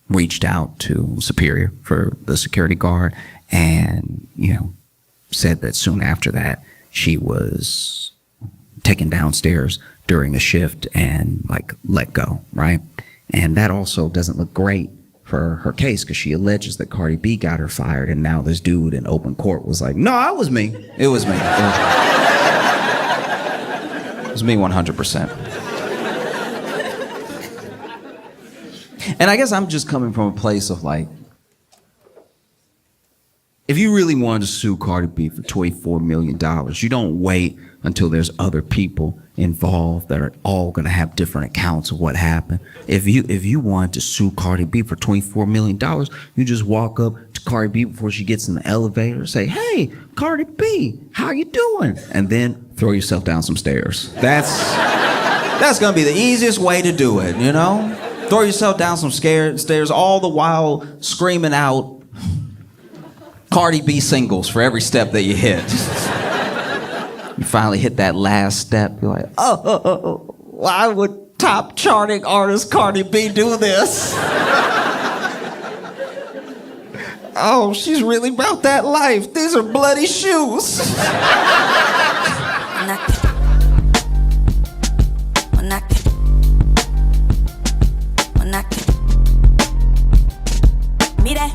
reached out to Superior for the security guard, and, you know, said that soon after that she was taken downstairs during a shift and like let go, right? And that also doesn't look great for her case, because she alleges that Cardi B got her fired, and now this dude in open court was like, no, it was me. It was me. It was me 100%. And I guess I'm just coming from a place of like, if you really wanted to sue Cardi B for $24 million, you don't wait until there's other people involved that are all gonna have different accounts of what happened. If you wanted to sue Cardi B for $24 million, you just walk up to Cardi B before she gets in the elevator and say, hey, Cardi B, how you doing? And then throw yourself down some stairs. That's gonna be the easiest way to do it, you know? Throw yourself down some stairs, all the while screaming out Cardi B singles for every step that you hit. You finally hit that last step, you're like, oh, why would top charting artist Cardi B do this? Oh, she's really about that life. These are bloody shoes. Mira.